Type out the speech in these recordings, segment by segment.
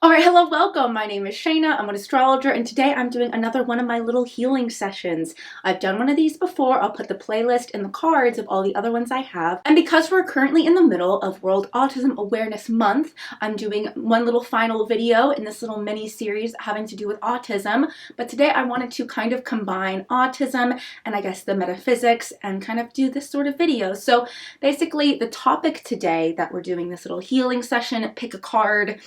Alright, hello, welcome. My name is Shaina. I'm an astrologer, and today I'm doing another one of my little healing sessions. I've done one of these before. I'll put the playlist in the cards of all the other ones I have. And because we're currently in the middle of World Autism Awareness Month, I'm doing one little final video in this little mini series having to do with autism. But today I wanted to kind of combine autism and I guess the metaphysics and kind of do this sort of video. So basically the topic today that we're doing this little healing session, pick a card,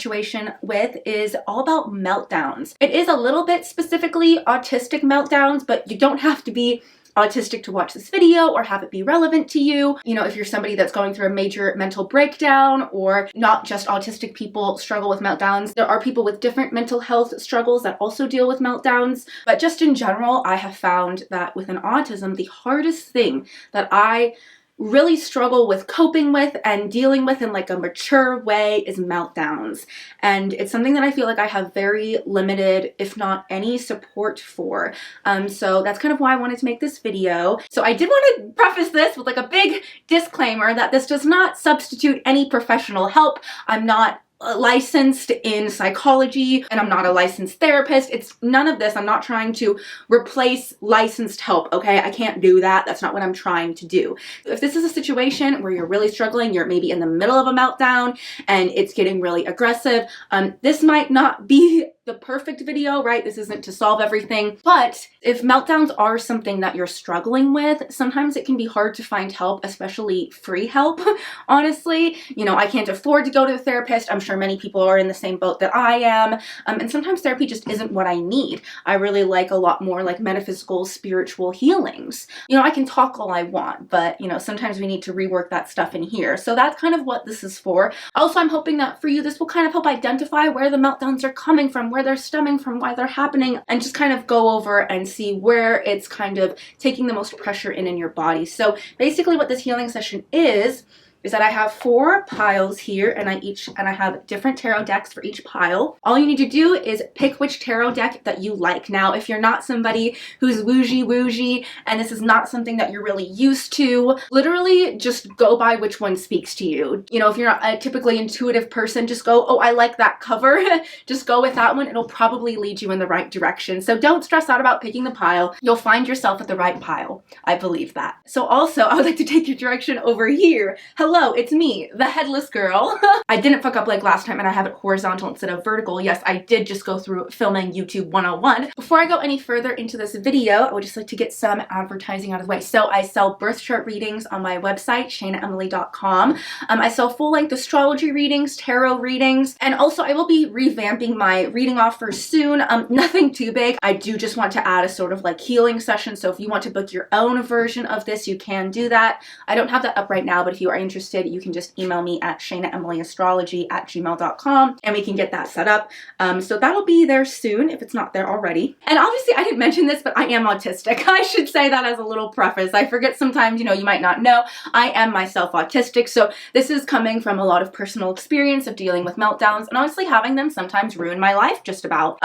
situation with, is all about meltdowns. It is a little bit specifically autistic meltdowns, but you don't have to be autistic to watch this video or have it be relevant to you. If you're somebody that's going through a major mental breakdown, or not just autistic people struggle with meltdowns. There are people with different mental health struggles that also deal with meltdowns. But just in general, I have found that with an autism, the hardest thing that I really struggle with coping with and dealing with in like a mature way is meltdowns. And it's something that I feel like I have very limited, if not any, support for. So that's kind of why I wanted to make this video. So I did want to preface this with like a big disclaimer that this does not substitute any professional help. I'm not licensed in psychology and I'm not a licensed therapist. It's none of this. I'm not trying to replace licensed help, okay? I can't do that. That's not what I'm trying to do. If this is a situation where you're really struggling, you're maybe in the middle of a meltdown and it's getting really aggressive, this might not be the perfect video, right? This isn't to solve everything. But if meltdowns are something that you're struggling with, sometimes it can be hard to find help, especially free help, honestly. I can't afford to go to a therapist. I'm sure many people are in the same boat that I am. And sometimes therapy just isn't what I need. I really like a lot more like metaphysical, spiritual healings. I can talk all I want, but sometimes we need to rework that stuff in here. So that's kind of what this is for. Also, I'm hoping that for you, this will kind of help identify where the meltdowns are coming from, where they're stemming from, why they're happening, and just kind of go over and see where it's kind of taking the most pressure in your body. So basically what this healing session is that I have 4 piles here, and I have different tarot decks for each pile. All you need to do is pick which tarot deck that you like. Now, if you're not somebody who's woozy and this is not something that you're really used to, literally just go by which one speaks to you. If you're not a typically intuitive person, just go, oh, I like that cover. Just go with that one. It'll probably lead you in the right direction. So don't stress out about picking the pile. You'll find yourself at the right pile. I believe that. So also, I would like to take your direction over here. Hello, it's me, the headless girl. I didn't fuck up like last time and I have it horizontal instead of vertical. Yes, I did just go through filming YouTube 101. Before I go any further into this video, I would just like to get some advertising out of the way. So I sell birth chart readings on my website, shainaemily.com. I sell full-length astrology readings, tarot readings, and also I will be revamping my reading offers soon. Nothing too big. I do just want to add a sort of like healing session. So if you want to book your own version of this, you can do that. I don't have that up right now, but if you are interested, you can just email me at shainaemilyastrology@gmail.com and we can get that set up. So that'll be there soon if it's not there already. And obviously I didn't mention this, but I am autistic. I should say that as a little preface. I forget sometimes, you might not know. I am myself autistic, so this is coming from a lot of personal experience of dealing with meltdowns and honestly having them sometimes ruin my life just about.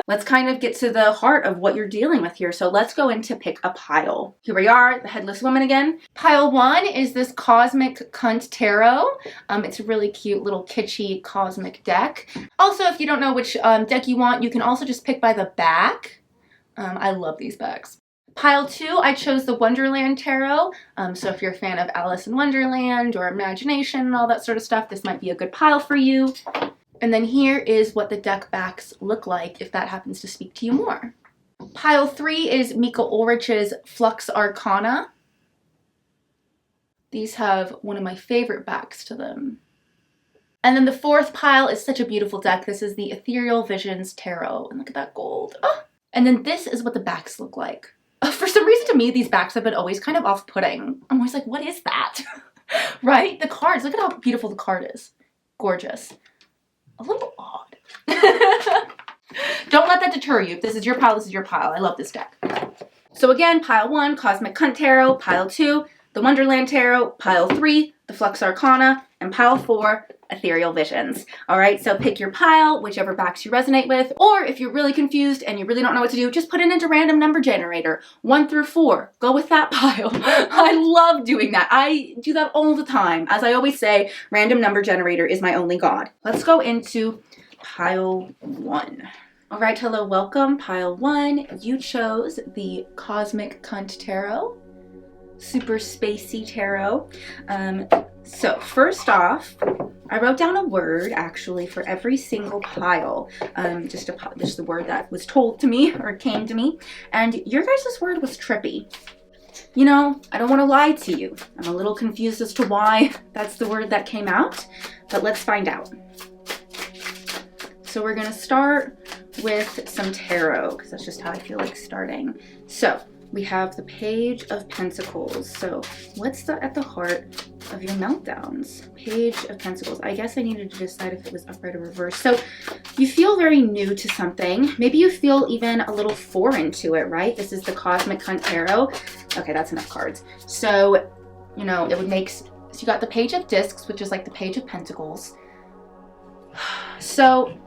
Let's kind of get to the heart of what you're dealing with here. So let's go into pick a pile. Here we are, the headless woman again. Pile 1 is this cosmic Cunt Tarot. It's a really cute little kitschy cosmic deck. Also, if you don't know which deck you want, you can also just pick by the back. I love these backs. Pile 2, I chose the Wonderland Tarot. So if you're a fan of Alice in Wonderland or imagination and all that sort of stuff, this might be a good pile for you. And then here is what the deck backs look like if that happens to speak to you more. Pile 3 is Mika Ulrich's Flux Arcana. These have one of my favorite backs to them. And then the 4th pile is such a beautiful deck. This is the Ethereal Visions Tarot. And look at that gold. Oh. And then this is what the backs look like. For some reason to me, these backs have been always kind of off-putting. I'm always like, what is that? Right? The cards, look at how beautiful the card is. Gorgeous. A little odd. Don't let that deter you. If this is your pile, this is your pile. I love this deck. So again, pile 1, Cosmic Cunt Tarot. Pile 2, the Wonderland Tarot. Pile 3, the Flux Arcana, and pile 4, Ethereal Visions. All right, so pick your pile, whichever backs you resonate with, or if you're really confused and you really don't know what to do, just put it into random number generator, 1 through 4. Go with that pile. I love doing that. I do that all the time. As I always say, random number generator is my only god. Let's go into pile 1. All right, hello, welcome, pile 1. You chose the Cosmic Cunt Tarot, super spacey tarot. So first off, I wrote down a word actually for every single pile, just the word that was told to me or came to me, and your guys' word was trippy. You know, I don't want to lie to you. I'm a little confused as to why that's the word that came out, but let's find out. So we're gonna start with some tarot, because that's just how I feel like starting. So we have the Page of Pentacles. So what's at the heart of your meltdowns? Page of Pentacles. I guess I needed to decide if it was upright or reversed. So you feel very new to something. Maybe you feel even a little foreign to it, right? This is the Cosmic Cunt Tarot. Okay, that's enough cards. So, you know, it would make, so you got the Page of Discs, which is like the Page of Pentacles. So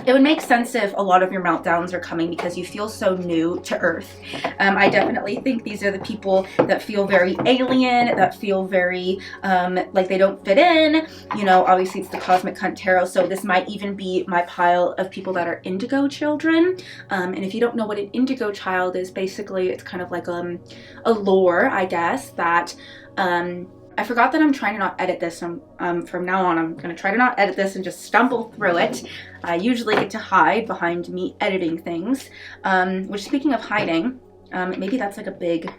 it would make sense if a lot of your meltdowns are coming because you feel so new to Earth. I definitely think these are the people that feel very alien, that feel very like they don't fit in. You know, obviously it's the Cosmic Cunt Tarot, so this might even be my pile of people that are indigo children. And if you don't know what an indigo child is, basically it's kind of like a lore, I guess, that I forgot that I'm trying to not edit this. From now on, I'm going to try to not edit this and just stumble through it. I usually get to hide behind me editing things, which, speaking of hiding, maybe that's like a big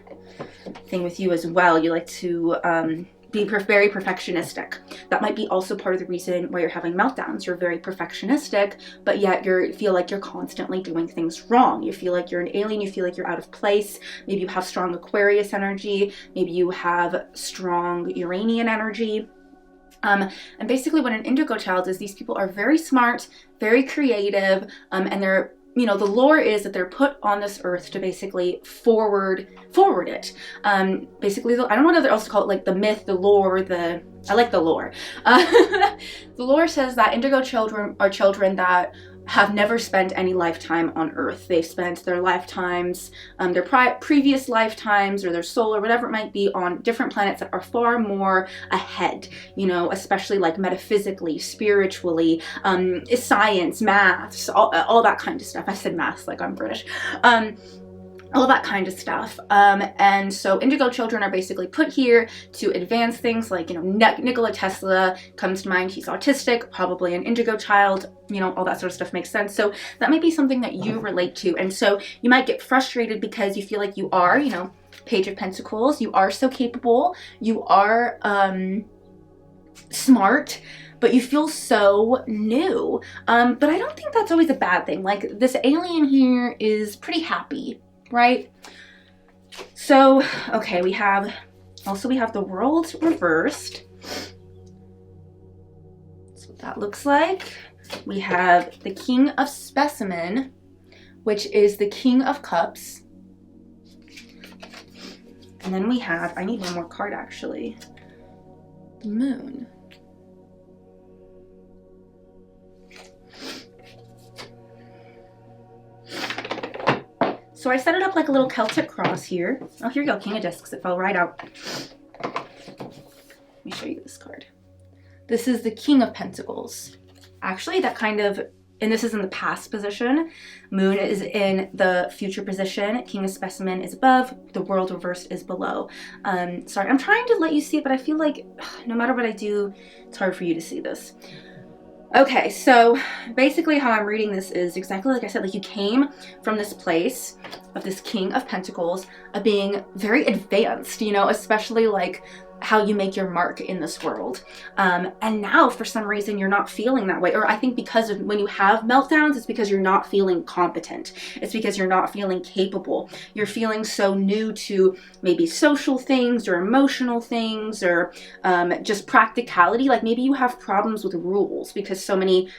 thing with you as well. You like to be very perfectionistic. That might be also part of the reason why you're having meltdowns. You're very perfectionistic, but yet you feel like you're constantly doing things wrong. You feel like you're an alien. You feel like you're out of place. Maybe you have strong Aquarius energy. Maybe you have strong Uranian energy. And basically what an indigo child is, these people are very smart, very creative, and they're, you know, the lore is that they're put on this earth to basically forward it. Basically, I don't know what else to call it, like the myth, the lore, I like the lore. The lore says that indigo children are children that have never spent any lifetime on Earth. They've spent their lifetimes, their previous lifetimes or their soul or whatever it might be on different planets that are far more ahead, you know, especially like metaphysically, spiritually, science, maths, all that kind of stuff. I said maths like I'm British. All that kind of stuff. And so indigo children are basically put here to advance things like, you know, Nikola Tesla comes to mind. He's autistic, probably an indigo child, you know, all that sort of stuff makes sense. So that might be something that you relate to. And so you might get frustrated because you feel like you are, you know, Page of Pentacles, you are so capable, you are smart, but you feel so new. But I don't think that's always a bad thing. Like this alien here is pretty happy, right? So, okay, we have the World reversed. That's what that looks like. We have the King of Specimen, which is the King of Cups. And then we have, I need one more card actually, the Moon. So I set it up like a little Celtic cross here. Oh, here you go, King of Discs. It fell right out. Let me show you this card. This is the King of Pentacles. Actually, that kind of, and this is in the past position. Moon is in the future position. King of Specimen is above. The World reversed is below. Sorry, I'm trying to let you see it, but I feel like no matter what I do, it's hard for you to see this. Okay, so basically how I'm reading this is exactly like I said, like you came from this place of this King of Pentacles, of being very advanced, you know, especially like how you make your mark in this world. And now for some reason you're not feeling that way. Or I think because of when you have meltdowns, it's because you're not feeling competent. It's because you're not feeling capable. You're feeling so new to maybe social things or emotional things or just practicality. Like maybe you have problems with rules because so many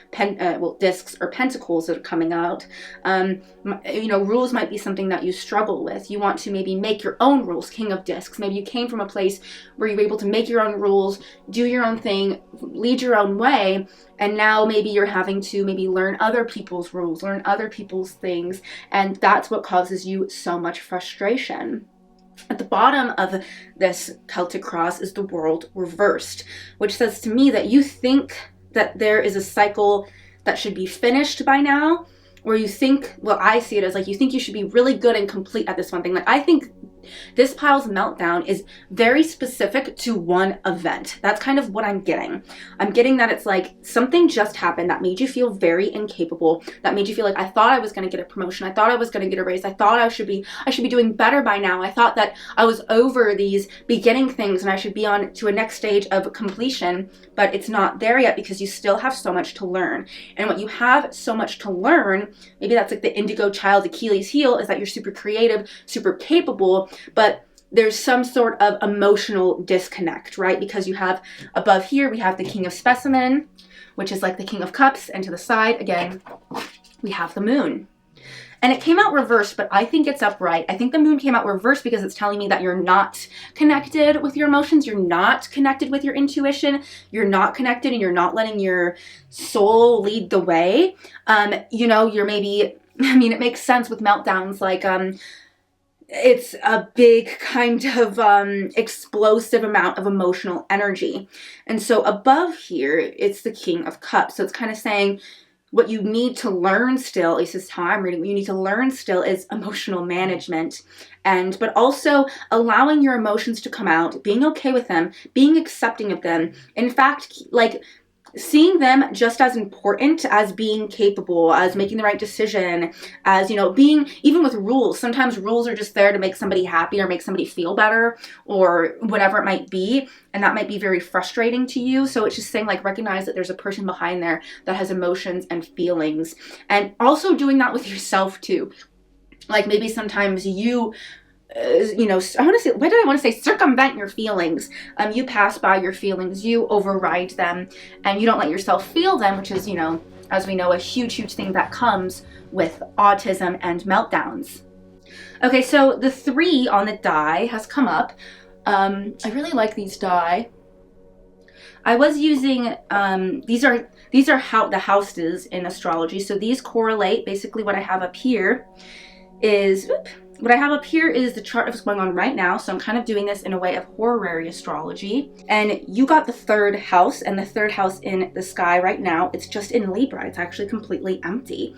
discs or pentacles that are coming out. You know, rules might be something that you struggle with. You want to maybe make your own rules, King of Discs. Maybe you came from a place where you were able to make your own rules, do your own thing, lead your own way. And now maybe you're having to maybe learn other people's rules, learn other people's things. And that's what causes you so much frustration. At the bottom of this Celtic cross is the world reversed, which says to me that you think that there is a cycle that should be finished by now, or you think, well, I see it as like you think you should be really good and complete at this one thing. Like, I think this pile's meltdown is very specific to one event. That's kind of what I'm getting. I'm getting that it's like something just happened that made you feel very incapable, that made you feel like, I thought I was going to get a promotion, I thought I was going to get a raise, I thought I should be doing better by now, I thought that I was over these beginning things and I should be on to a next stage of completion, but it's not there yet because you still have so much to learn. And what you have so much to learn, maybe that's like the indigo child Achilles heel, is that you're super creative, super capable, but there's some sort of emotional disconnect, right? Because you have above here, we have the King of Specimen, which is like the King of Cups, and to the side, again, we have the Moon. And it came out reversed, but I think it's upright. I think the Moon came out reversed because it's telling me that you're not connected with your emotions, you're not connected with your intuition, you're not connected and you're not letting your soul lead the way. You know, you're maybe, I mean, it makes sense with meltdowns, like, it's a big kind of explosive amount of emotional energy. And so above here, it's the King of Cups. So it's kind of saying what you need to learn still, at least this is how I'm reading, what you need to learn still is emotional management. But also allowing your emotions to come out, being okay with them, being accepting of them. In fact, like, seeing them just as important as being capable, as making the right decision, as, you know, being, even with rules, sometimes rules are just there to make somebody happy or make somebody feel better or whatever it might be. And that might be very frustrating to you. So it's just saying, like, recognize that there's a person behind there that has emotions and feelings, and also doing that with yourself too. Like, maybe sometimes you know, I want to say, why did I want to say circumvent your feelings? You pass by your feelings, you override them, and you don't let yourself feel them, which is, you know, as we know, a huge, huge thing that comes with autism and meltdowns. Okay, so the 3 on the die has come up. I really like these die. I was using, these are how the houses in astrology. So these correlate. Basically what I have up here is, the chart of what's going on right now. So I'm kind of doing this in a way of horary astrology. And you got the 3rd house, and the 3rd house in the sky right now, it's just in Libra. It's actually completely empty.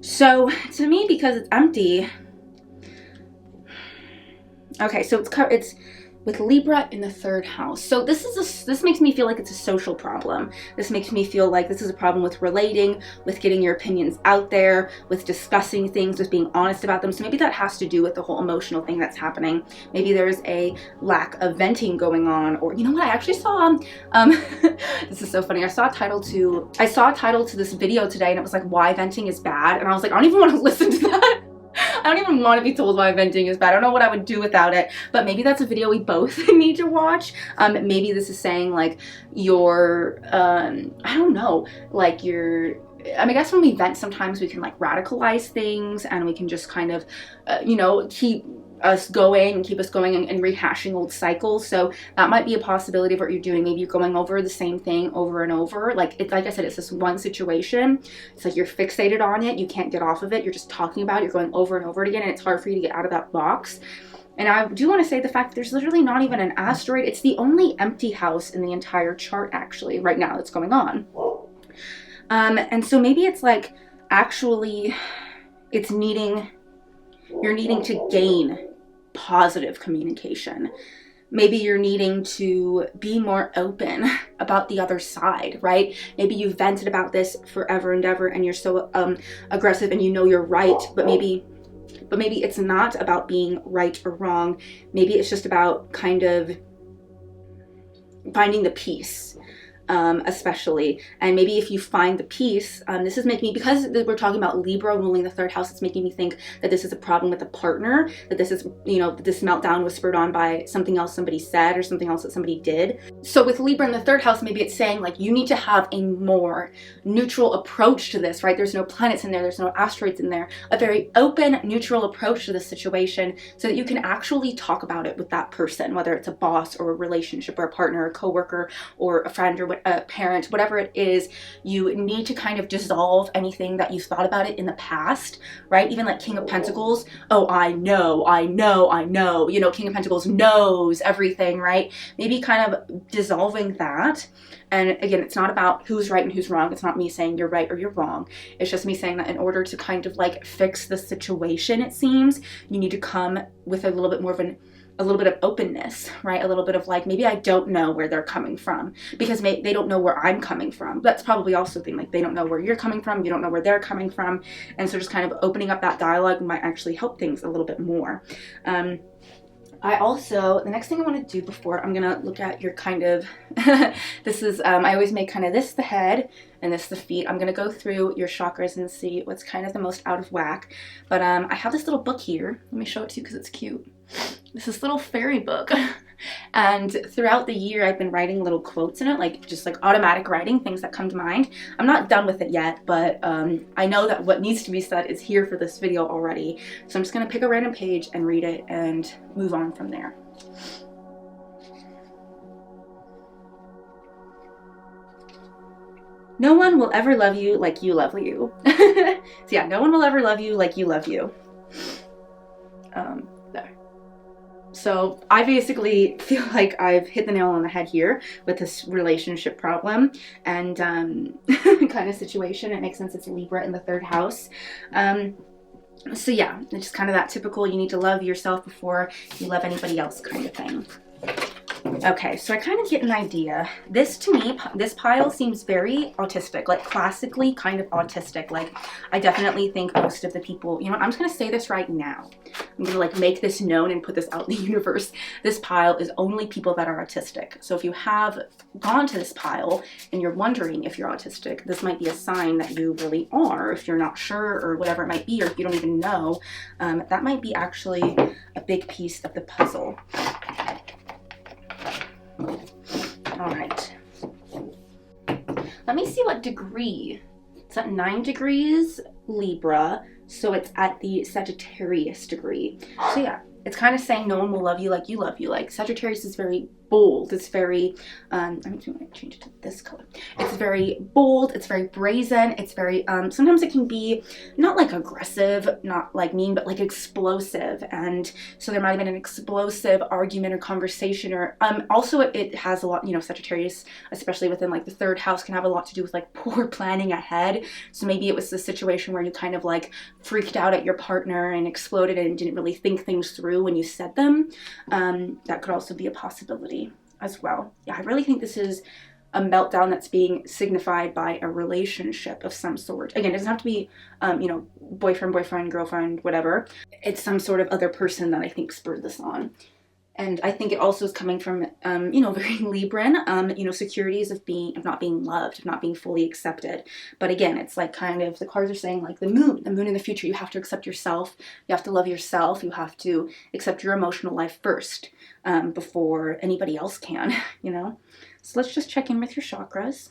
So to me, because it's empty, okay, so it's with Libra in the 3rd house. So this makes me feel like it's a social problem. This makes me feel like this is a problem with relating, with getting your opinions out there, with discussing things, with being honest about them. So maybe that has to do with the whole emotional thing that's happening. Maybe there's a lack of venting going on, or, you know what, I actually saw, this is so funny. I saw a title to this video today, and it was like, why venting is bad. And I was like, I don't even want to listen to that. I don't even want to be told why venting is bad. I don't know what I would do without it, but maybe that's a video we both need to watch. Maybe this is saying, like, you're, I don't know, like, you're, I mean, I guess when we vent, sometimes we can, like, radicalize things, and we can just kind of, you know, keep us going and rehashing old cycles. So that might be a possibility of what you're doing. Maybe you're going over the same thing over and over. Like I said, it's this one situation. It's like you're fixated on it. You can't get off of it. You're just talking about it. You're going over and over again, and it's hard for you to get out of that box. And I do want to say the fact that there's literally not even an asteroid. It's the only empty house in the entire chart, actually, right now that's going on. And so maybe it's like, actually, you're needing to gain positive communication. Maybe you're needing to be more open about the other side, right? Maybe you've vented about this forever and ever, and you're so aggressive, and you know you're right, but maybe it's not about being right or wrong. Maybe it's just about kind of finding the peace. especially. And maybe if you find the peace, this is making me, because we're talking about Libra ruling the third house, it's making me think that this is a problem with a partner, that this is, you know, this meltdown was spurred on by something else somebody said or something else that somebody did. So with Libra in the third house, maybe it's saying like you need to have a more neutral approach to this, right? There's no planets in there, there's no asteroids in there, a very open, neutral approach to this situation so that you can actually talk about it with that person, whether it's a boss or a relationship or a partner, a coworker or a friend or a parent, whatever it is. You need to kind of dissolve anything that you thought about it in the past, right? Even like King of Pentacles, oh, I know, you know, King of Pentacles knows everything, right? Maybe kind of dissolving that. And again, it's not about who's right and who's wrong. It's not me saying you're right or you're wrong. It's just me saying that in order to kind of like fix the situation, it seems, you need to come with a little bit more of a little bit of openness, right? A little bit of like, maybe I don't know where they're coming from because they don't know where I'm coming from. That's probably also the thing, like they don't know where you're coming from, you don't know where they're coming from. And so just kind of opening up that dialogue might actually help things a little bit more. The next thing I want to do before I'm going to look at your kind of, this is, I always make kind of this the head and this the feet. I'm going to go through your chakras and see what's kind of the most out of whack. But I have this little book here. Let me show it to you because it's cute. This is little fairy book. And throughout the year, I've been writing little quotes in it, like just like automatic writing, things that come to mind. I'm not done with it yet, but I know that what needs to be said is here for this video already. So I'm just going to pick a random page and read it and move on from there. No one will ever love you like you love you. So yeah, no one will ever love you like you love you. There. So I basically feel like I've hit the nail on the head here with this relationship problem and kind of situation. It makes sense, it's Libra in the third house. So yeah, it's just kind of that typical, you need to love yourself before you love anybody else kind of thing. Okay, so I kind of get an idea. This to me, this pile seems very autistic, like classically kind of autistic. Like I definitely think most of the people, you know what, I'm just going to say this right now. I'm going to like make this known and put this out in the universe. This pile is only people that are autistic. So if you have gone to this pile and you're wondering if you're autistic, this might be a sign that you really are. If you're not sure or whatever it might be, or if you don't even know, that might be actually a big piece of the puzzle. All right, let me see what degree. It's at 9 degrees Libra, so it's at the Sagittarius degree. So yeah, it's kind of saying no one will love you like you love you. Like Sagittarius is very bold. It's very, I'm going to change it to this color. It's very bold. It's very brazen. It's very, sometimes it can be not like aggressive, not like mean, but like explosive. And so there might have been an explosive argument or conversation or, also it has a lot, you know, Sagittarius, especially within like the third house, can have a lot to do with like poor planning ahead. So maybe it was the situation where you kind of like freaked out at your partner and exploded and didn't really think things through when you said them. That could also be a possibility as well. Yeah, I really think this is a meltdown that's being signified by a relationship of some sort. Again, it doesn't have to be, you know, boyfriend, girlfriend, whatever. It's some sort of other person that I think spurred this on. And I think it also is coming from, you know, very Libran, you know, securities of not being loved, of not being fully accepted. But again, it's like kind of, the cards are saying like the moon in the future, you have to accept yourself. You have to love yourself. You have to accept your emotional life first, before anybody else can, you know. So let's just check in with your chakras.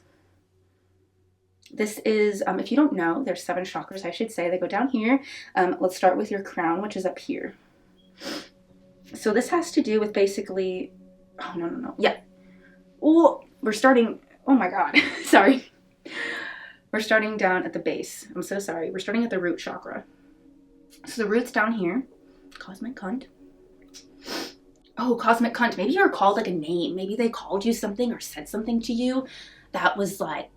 This is, if you don't know, there's 7 chakras, I should say. They go down here. Let's start with your crown, which is up here. So this has to do with basically, oh, no. Yeah. Oh, we're starting, oh my God, sorry. We're starting down at the base. I'm so sorry. We're starting at the root chakra. So the root's down here. Cosmic cunt. Oh, cosmic cunt. Maybe you're called like a name. Maybe they called you something or said something to you that was like,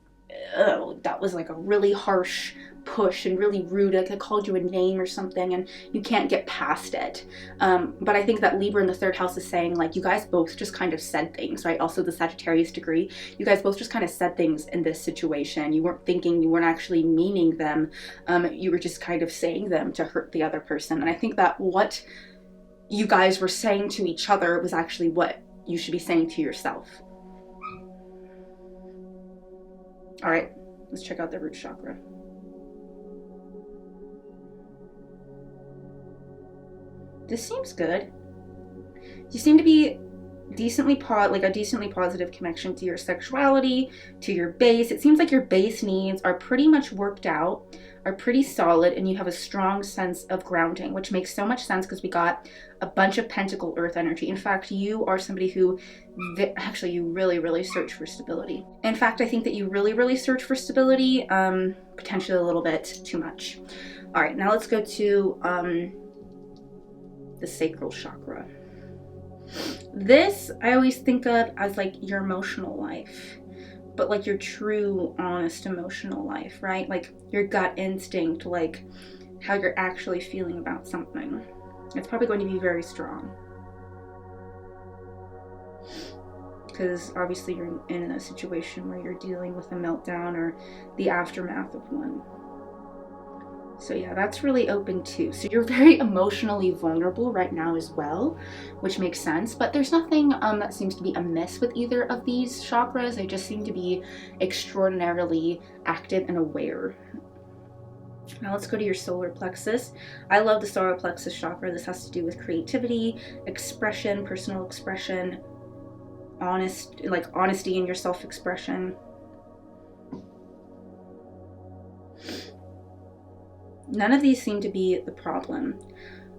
oh, that was like a really harsh push and really rude. Like they called you a name or something and you can't get past it. But I think that Libra in the third house is saying like you guys both just kind of said things, right? Also the Sagittarius degree. You guys both just kind of said things in this situation. You weren't thinking, you weren't actually meaning them. You were just kind of saying them to hurt the other person. And I think that what you guys were saying to each other was actually what you should be saying to yourself. All right, let's check out the root chakra. This seems good. You seem to be a decently positive connection to your sexuality, to your base. It seems like your base needs are pretty much worked out, are pretty solid, and you have a strong sense of grounding, which makes so much sense because we got a bunch of pentacle earth energy. In fact, you are somebody who actually you really search for stability. In fact, I think that you really search for stability, potentially a little bit too much. All right, now let's go to the sacral chakra. This I always think of as like your emotional life, but like your true, honest emotional life, right? Like your gut instinct, like how you're actually feeling about something. It's probably going to be very strong. Because obviously you're in a situation where you're dealing with a meltdown or the aftermath of one. So yeah, that's really open too. So you're very emotionally vulnerable right now as well, which makes sense. But there's nothing that seems to be amiss with either of these chakras. They just seem to be extraordinarily active and aware. Now let's go to your solar plexus. I love the solar plexus chakra. This has to do with creativity, expression, personal expression, honesty in your self-expression. None of these seem to be the problem.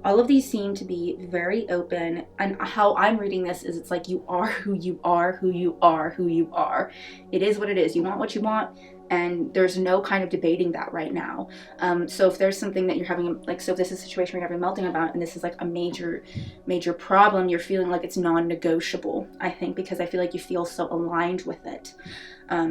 All of these seem to be very open, and how I'm reading this is it's like you are who you are, who you are, who you are. It is what it is. You want what you want, and there's no kind of debating that right now. So if there's something that you're having, like, so if this is a situation you're having melting about, and this is like a major problem, you're feeling like it's non-negotiable, I think, because I feel like you feel so aligned with it.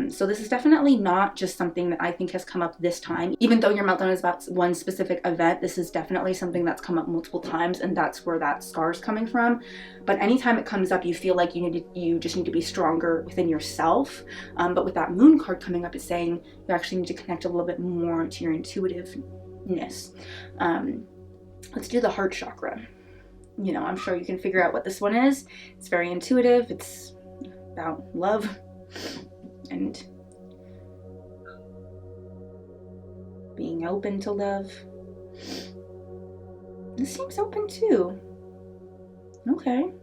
So this is definitely not just something that I think has come up this time. Even though your meltdown is about one specific event, this is definitely something that's come up multiple times, and that's where that scar is coming from. But anytime it comes up, you feel like you just need to be stronger within yourself. But with that moon card coming up, it's saying you actually need to connect a little bit more to your intuitiveness. Let's do the heart chakra. You know, I'm sure you can figure out what this one is. It's very intuitive. It's about love and being open to love. This seems open too. Okay.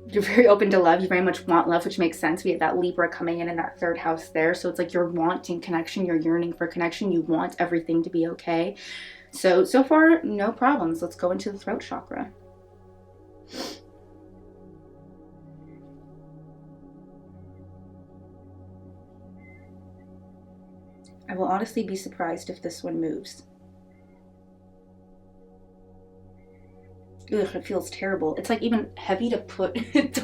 You're very open to love. You very much want love, which makes sense. We have that Libra coming in that third house there. So it's like you're wanting connection. You're yearning for connection. You want everything to be okay. So far, no problems. Let's go into the throat chakra. I will honestly be surprised if this one moves. Ugh, it feels terrible. It's like even heavy to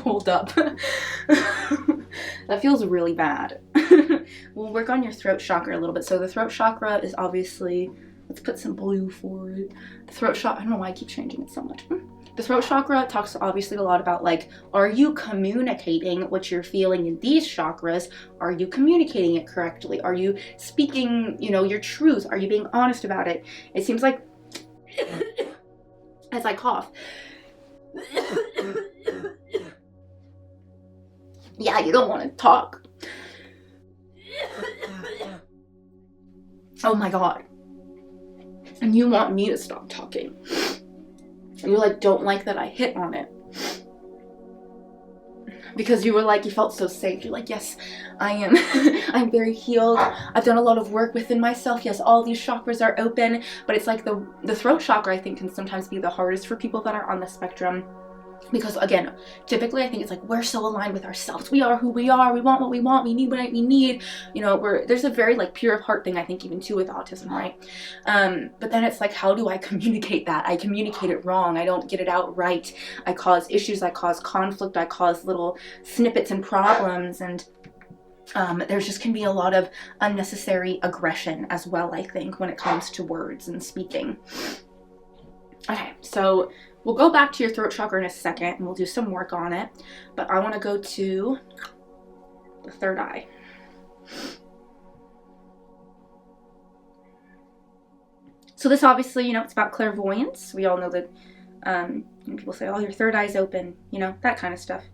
hold up. That feels really bad. We'll work on your throat chakra a little bit. So the throat chakra is obviously, let's put some blue for it. The throat chakra, I don't know why I keep changing it so much. The throat chakra talks obviously a lot about, like, are you communicating what you're feeling in these chakras? Are you communicating it correctly? Are you speaking, your truth? Are you being honest about it? It seems like, as I cough, yeah, you don't want to talk. Oh my God. And you want me to stop talking. And you don't like that I hit on it. Because you were like, you felt so safe. You're like, yes, I am. I'm very healed. I've done a lot of work within myself. Yes, all these chakras are open. But it's like the throat chakra, I think, can sometimes be the hardest for people that are on the spectrum. Because again, typically I think it's like we're so aligned with ourselves. We are who we are. We want what we want. We need what we need. There's a very pure of heart thing, I think, even too, with autism, right? But then it's like, how do I communicate that? I communicate it wrong. I don't get it out right. I cause issues. I cause conflict. I cause little snippets and problems. And there just can be a lot of unnecessary aggression as well, I think, when it comes to words and speaking. Okay, so we'll go back to your throat chakra in a second, and we'll do some work on it. But I want to go to the third eye. So this obviously, it's about clairvoyance. We all know that people say, oh, your third eye's open, that kind of stuff.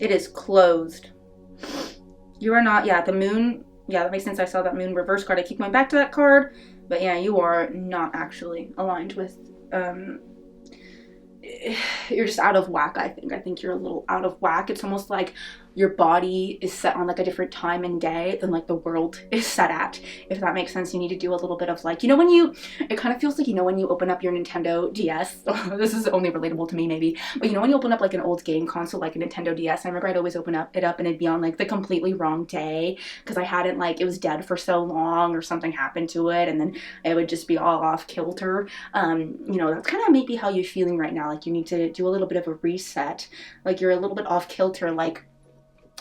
It is closed. You are not, yeah, the moon, yeah, that makes sense. I saw that moon reverse card. I keep going back to that card, but yeah, you are not actually aligned with, you're just out of whack, I think. I think you're a little out of whack. It's almost like your body is set on like a different time and day than like the world is set at. If that makes sense, you need to do a little bit of like, you know, when you, it kind of feels like, you know, when you open up your Nintendo DS, this is only relatable to me maybe, but you know, when you open up like an old game console, like a Nintendo DS, I remember I'd always open it up and it'd be on like the completely wrong day because I hadn't like, it was dead for so long or something happened to it and then it would just be all off kilter. You know, that's kind of maybe how you're feeling right now. Like you need to do a little bit of a reset. Like you're a little bit off kilter. Like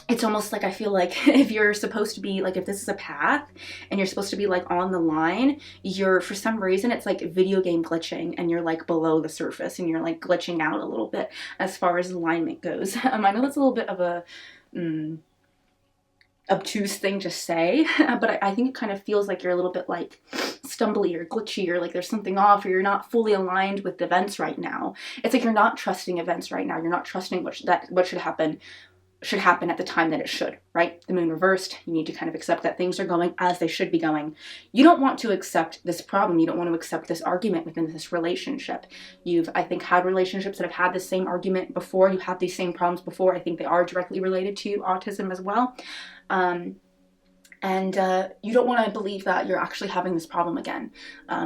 it's almost like I feel like if you're supposed to be like, if this is a path and you're supposed to be like on the line, you're, for some reason, it's like video game glitching and you're like below the surface and you're like glitching out a little bit as far as alignment goes. I know that's a little bit of a obtuse thing to say, but I think it kind of feels like you're a little bit like stumbly or glitchy or like there's something off or you're not fully aligned with events right now. It's like you're not trusting events right now. You're not trusting what should happen at the time that it should, right? The moon reversed, you need to kind of accept that things are going as they should be going. You don't want to accept this problem. You don't want to accept this argument within this relationship. You've, I think, had relationships that have had the same argument before. You have these same problems before. I think they are directly related to autism as well. You don't want to believe that you're actually having this problem again.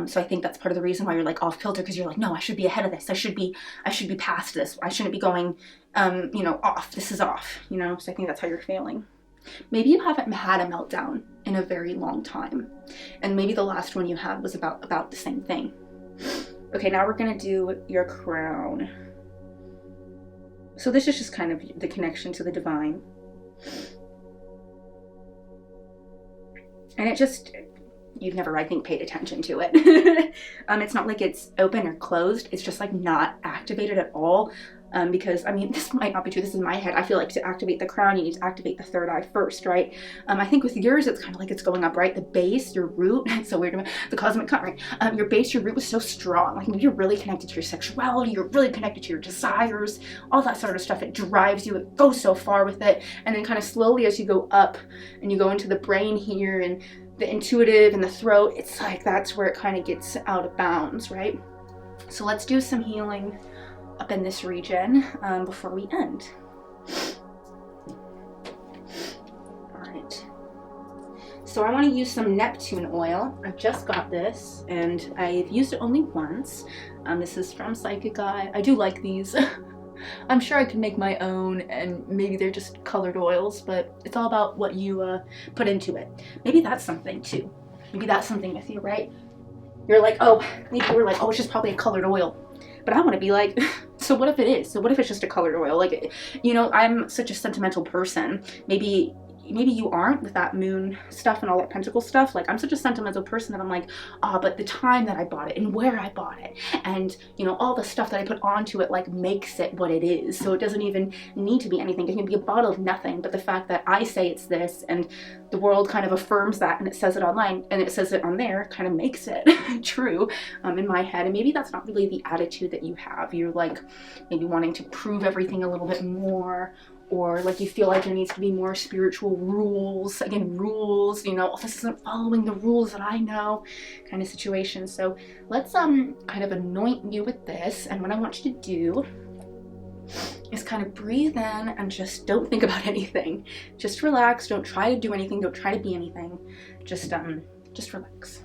So I think that's part of the reason why you're like off kilter, because you're like, no, I should be ahead of this. I should be past this. I shouldn't be going, you know, off. This is off, you know? So I think that's how you're feeling. Maybe you haven't had a meltdown in a very long time. And maybe the last one you had was about the same thing. Okay, now we're going to do your crown. So this is just kind of the connection to the divine. And it just, you've never, I think, paid attention to it. It's not like it's open or closed. It's just like not activated at all. Because, I mean, this might not be true. This is my head. I feel like to activate the crown, you need to activate the third eye first, right? I think with yours, it's kind of like it's going up, right? The base, your root, it's so weird, the cosmic cut, right? Your base, your root was so strong. Like you're really connected to your sexuality. You're really connected to your desires, all that sort of stuff. It drives you. It goes so far with it. And then kind of slowly as you go up and you go into the brain here and the intuitive and the throat, it's like that's where it kind of gets out of bounds, right? So let's do some healing up in this region before we end. All right. So I want to use some Neptune oil. I just got this and I've used it only once. This is from Psychic Eye. I do like these. I'm sure I could make my own and maybe they're just colored oils, but it's all about what you put into it. Maybe that's something too. Maybe that's something with you, right? You're like, oh, maybe we're like, oh, it's just probably a colored oil. But I want to be like, so what if it is? So what if it's just a colored oil? Like, you know, I'm such a sentimental person. Maybe you aren't with that moon stuff and all that pentacle stuff. Like I'm such a sentimental person that I'm like, but the time that I bought it and where I bought it and, you know, all the stuff that I put onto it like makes it what it is. So it doesn't even need to be anything. It can be a bottle of nothing. But the fact that I say it's this and the world kind of affirms that and it says it online and it says it on there kind of makes it true in my head. And maybe that's not really the attitude that you have. You're like maybe wanting to prove everything a little bit more, or like you feel like there needs to be more spiritual rules, again, rules, you know, oh, this isn't following the rules that I know kind of situation. So let's kind of anoint you with this, and what I want you to do is kind of breathe in and just don't think about anything. Just relax, don't try to do anything, don't try to be anything. Just relax.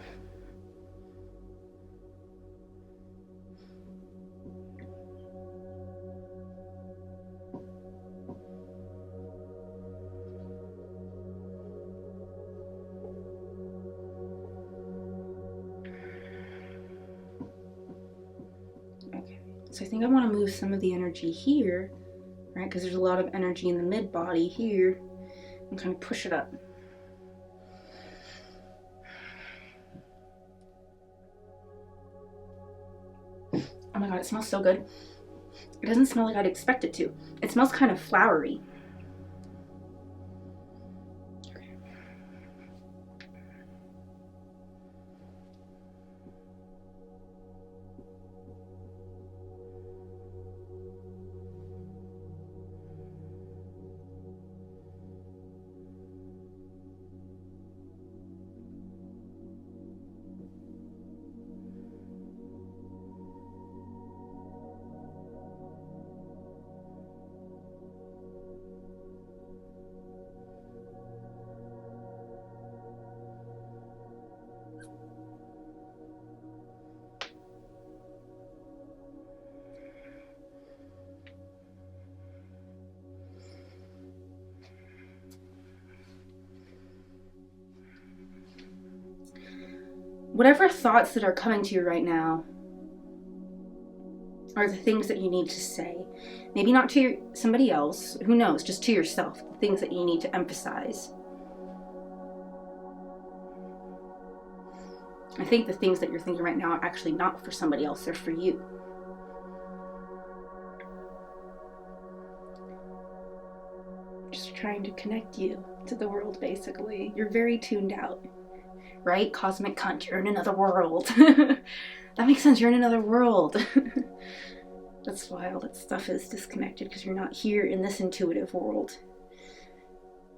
So I think I want to move some of the energy here, right? Because there's a lot of energy in the mid body here, and kind of push it up. Oh my God, it smells so good. It doesn't smell like I'd expect it to. It smells kind of flowery. whatever thoughts that are coming to you right now are the things that you need to say. Maybe not to somebody else, who knows, just to yourself, the things that you need to emphasize. I think the things that you're thinking right now are actually not for somebody else, they're for you. Just trying to connect you to the world, basically. You're very tuned out, right? Cosmic cunt, you're in another world. That makes sense, you're in another world. That's why all that stuff is disconnected, because you're not here in this intuitive world.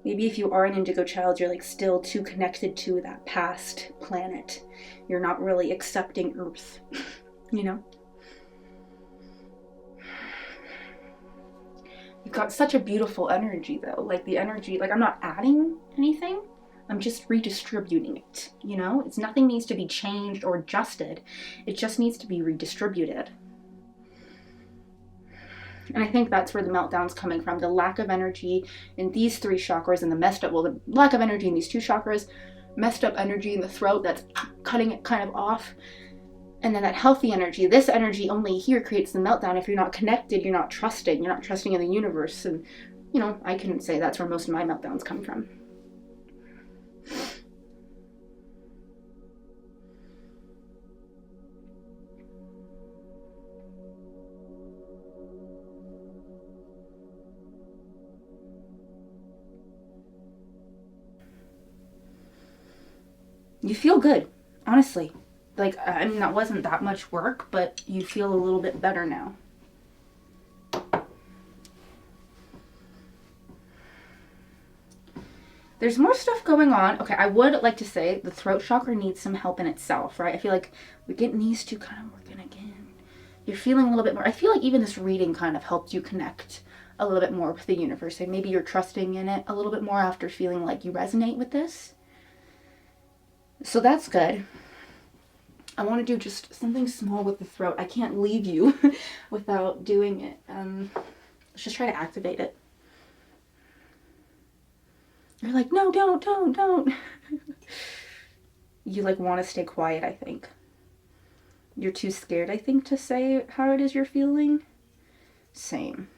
Maybe if you are an indigo child, you're like still too connected to that past planet. You're not really accepting Earth, you know? You've got such a beautiful energy though. Like the energy, like I'm not adding anything. I'm just redistributing it, you know? Nothing needs to be changed or adjusted. It just needs to be redistributed. And I think that's where the meltdown's coming from. The lack of energy in these 3 chakras and the messed up, well, the lack of energy in these 2 chakras, messed up energy in the throat that's cutting it kind of off. And then that healthy energy, this energy only here creates the meltdown. If you're not connected, you're not trusting in the universe. And, you know, I can say that's where most of my meltdowns come from. You feel good, honestly. Like, I mean, that wasn't that much work, but you feel a little bit better now. There's more stuff going on. Okay, I would like to say the throat chakra needs some help in itself, right? I feel like we're getting these 2 kind of working again. You're feeling a little bit more. I feel like even this reading kind of helped you connect a little bit more with the universe. And maybe you're trusting in it a little bit more after feeling like you resonate with this. So that's good. I want to do just something small with the throat. I can't leave you without doing it. Let's just try to activate it. You're like, no, don't. You like want to stay quiet, I think. You're too scared, I think, to say how it is you're feeling. Same.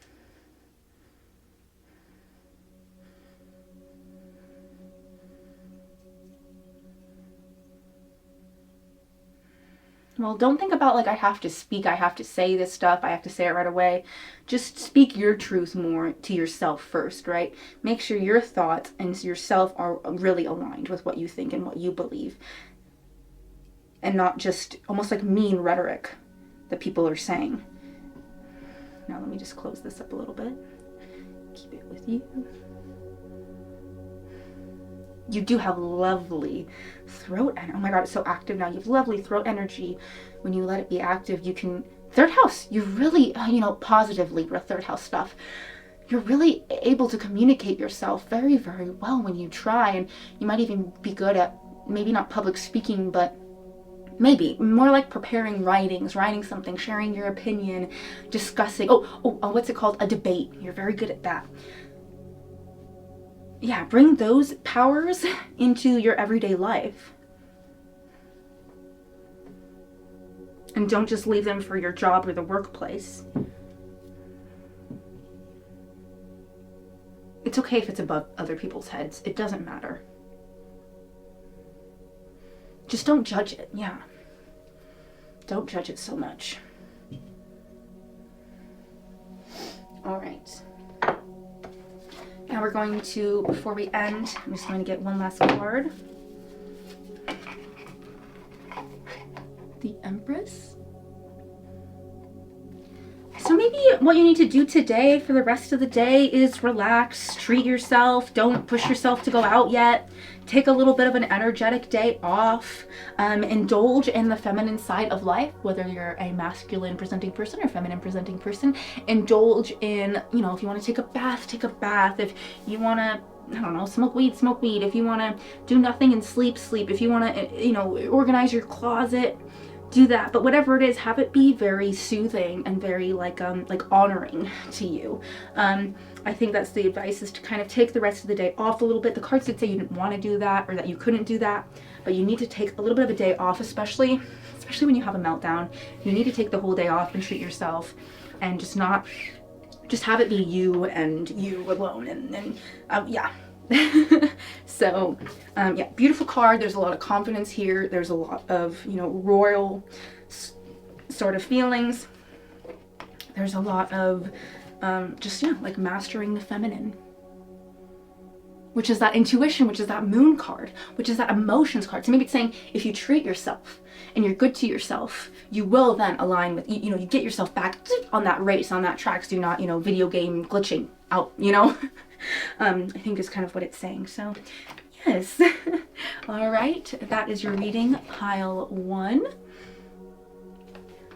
Well, don't think about like I have to speak, I have to say this stuff, I have to say it right away. Just speak your truth more to yourself first, right? Make sure your thoughts and yourself are really aligned with what you think and what you believe. And not just almost like mean rhetoric that people are saying. Now let me just close this up a little bit. Keep it with you. You do have lovely throat energy. Oh my God, it's so active now. You have lovely throat energy. When you let it be active, you can... 3rd house, you really, positive Libra, 3rd house stuff. You're really able to communicate yourself very, very well when you try. And you might even be good at, maybe not public speaking, but maybe more like preparing writing something, sharing your opinion, discussing, what's it called? A debate. You're very good at that. Yeah, bring those powers into your everyday life. And don't just leave them for your job or the workplace. It's okay if it's above other people's heads. It doesn't matter. Just don't judge it, yeah. Don't judge it so much. All right. Now we're going to, before we end, I'm just going to get one last card. The Empress. So maybe what you need to do today for the rest of the day is relax, treat yourself, don't push yourself to go out yet. Take a little bit of an energetic day off. Indulge in the feminine side of life, whether you're a masculine presenting person or feminine presenting person. Indulge in, if you want to take a bath, take a bath. If you want to, I don't know, smoke weed, smoke weed. If you want to do nothing and sleep, sleep. If you want to, organize your closet, do that. But whatever it is, have it be very soothing and very like honoring to you. I think that's the advice, is to kind of take the rest of the day off a little bit. The cards did say you didn't want to do that, or that you couldn't do that, but you need to take a little bit of a day off, especially when you have a meltdown. You need to take the whole day off and treat yourself, and just have it be you and you alone. And yeah. So yeah, beautiful card. There's a lot of confidence here. There's a lot of, you know, royal sort of feelings. There's a lot of just, yeah, like mastering the feminine, which is that intuition, which is that moon card, which is that emotions card. So maybe it's saying, if you treat yourself and you're good to yourself, you will then align with, you know, you get yourself back on that race, on that track, so you're not, you know, video game glitching out, you know. I think is kind of what it's saying. So yes. All right, that is your reading, pile 1.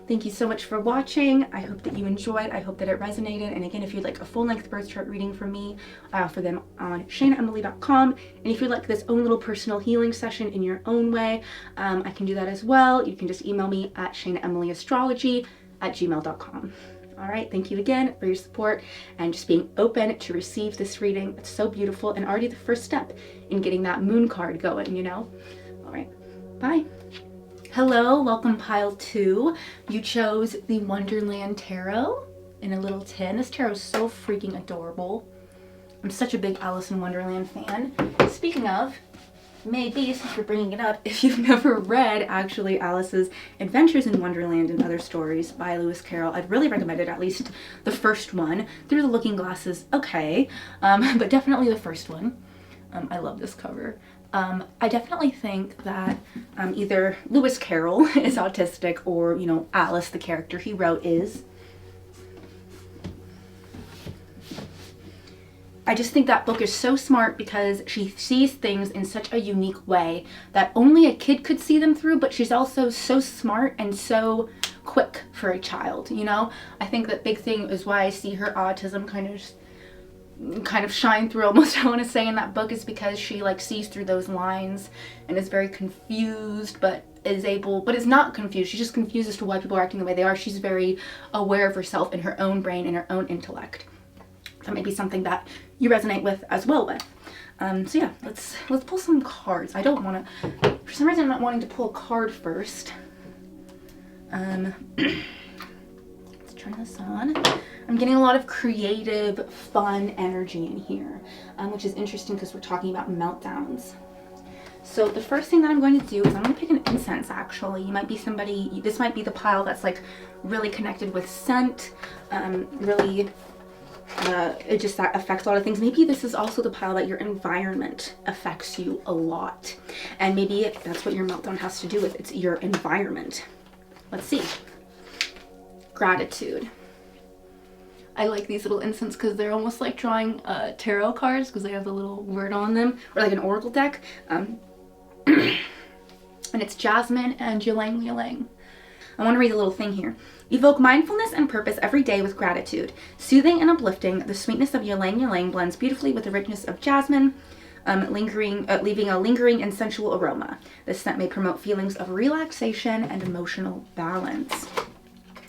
Thank you so much for watching. I hope that you enjoyed. I hope that it resonated. And again, if you'd like a full-length birth chart reading from me, I offer them on shainaemily.com. And if you'd like this own little personal healing session in your own way, I can do that as well. You can just email me at shainaemilyastrology@gmail.com. All right, thank you again for your support and just being open to receive this reading. It's so beautiful, and already the first step in getting that moon card going, you know? All right, bye. Hello, welcome pile 2. You chose the Wonderland Tarot in a little tin. This tarot is so freaking adorable. I'm such a big Alice in Wonderland fan. Speaking of, maybe, since we're bringing it up, if you've never read actually Alice's Adventures in Wonderland and Other Stories by Lewis Carroll, I'd really recommend it, at least the first one. Through the Looking Glass is okay, but definitely the first one. I love this cover. I definitely think that either Lewis Carroll is autistic, or, you know, Alice, the character he wrote, is. I just think that book is so smart because she sees things in such a unique way that only a kid could see them through, but she's also so smart and so quick for a child, you know? I think that big thing is why I see her autism kind of shine through almost, I want to say, in that book, is because she like sees through those lines and is very confused, but is not confused. She's just confused as to why people are acting the way they are. She's very aware of herself and her own brain and her own intellect. That may be something that you resonate with as well with. So yeah, let's pull some cards. I don't want to, for some reason I'm not wanting to pull a card first. Let's turn this on. I'm getting a lot of creative, fun energy in here, which is interesting because we're talking about meltdowns. So the first thing that I'm going to do is I'm going to pick an incense, actually. You might be somebody, this might be the pile that's like really connected with scent, really, it just that affects a lot of things. Maybe this is also the pile that your environment affects you a lot. And maybe that's what your meltdown has to do with, it's your environment. Let's see. Gratitude. I like these little incense because they're almost like drawing tarot cards because they have the little word on them, or like an oracle deck. And it's jasmine and ylang ylang. I want to read a little thing here. Evoke mindfulness and purpose every day with gratitude. Soothing and uplifting, the sweetness of ylang ylang blends beautifully with the richness of jasmine, leaving a lingering and sensual aroma. This scent may promote feelings of relaxation and emotional balance.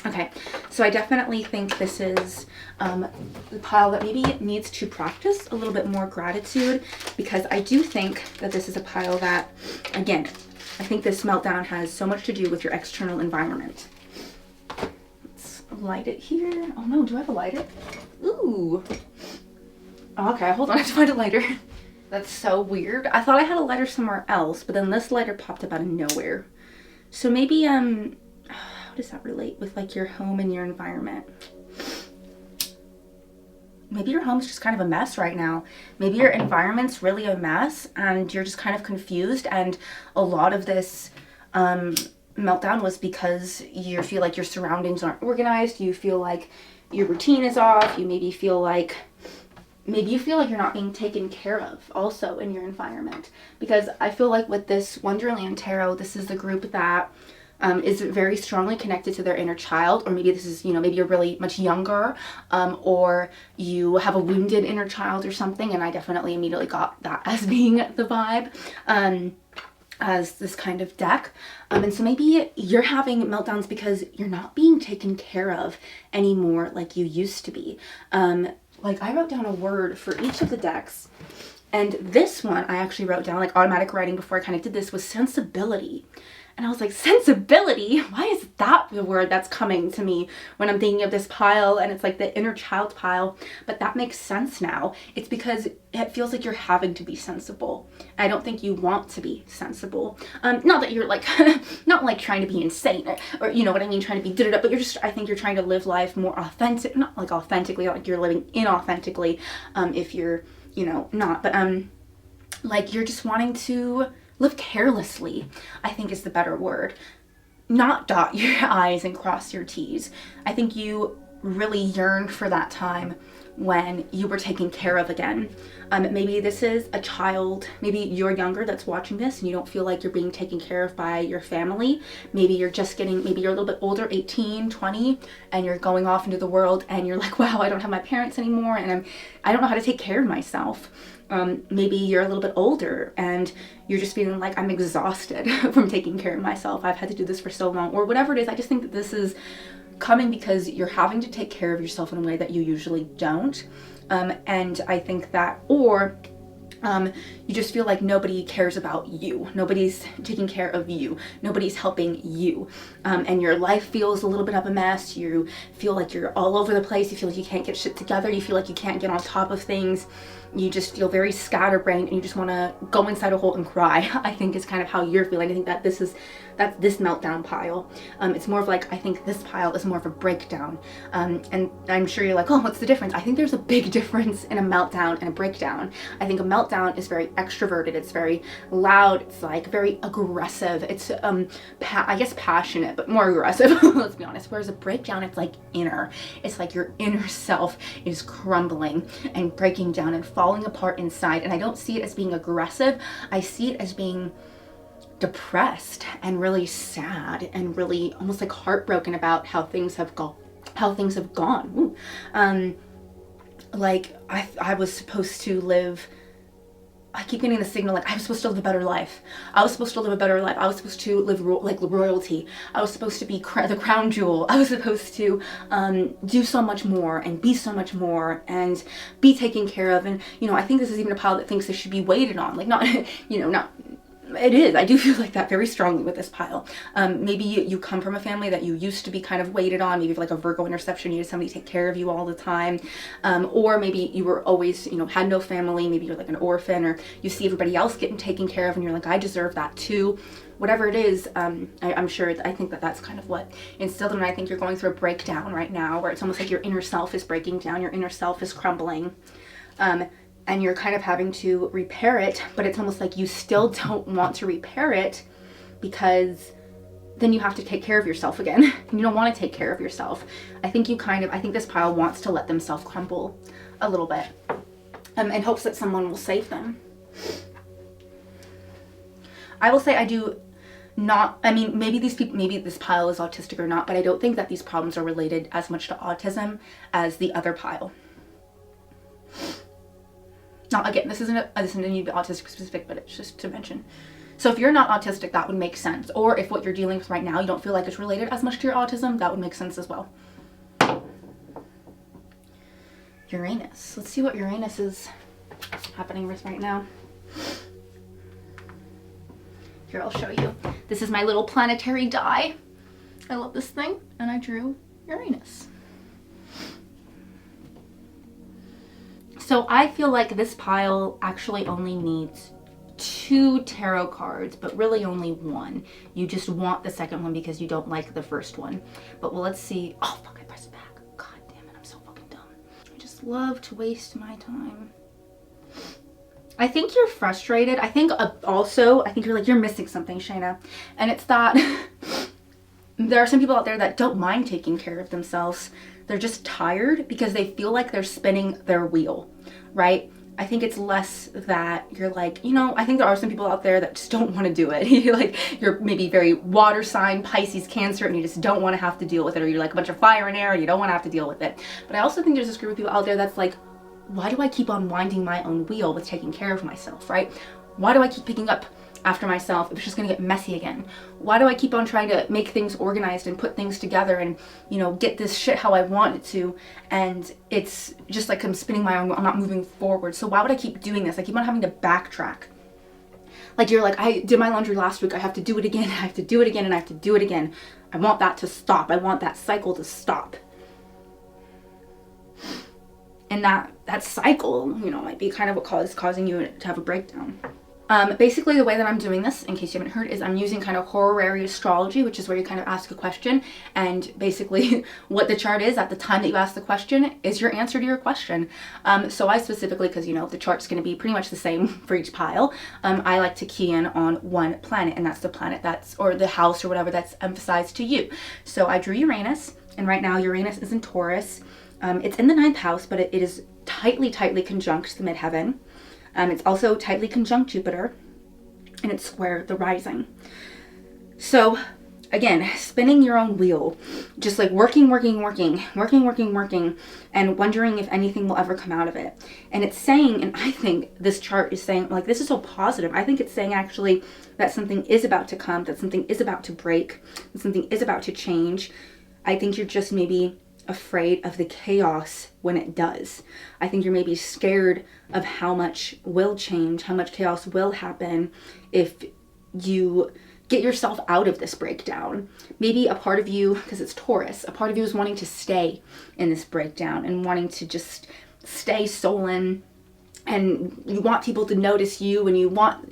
Okay, so I definitely think this is the pile that maybe needs to practice a little bit more gratitude, because I do think that this is a pile that, again, I think this meltdown has so much to do with your external environment. Let's light it here. Oh no, do I have a lighter? Ooh. Okay, hold on, I have to find a lighter. That's so weird. I thought I had a lighter somewhere else, but then this lighter popped up out of nowhere. So maybe, how does that relate with like your home and your environment? Maybe your home's just kind of a mess right now. Maybe your environment's really a mess and you're just kind of confused, and a lot of this meltdown was because you feel like your surroundings aren't organized, you feel like your routine is off, you maybe feel like you're not being taken care of also in your environment. Because I feel like with this Wonderland Tarot, this is the group that is very strongly connected to their inner child, or maybe this is, you know, maybe you're really much younger, or you have a wounded inner child or something, and I definitely immediately got that as being the vibe. as this kind of deck. And so maybe you're having meltdowns because you're not being taken care of anymore like you used to be. Like I wrote down a word for each of the decks, and this one I actually wrote down, like automatic writing before I kind of did this, was sensibility. And I was like, sensibility? Why is that the word that's coming to me when I'm thinking of this pile? And it's like the inner child pile. But that makes sense now. It's because it feels like you're having to be sensible. I don't think you want to be sensible. Not that you're like, not like trying to be insane or you know what I mean, trying to be da-da-da, but you're just, I think you're trying to live life more authentic, not like authentically, like you're living inauthentically, if you're, you know, not, but like you're just wanting to live carelessly, I think is the better word. Not dot your I's and cross your T's. I think you really yearned for that time when you were taken care of again. Maybe this is a child, maybe you're younger that's watching this and you don't feel like you're being taken care of by your family. Maybe you're just getting, maybe you're a little bit older, 18, 20, and you're going off into the world and you're like, wow, I don't have my parents anymore and I don't know how to take care of myself. Maybe you're a little bit older and you're just feeling like I'm exhausted from taking care of myself. I've had to do this for so long, or whatever it is. I just think that this is coming because you're having to take care of yourself in a way that you usually don't. And I think that, or you just feel like nobody cares about you. Nobody's taking care of you. Nobody's helping you. And your life feels a little bit of a mess. You feel like you're all over the place. You feel like you can't get shit together. You feel like you can't get on top of things. You just feel very scatterbrained and you just want to go inside a hole and cry, I think is kind of how you're feeling. I think that that's this meltdown pile. It's more of like, I think this pile is more of a breakdown. And I'm sure you're like, oh, what's the difference? I think there's a big difference in a meltdown and a breakdown. I think a meltdown is very extroverted. It's very loud. It's like very aggressive. It's, I guess passionate, but more aggressive, let's be honest. Whereas a breakdown, it's like inner. It's like your inner self is crumbling and breaking down and falling apart inside. And I don't see it as being aggressive. I see it as being depressed and really sad and really almost like heartbroken about how things have gone. Ooh. Like I was supposed to live, I keep getting the signal like I was supposed to live a better life. I was supposed to live a better life. I was supposed to live like royalty. I was supposed to be the crown jewel. I was supposed to do so much more and be so much more and be taken care of. And, you know, I think this is even a pile that thinks they should be waited on. Like not, you know, not, it is. I do feel like that very strongly with this pile. Maybe you come from a family that you used to be kind of waited on. Maybe you have like a Virgo interception, you need somebody to take care of you all the time. Or maybe you were always, you know, had no family. Maybe you're like an orphan, or you see everybody else getting taken care of and you're like, I deserve that too. Whatever it is, I'm sure, I think that that's kind of what instilled in me. I think you're going through a breakdown right now where it's almost like your inner self is breaking down, your inner self is crumbling. And you're kind of having to repair it, but it's almost like you still don't want to repair it because then you have to take care of yourself again. And you don't want to take care of yourself. I think this pile wants to let themselves crumble a little bit in hopes that someone will save them. I will say I do not, I mean, maybe this pile is autistic or not, but I don't think that these problems are related as much to autism as the other pile. Now, again, this isn't need to be autistic specific, but it's just to mention. So if you're not autistic, that would make sense. Or if what you're dealing with right now, you don't feel like it's related as much to your autism, that would make sense as well. Uranus. Let's see what Uranus is happening with right now. Here, I'll show you. This is my little planetary die. I love this thing, and I drew Uranus. So I feel like this pile actually only needs 2 tarot cards, but really only 1. You just want the second one because you don't like the first one. But well, let's see. Oh, fuck, I pressed it back. God damn it, I'm so fucking dumb. I just love to waste my time. I think you're frustrated. I think you're missing something, Shaina. And it's that there are some people out there that don't mind taking care of themselves. They're just tired because they feel like they're spinning their wheel, right? I think it's less that you're like, you know, I think there are some people out there that just don't want to do it. You're maybe very water sign, Pisces, Cancer, and you just don't want to have to deal with it. Or you're like a bunch of fire and air and you don't want to have to deal with it. But I also think there's this group of people out there that's like, why do I keep on winding my own wheel with taking care of myself, right? Why do I keep picking up after myself if it's just gonna get messy again? Why do I keep on trying to make things organized and put things together and, you know, get this shit how I want it to, and it's just like I'm spinning my own, I'm not moving forward. So why would I keep doing this? I keep on having to backtrack. Like, you're like, I did my laundry last week, I have to do it again, I have to do it again, and I have to do it again. I want that to stop. I want that cycle to stop. And that cycle, you know, might be kind of what is causing you to have a breakdown. Basically, the way that I'm doing this, in case you haven't heard, is I'm using kind of horary astrology, which is where you kind of ask a question, and basically what the chart is at the time that you ask the question is your answer to your question. So I specifically, because, you know, the chart's going to be pretty much the same for each pile, I like to key in on one planet, and that's the planet that's, or the house or whatever that's emphasized to you. So I drew Uranus, and right now Uranus is in Taurus. It's in the 9th house, but it is tightly conjunct the midheaven. It's also tightly conjunct Jupiter, and it's square the rising. So again, spinning your own wheel, just like working, and wondering if anything will ever come out of it. And it's saying, and I think this chart is saying, like, this is so positive. I think it's saying actually that something is about to come, that something is about to break, that something is about to change. I think you're just maybe afraid of the chaos when it does. I think you're maybe scared of how much will change, how much chaos will happen if you get yourself out of this breakdown. Maybe a part of you, because it's Taurus, a part of you is wanting to stay in this breakdown and wanting to just stay sullen, and you want people to notice you, and you want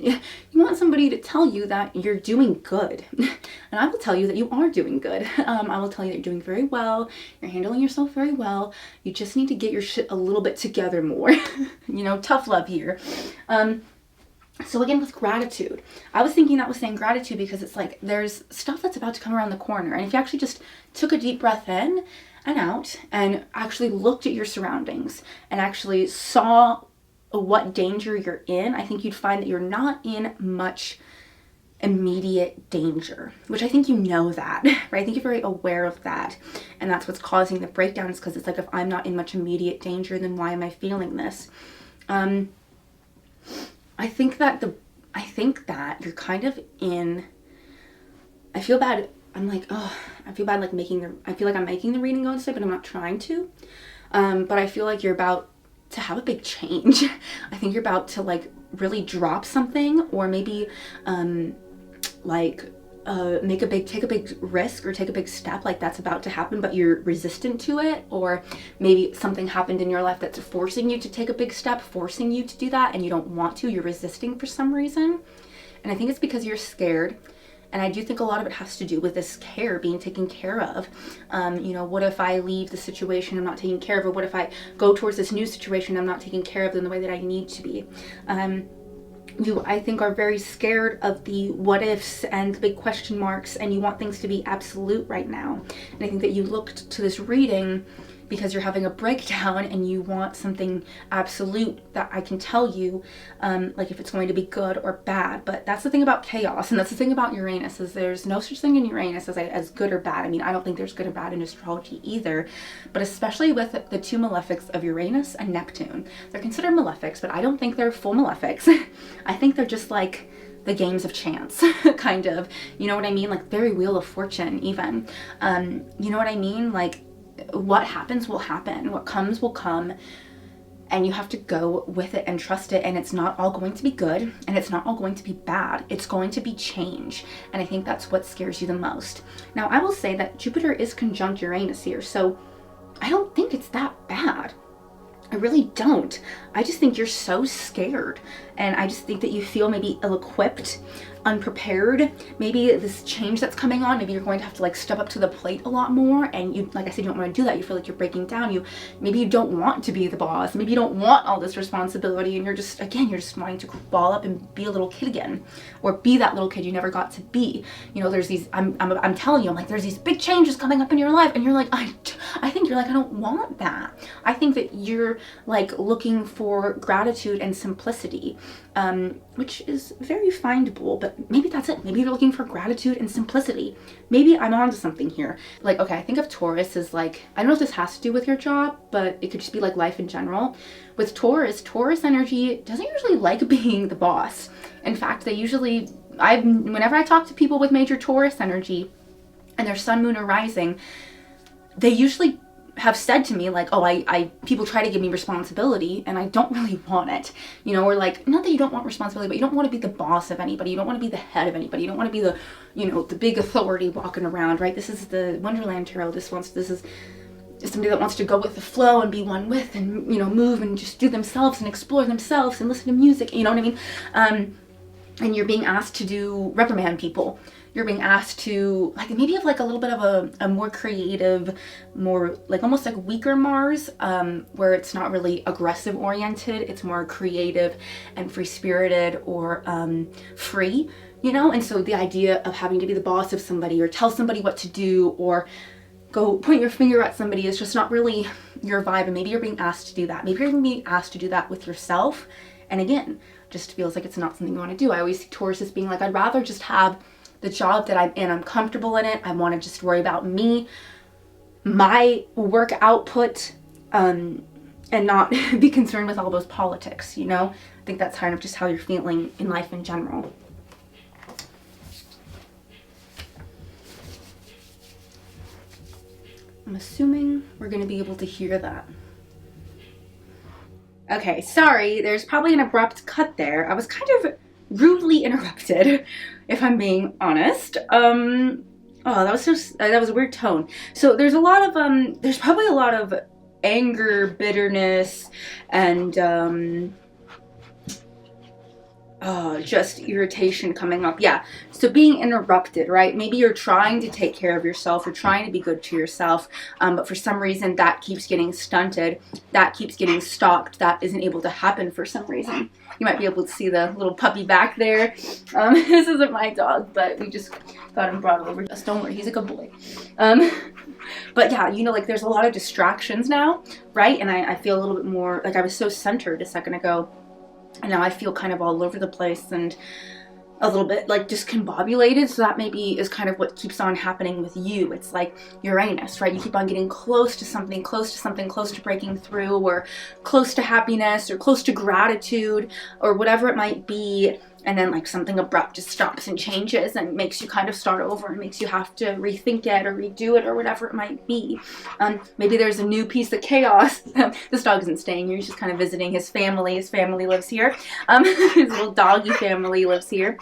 somebody to tell you that you're doing good. And I will tell you that you are doing good. I will tell you that you're doing very well. You're handling yourself very well. You just need to get your shit a little bit together more. You know, tough love here. So again, with gratitude, I was thinking that was saying gratitude because it's like there's stuff that's about to come around the corner. And if you actually just took a deep breath in and out and actually looked at your surroundings and actually saw what danger you're in, I think you'd find that you're not in much immediate danger, which I think you know that, right? I think you're very aware of that. And that's what's causing the breakdowns, because it's like, if I'm not in much immediate danger, then why am I feeling this? I think that you're kind of in, I feel bad. I'm like, oh, I feel bad like I feel like I'm making the reading go this way, but I'm not trying to. But I feel like you're about to have a big change. I think you're about to like really drop something, or maybe take a big risk or take a big step, like that's about to happen, but you're resistant to it. Or maybe something happened in your life that's forcing you to take a big step, forcing you to do that, and you don't want to, you're resisting for some reason. And I think it's because you're scared. And I do think a lot of it has to do with this care, being taken care of. You know, what if I leave the situation I'm not taking care of? Or what if I go towards this new situation I'm not taking care of in the way that I need to be? You, I think, are very scared of the what ifs and the big question marks, and you want things to be absolute right now. And I think that you looked to this reading because you're having a breakdown and you want something absolute that I can tell you, like if it's going to be good or bad. But that's the thing about chaos, and that's the thing about Uranus, is there's no such thing in Uranus as good or bad. I mean, I don't think there's good or bad in astrology either, but especially with the two malefics of Uranus and Neptune. They're considered malefics, but I don't think they're full malefics. I think they're just like the games of chance, kind of, you know what I mean? Like very Wheel of Fortune even. You know what I mean? Like, what happens will happen, what comes will come, and you have to go with it and trust it. And it's not all going to be good, and it's not all going to be bad. It's going to be change, and I think that's what scares you the most. Now, I will say that Jupiter is conjunct Uranus here, so I don't think it's that bad. I really don't. I just think you're so scared, and I just think that you feel maybe ill-equipped, unprepared. Maybe this change that's coming on, maybe you're going to have to like step up to the plate a lot more, and you, like I said, you don't want to do that. You feel like you're breaking down. Maybe you don't want to be the boss. Maybe you don't want all this responsibility, and you're just wanting to ball up and be a little kid again, or be that little kid you never got to be. You know, there's these, I'm telling you, I'm like, there's these big changes coming up in your life, and you're like, I think you're like, I don't want that. I think that you're like looking for gratitude and simplicity, which is very findable, but maybe that's it. Maybe you're looking for gratitude and simplicity. Maybe I'm onto something here. Like, okay, I think of Taurus as like, I don't know if this has to do with your job, but it could just be like life in general. With Taurus energy doesn't usually like being the boss. In fact, they usually whenever I talk to people with major Taurus energy and their sun, moon, or rising, they usually have said to me like, oh, people try to give me responsibility and I don't really want it, you know, or like, not that you don't want responsibility, but you don't want to be the boss of anybody. You don't want to be the head of anybody. You don't want to be the, you know, the big authority walking around, right? This is the Wonderland Tarot. This is somebody that wants to go with the flow and be one with, and, you know, move and just do themselves and explore themselves and listen to music, you know what I mean? And you're being asked to reprimand people. You're being asked to, like, maybe have like a little bit of a more creative, more like almost like weaker Mars, where it's not really aggressive oriented. It's more creative and free spirited, or free, you know? And so the idea of having to be the boss of somebody or tell somebody what to do or go point your finger at somebody is just not really your vibe. And maybe you're being asked to do that. Maybe you're being asked to do that with yourself. And again, just feels like it's not something you want to do. I always see Taurus as being like, I'd rather just have the job that I'm in. I'm comfortable in it. I want to just worry about me, my work output, and not be concerned with all those politics, you know? I think that's kind of just how you're feeling in life in general. I'm assuming we're going to be able to hear that. Okay, sorry, there's probably an abrupt cut there. I was kind of rudely interrupted, if I'm being honest. Oh, that was a weird tone. So there's a lot of, there's probably a lot of anger, bitterness, and, just irritation coming up. Yeah, so being interrupted, right? Maybe you're trying to take care of yourself, you're trying to be good to yourself, but for some reason that keeps getting stunted, that keeps getting stopped, that isn't able to happen for some reason. You might be able to see the little puppy back there. This isn't my dog, but we just got him brought over. Just don't worry, he's a good boy. But yeah, you know, like there's a lot of distractions now, right? And I feel a little bit more, like I was so centered a second ago, and now I feel kind of all over the place and a little bit like discombobulated. So that maybe is kind of what keeps on happening with you. It's like Uranus, right? You keep on getting close to something, close to breaking through, or close to happiness, or close to gratitude, or whatever it might be. And then like something abrupt just stops and changes and makes you kind of start over and makes you have to rethink it or redo it or whatever it might be. Maybe there's a new piece of chaos. This dog isn't staying here. He's just kind of visiting his family. His family lives here. His little doggy family lives here.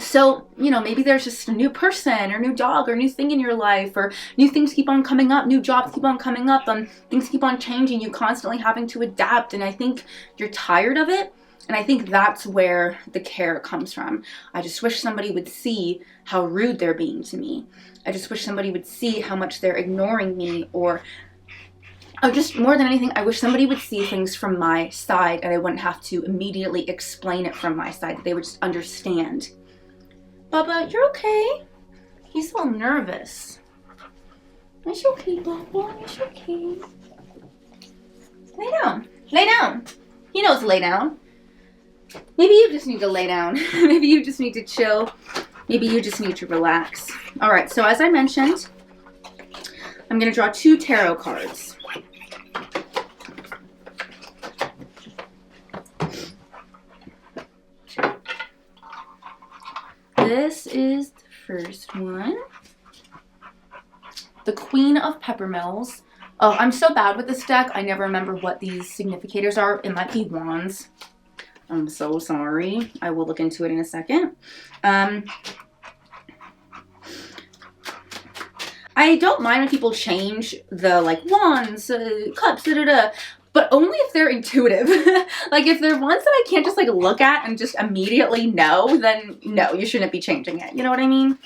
So, you know, maybe there's just a new person or new dog or new thing in your life, or new things keep on coming up, new jobs keep on coming up, and things keep on changing, you constantly having to adapt. And I think you're tired of it. And I think that's where the care comes from. I just wish somebody would see how rude they're being to me. I just wish somebody would see how much they're ignoring me, or just more than anything, I wish somebody would see things from my side and I wouldn't have to immediately explain it from my side, that they would just understand. Bubba, you're okay. He's so nervous. It's okay, Bubba. It's okay. Lay down. Lay down. He knows to lay down. Maybe you just need to lay down. Maybe you just need to chill. Maybe you just need to relax. All right, so as I mentioned, I'm going to draw 2 tarot cards. This is the first one. The Queen of Peppermills. Oh, I'm so bad with this deck. I never remember what these significators are. It might be wands. I'm so sorry. I will look into it in a second. I don't mind when people change the like wands, cups, but only if they're intuitive. Like if they're ones that I can't just like look at and just immediately know, then no, you shouldn't be changing it. You know what I mean?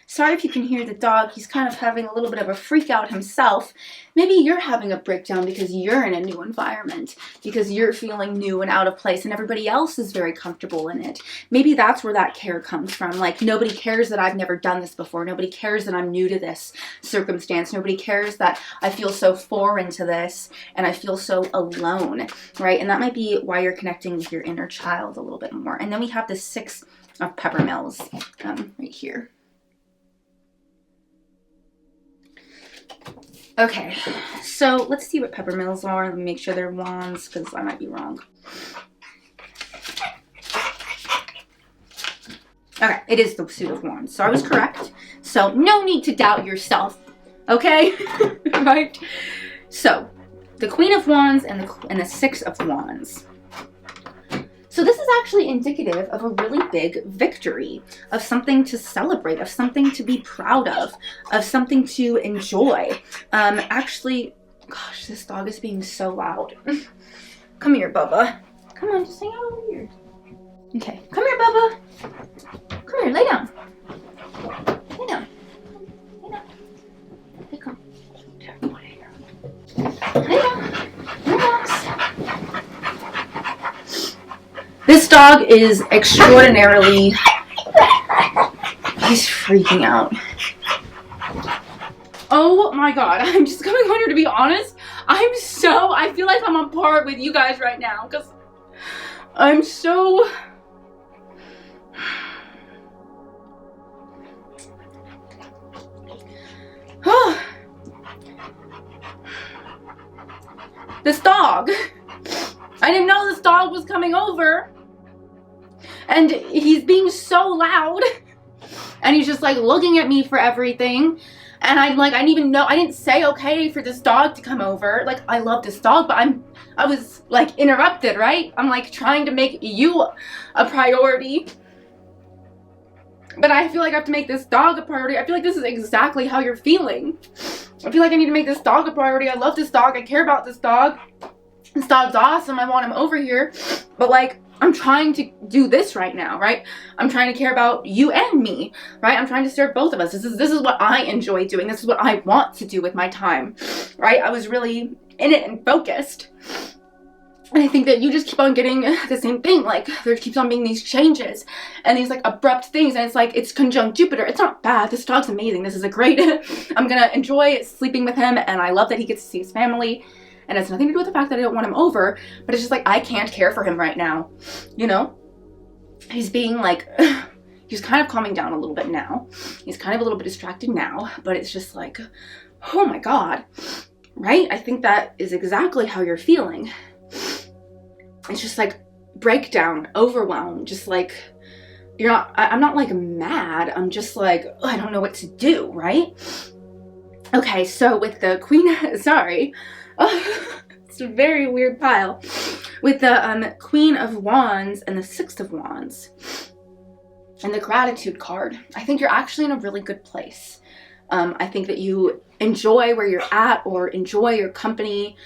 Sorry if you can hear the dog. He's kind of having a little bit of a freak out himself. Maybe you're having a breakdown because you're in a new environment, because you're feeling new and out of place and everybody else is very comfortable in it. Maybe that's where that care comes from. Like, nobody cares that I've never done this before. Nobody cares that I'm new to this circumstance. Nobody cares that I feel so foreign to this and I feel so alone, right? And that might be why you're connecting with your inner child a little bit more. And then we have the 6 of Peppermills right here. Okay, so let's see what Peppermills are. Let me make sure they're wands, because I might be wrong. Okay, it is the Suit of Wands, so I was correct. So no need to doubt yourself, okay? Right? So, the Queen of Wands and the Six of Wands. So this is actually indicative of a really big victory, of something to celebrate, of something to be proud of something to enjoy. Actually, gosh, this dog is being so loud. Come here, Bubba. Come on, just hang out over here. Okay, come here, Bubba. Come here, lay down. Lay down. Lay down. Hey, come. Lay down. Relax. This dog is extraordinarily... He's freaking out. Oh my god, I'm just coming on here to be honest. I feel like I'm on par with you guys right now, because I'm so... This dog. I didn't know this dog was coming over. And he's being so loud. And he's just like looking at me for everything. And I'm like, I didn't say okay for this dog to come over. Like, I love this dog, but I was like interrupted, right? I'm like trying to make you a priority. But I feel like I have to make this dog a priority. I feel like this is exactly how you're feeling. I feel like I need to make this dog a priority. I love this dog. I care about this dog. This dog's awesome. I want him over here. But like, I'm trying to do this right now, right? I'm trying to care about you and me, right? I'm trying to serve both of us. This is what I enjoy doing. This is what I want to do with my time, right? I was really in it and focused. And I think that you just keep on getting the same thing. Like, there keeps on being these changes and these like abrupt things. And it's like, it's conjunct Jupiter. It's not bad. This dog's amazing. This is a great, I'm going to enjoy sleeping with him. And I love that he gets to see his family. And it's nothing to do with the fact that I don't want him over. But it's just like, I can't care for him right now. You know? He's being like, he's kind of calming down a little bit now. He's kind of a little bit distracted now. But it's just like, oh my God. Right? I think that is exactly how you're feeling. It's just like breakdown, overwhelm, just like I'm not like mad. I'm just like, oh, I don't know what to do, right? Okay, so with the Queen, sorry. Oh, it's a very weird pile. With the Queen of Wands and the Six of Wands and the Gratitude card, I think you're actually in a really good place. I think that you enjoy where you're at, or enjoy your company,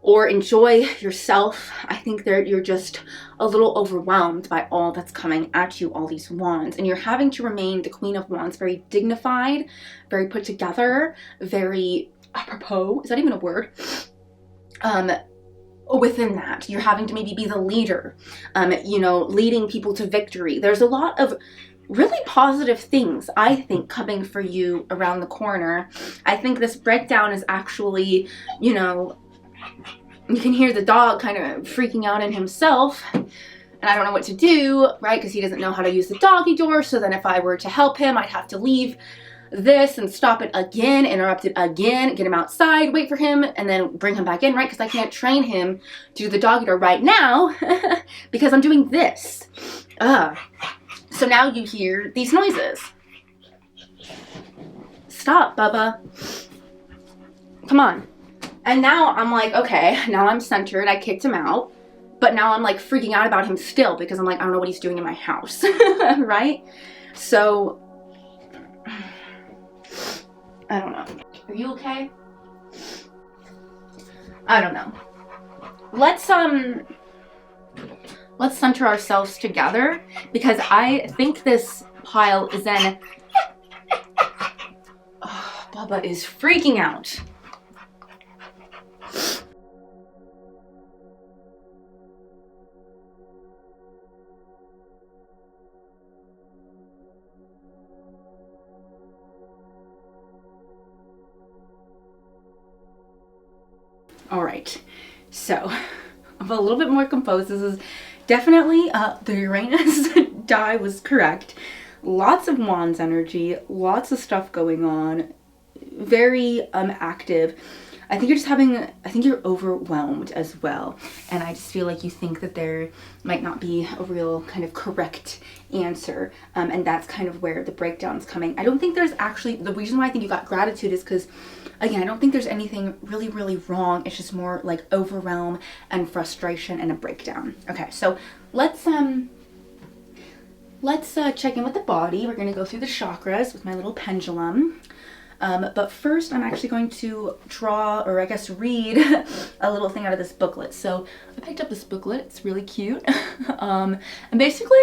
or enjoy yourself. I think that you're just a little overwhelmed by all that's coming at you, all these wands. And you're having to remain the Queen of Wands, very dignified, very put together, very apropos. Is that even a word? Within that, you're having to maybe be the leader, you know, leading people to victory. There's a lot of really positive things, I think, coming for you around the corner. I think this breakdown is actually, you know, you can hear the dog kind of freaking out in himself, and I don't know what to do, right? Because he doesn't know how to use the doggy door. So then if I were to help him, I'd have to leave this and stop it again, interrupt it again, get him outside, wait for him, and then bring him back in, right? Because I can't train him to do the doggy door right now because I'm doing this. So now you hear these noises. Stop, Bubba. Come on. And now I'm like, okay, now I'm centered. I kicked him out. But now I'm like freaking out about him still because I'm like, I don't know what he's doing in my house. Right? So, I don't know. Are you okay? I don't know. Let's center ourselves together, because I think this pile is in... Oh, Bubba is freaking out. All right, so I'm a little bit more composed. This is definitely the Uranus die was correct. Lots of Wands energy, lots of stuff going on, very active. I think you're just having, I think you're overwhelmed as well. And I just feel like you think that there might not be a real kind of correct answer. And that's kind of where the breakdown's coming. I don't think there's actually, the reason why I think you got gratitude is because, again, I don't think there's anything really, really wrong. It's just more like overwhelm and frustration and a breakdown. Okay, so let's check in with the body. We're going to go through the chakras with my little pendulum. But first I'm actually going to draw, or I guess read a little thing out of this booklet. So I picked up this booklet. It's really cute. And basically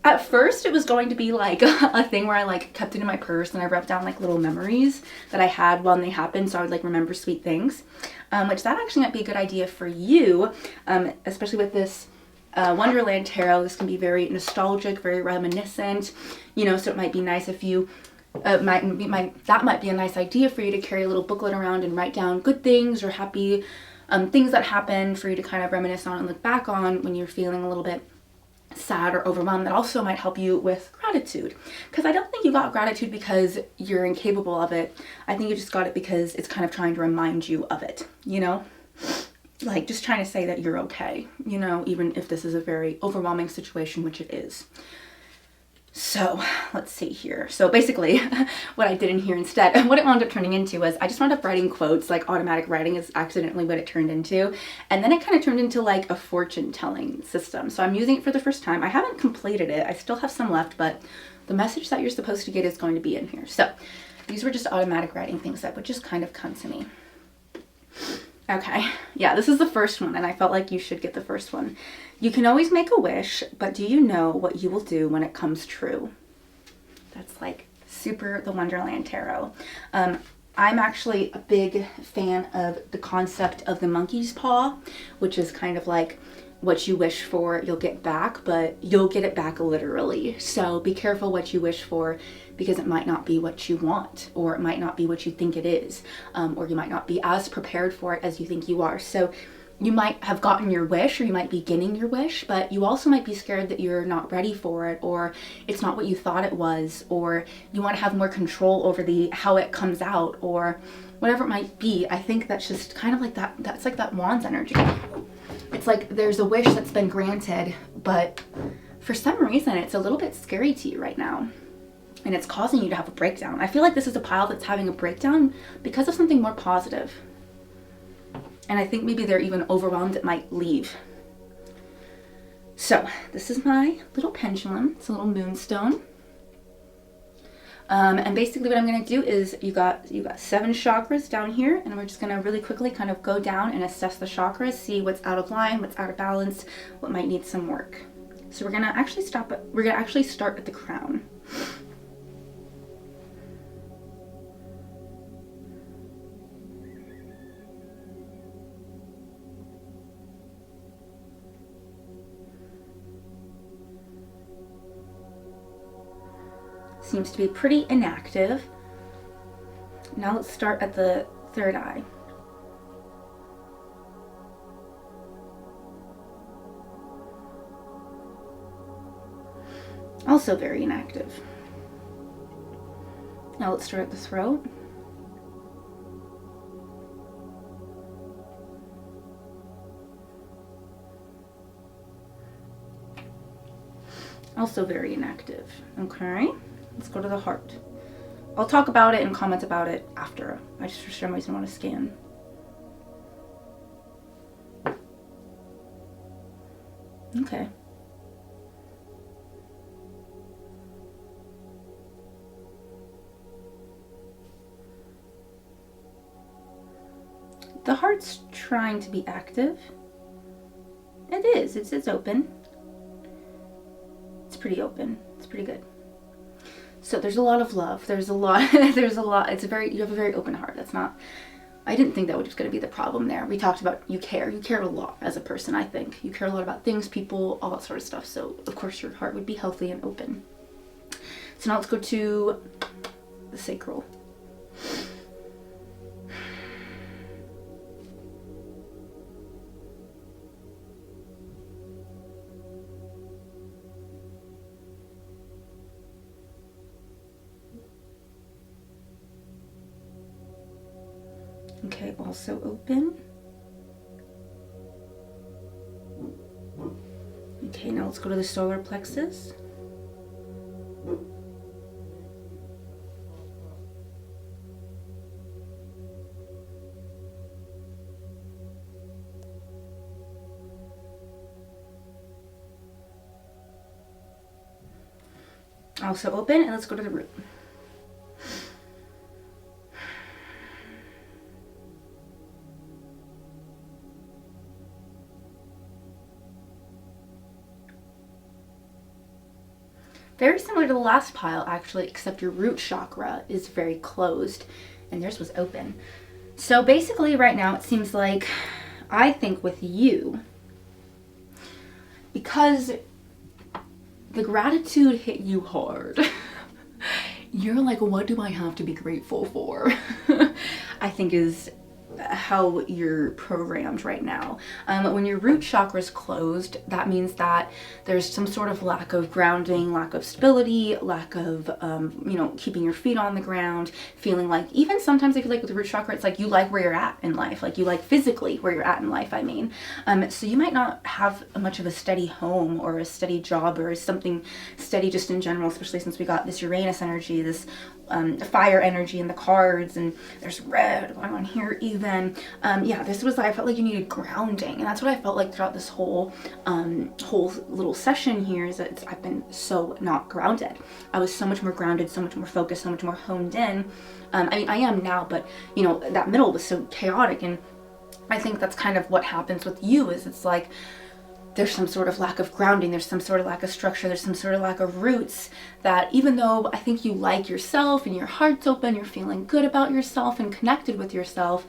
at first it was going to be like a thing where I like kept it in my purse and I wrote down like little memories that I had when they happened. So I would like remember sweet things, which that actually might be a good idea for you, especially with this Wonderland Tarot. This can be very nostalgic, very reminiscent, you know, so it might be nice if you that might be a nice idea for you to carry a little booklet around and write down good things or happy things that happened for you to kind of reminisce on and look back on when you're feeling a little bit sad or overwhelmed. That also might help you with gratitude, because I don't think you got gratitude because you're incapable of it. I think you just got it because it's kind of trying to remind you of it, you know, like just trying to say that you're okay, you know, even if this is a very overwhelming situation, which it is. So let's see here. So basically what I did in here instead, what it wound up turning into was I just wound up writing quotes. Like automatic writing is accidentally what it turned into. And then it kind of turned into like a fortune telling system. So I'm using it for the first time. I haven't completed it. I still have some left, but the message that you're supposed to get is going to be in here. So these were just automatic writing things that would just kind of come to me. Okay, yeah, this is the first one, and I felt like you should get the first one. You can always make a wish, but do you know what you will do when it comes true? That's like super the Wonderland Tarot. I'm actually a big fan of the concept of the monkey's paw, which is kind of like what you wish for, you'll get back, but you'll get it back literally. So be careful what you wish for, because it might not be what you want, or it might not be what you think it is, or you might not be as prepared for it as you think you are. So you might have gotten your wish, or you might be getting your wish, but you also might be scared that you're not ready for it, or it's not what you thought it was, or you want to have more control over how it comes out, or whatever it might be. I think that's just kind of like that's like that wand's energy. It's like there's a wish that's been granted, but for some reason it's a little bit scary to you right now, and it's causing you to have a breakdown. I feel like this is a pile that's having a breakdown because of something more positive. And I think maybe they're even overwhelmed, it might leave. So this is my little pendulum. It's a little moonstone. And basically what I'm going to do is you got 7 chakras down here, and we're just going to really quickly kind of go down and assess the chakras, see what's out of line, what's out of balance, what might need some work. So we're going to actually start at the crown. Seems to be pretty inactive. Now let's start at the third eye. Also very inactive. Now let's start at the throat. Also very inactive. Okay. Let's go to the heart. I'll talk about it and comment about it after. I just for some reason want to scan. Okay. The heart's trying to be active. It is. It's open. It's pretty open. It's pretty good. So there's a lot of love. There's a lot. You have a very open heart. I didn't think that was going to be the problem there. We talked about you care a lot as a person. I think you care a lot about things, people, all that sort of stuff. So of course your heart would be healthy and open. So now let's go to the sacral. Okay, also open. Okay, now let's go to the solar plexus. Also open, and let's go to the root. Very similar to the last pile, actually, except your root chakra is very closed and theirs was open. So basically right now it seems like, I think with you, because the gratitude hit you hard, you're like, what do I have to be grateful for? I think is how you're programmed right now. When your root chakra is closed, that means that there's some sort of lack of grounding, lack of stability, lack of, keeping your feet on the ground, feeling like, even sometimes I feel like with the root chakra, it's like you like where you're at in life, like you like physically where you're at in life, I mean. So you might not have much of a steady home or a steady job or something steady just in general, especially since we got this Uranus energy, this fire energy in the cards, and there's red going on here even. This was, I felt like you needed grounding, and that's what I felt like throughout this whole little session here, is that I've been so not grounded. I was so much more grounded, so much more focused, so much more honed in. I am now, but that middle was so chaotic, and I think that's kind of what happens with you, is it's like there's some sort of lack of grounding, there's some sort of lack of structure, there's some sort of lack of roots, that even though I think you like yourself and your heart's open, you're feeling good about yourself and connected with yourself,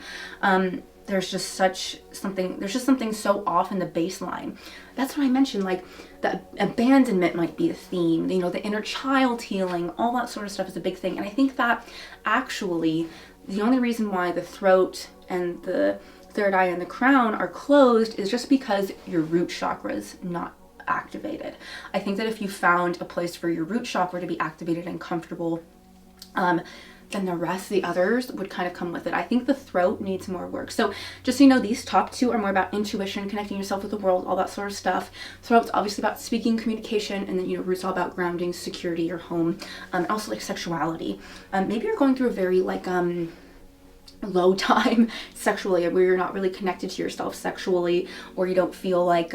there's just something so off in the baseline. That's what I mentioned, like the abandonment might be a theme, the inner child healing, all that sort of stuff is a big thing. And I think that actually the only reason why the throat and the third eye and the crown are closed is just because your root chakra is not activated. I think that if you found a place for your root chakra to be activated and comfortable, then the rest, the others, would kind of come with it. I think the throat needs more work. So just so you know, these top two are more about intuition, connecting yourself with the world, all that sort of stuff. Throat's obviously about speaking, communication, and then root's all about grounding, security, your home, and also like sexuality. Maybe you're going through a very low time sexually, where you're not really connected to yourself sexually, or you don't feel like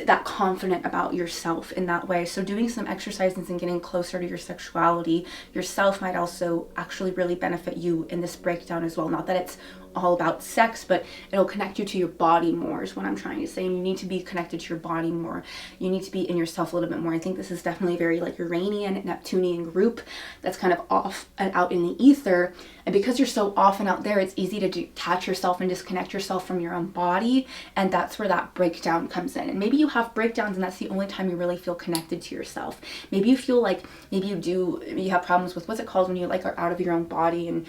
that confident about yourself in that way. So doing some exercises and getting closer to your sexuality yourself might also actually really benefit you in this breakdown as well. Not that it's all about sex, but it'll connect you to your body more is what I'm trying to say. And you need to be connected to your body more. You need to be in yourself a little bit more. I think this is definitely very like Uranian, Neptunian group that's kind of off and out in the ether. And because you're so off and out there, it's easy to detach yourself and disconnect yourself from your own body. And that's where that breakdown comes in. And maybe you have breakdowns and that's the only time you really feel connected to yourself. Maybe you feel like, maybe you have problems with, what's it called when you like are out of your own body and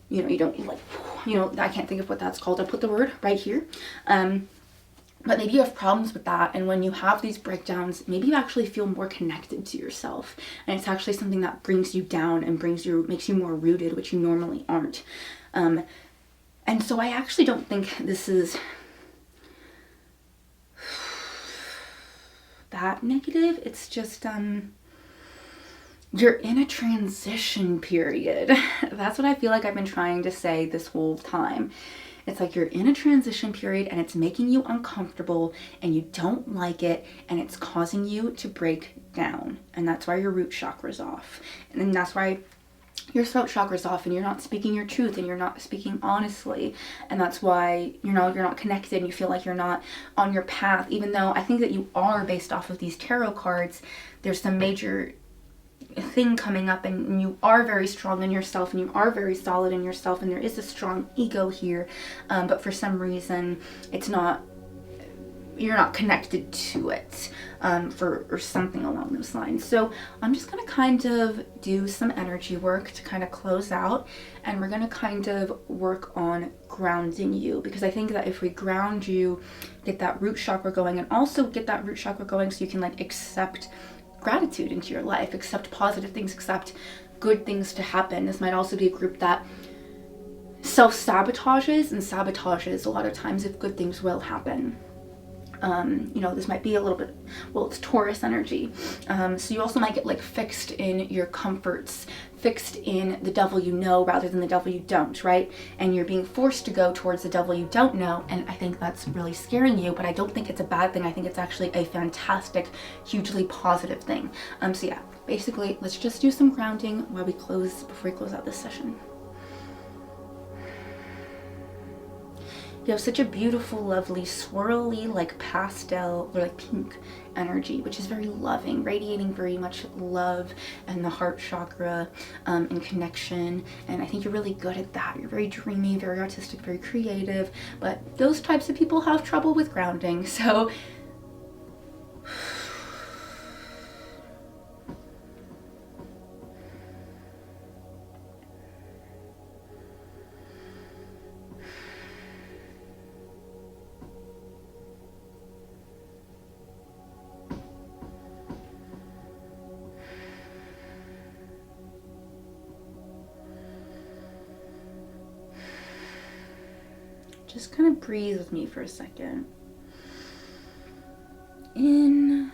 you don't I can't think of what that's called. I'll put the word right here. But maybe you have problems with that, and when you have these breakdowns, maybe you actually feel more connected to yourself, and it's actually something that brings you down and makes you more rooted, which you normally aren't. And so I actually don't think this is that negative. It's just you're in a transition period. That's what I feel like I've been trying to say this whole time. It's like you're in a transition period and it's making you uncomfortable and you don't like it and it's causing you to break down. And that's why your root chakra's off. And then that's why your throat chakra's off and you're not speaking your truth and you're not speaking honestly. And that's why, you're not connected and you feel like you're not on your path, even though I think that you are based off of these tarot cards. There's some major thing coming up and you are very strong in yourself and you are very solid in yourself and there is a strong ego here, but for some reason you're not connected to it, or something along those lines. So I'm just going to kind of do some energy work to kind of close out, and we're going to kind of work on grounding you, because I think that if we ground you, get that root chakra going, and also get that root chakra going so you can like accept gratitude into your life, accept positive things, accept good things to happen. This might also be a group that self-sabotages and sabotages a lot of times if good things will happen. You know, this might be a little bit, well, it's Taurus energy. So you also might get like fixed in your comforts, fixed in the devil you know rather than the devil you don't, right? And you're being forced to go towards the devil you don't know. And I think that's really scaring you, but I don't think it's a bad thing. I think it's actually a fantastic, hugely positive thing. So yeah, basically, let's just do some grounding before we close out this session. You have such a beautiful, lovely, swirly, like pastel or like pink energy, which is very loving, radiating very much love and the heart chakra and connection. And I think you're really good at that. You're very dreamy, very artistic, very creative, but those types of people have trouble with grounding. So just kind of breathe with me for a second. In and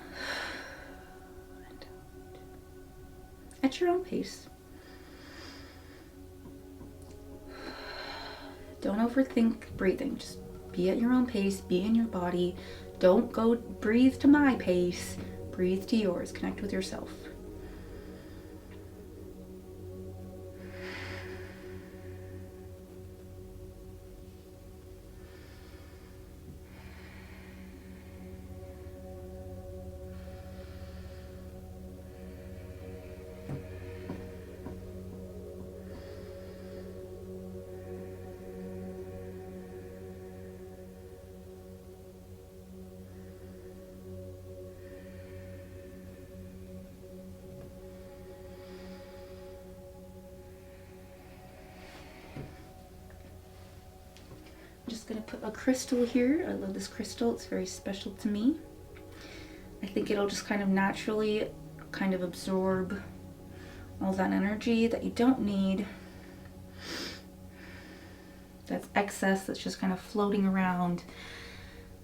out. At your own pace. Don't overthink breathing. Just be at your own pace, be in your body. Don't go breathe to my pace. Breathe to yours. Connect with yourself. I'm just going to put a crystal here. I love this crystal. It's very special to me. I think it'll just kind of naturally kind of absorb all that energy that you don't need. That's excess, that's just kind of floating around,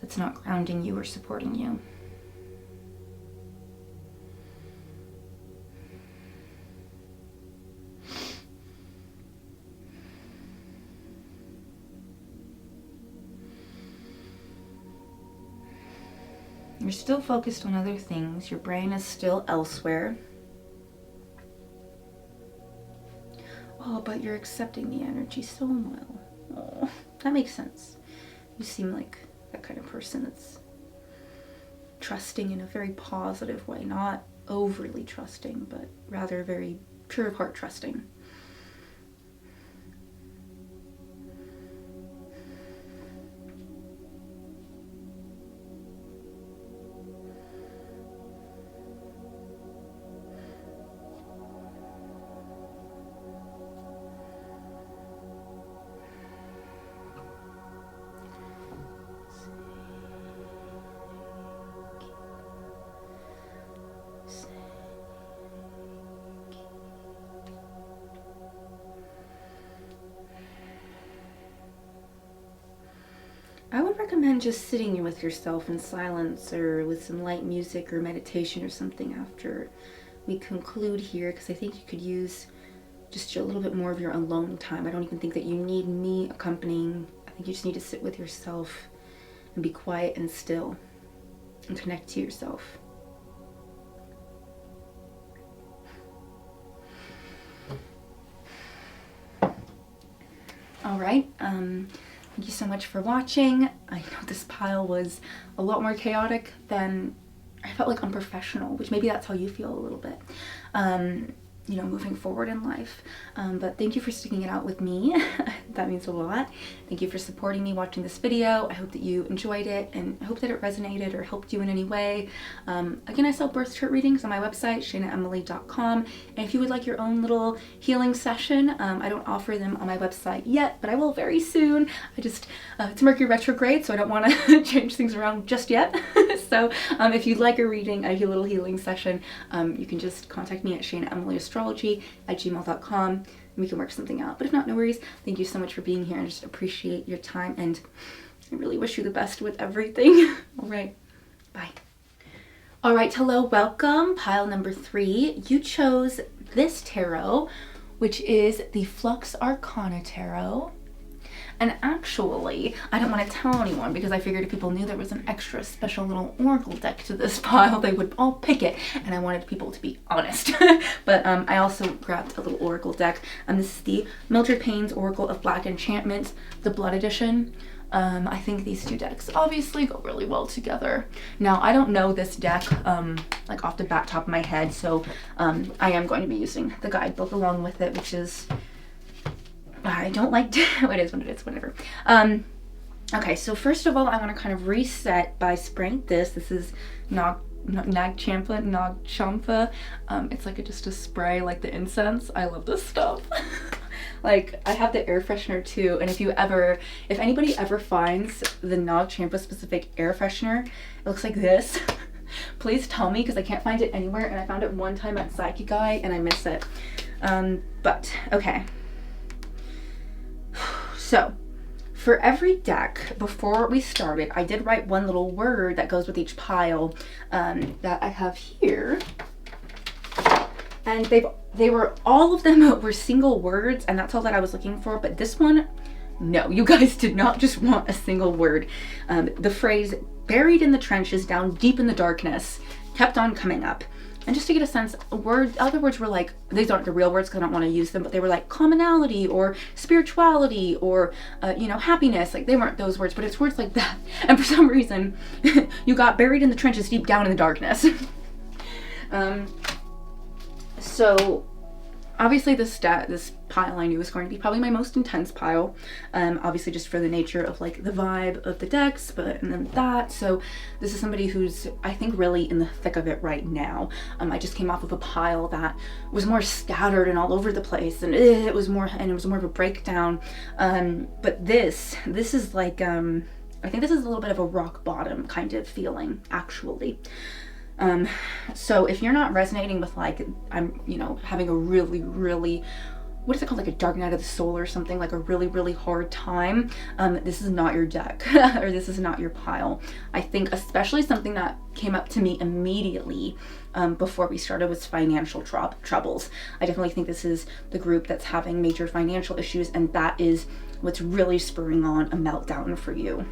that's not grounding you or supporting you. You're still focused on other things. Your brain is still elsewhere. Oh, but you're accepting the energy so well. Oh, that makes sense. You seem like that kind of person that's trusting in a very positive way. Not overly trusting, but rather very pure of heart trusting. I would recommend just sitting with yourself in silence or with some light music or meditation or something after we conclude here, because I think you could use just a little bit more of your alone time. I don't even think that you need me accompanying. I think you just need to sit with yourself and be quiet and still and connect to yourself. All right. Thank you so much for watching. I know this pile was a lot more chaotic than I felt, like unprofessional, which maybe that's how you feel a little bit, you know, moving forward in life. But thank you for sticking it out with me. That means a lot. Thank you for supporting me watching this video. I hope that you enjoyed it and I hope that it resonated or helped you in any way. Again, I sell birth chart readings on my website, shainaemily.com. And if you would like your own little healing session, I don't offer them on my website yet, but I will very soon. It's Mercury retrograde, so I don't want to change things around just yet. So if you'd like a reading, a little healing session, you can just contact me at shainaemilyastrology@gmail.com. we can work something out. But if not, no worries. Thank you so much for being here. I just appreciate your time, and I really wish you the best with everything. All right, bye. All right, hello, welcome. Pile number 3. You chose this tarot, which is the Flux Arcana Tarot. And actually, I don't want to tell anyone because I figured if people knew there was an extra special little oracle deck to this pile, they would all pick it. And I wanted people to be honest. But I also grabbed a little oracle deck. This is the Mildred Payne's Oracle of Black Enchantments, the Blood Edition. I think these two decks obviously go really well together. Now, I don't know this deck like off the top of my head, so I am going to be using the guidebook along with it, which is... I don't like it is what it is, whatever. Okay, so first of all, I want to kind of reset by spraying this. This is Nag Champa. It's like just a spray like the incense. I love this stuff. Like, I have the air freshener too, and if anybody ever finds the Nag Champa specific air freshener, it looks like this. Please tell me, because I can't find it anywhere, and I found it one time at Psychic Guy and I miss it. But okay. So, for every deck, before we started, I did write one little word that goes with each pile that I have here. And all of them were single words, and that's all that I was looking for. But this one, no, you guys did not just want a single word. The phrase, buried in the trenches, down deep in the darkness, kept on coming up. And just to get a sense, other words were like, these aren't the real words because I don't want to use them, but they were like commonality or spirituality or, happiness. Like, they weren't those words, but it's words like that. And for some reason, you got buried in the trenches deep down in the darkness. So obviously this pile I knew was going to be probably my most intense pile. Obviously just for the nature of like the vibe of the decks, and then that. So this is somebody who's, I think, really in the thick of it right now. I just came off of a pile that was more scattered and all over the place, and it was more of a breakdown. But this is like, I think this is a little bit of a rock bottom kind of feeling, actually. So if you're not resonating with like, having a really, what is it called? Like a dark night of the soul or something, like a really hard time, this is not your deck or this is not your pile. I think especially something that came up to me immediately before we started was financial troubles. I definitely think this is the group that's having major financial issues, and that is what's really spurring on a meltdown for you.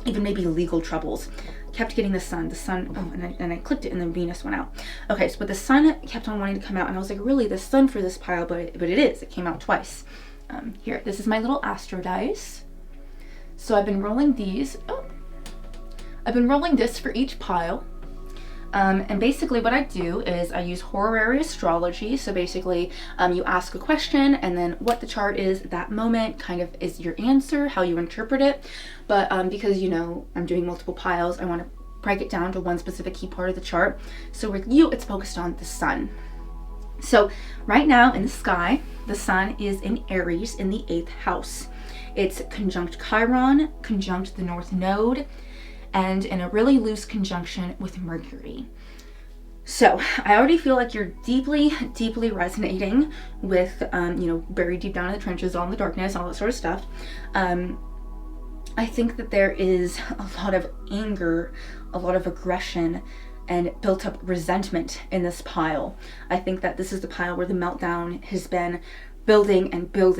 Even maybe legal troubles. Kept getting the sun, and I clicked it and then Venus went out. Okay, so but the sun kept on wanting to come out, and I was like, really, the sun for this pile, but it came out twice. Here, this is my little astro dice. So I've been rolling these. I've been rolling this for each pile. And basically what I do is I use horary astrology. So basically you ask a question, and then what the chart is that moment kind of is your answer, how you interpret it. But because, I'm doing multiple piles, I want to break it down to one specific key part of the chart. So with you, it's focused on the sun. So right now in the sky, the sun is in Aries in the 8th house. It's conjunct Chiron, conjunct the North Node, and in a really loose conjunction with Mercury. So I already feel like you're deeply resonating with, buried deep down in the trenches, all in the darkness, all that sort of stuff. I think that there is a lot of anger, a lot of aggression, and built up resentment in this pile. I think that this is the pile where the meltdown has been building until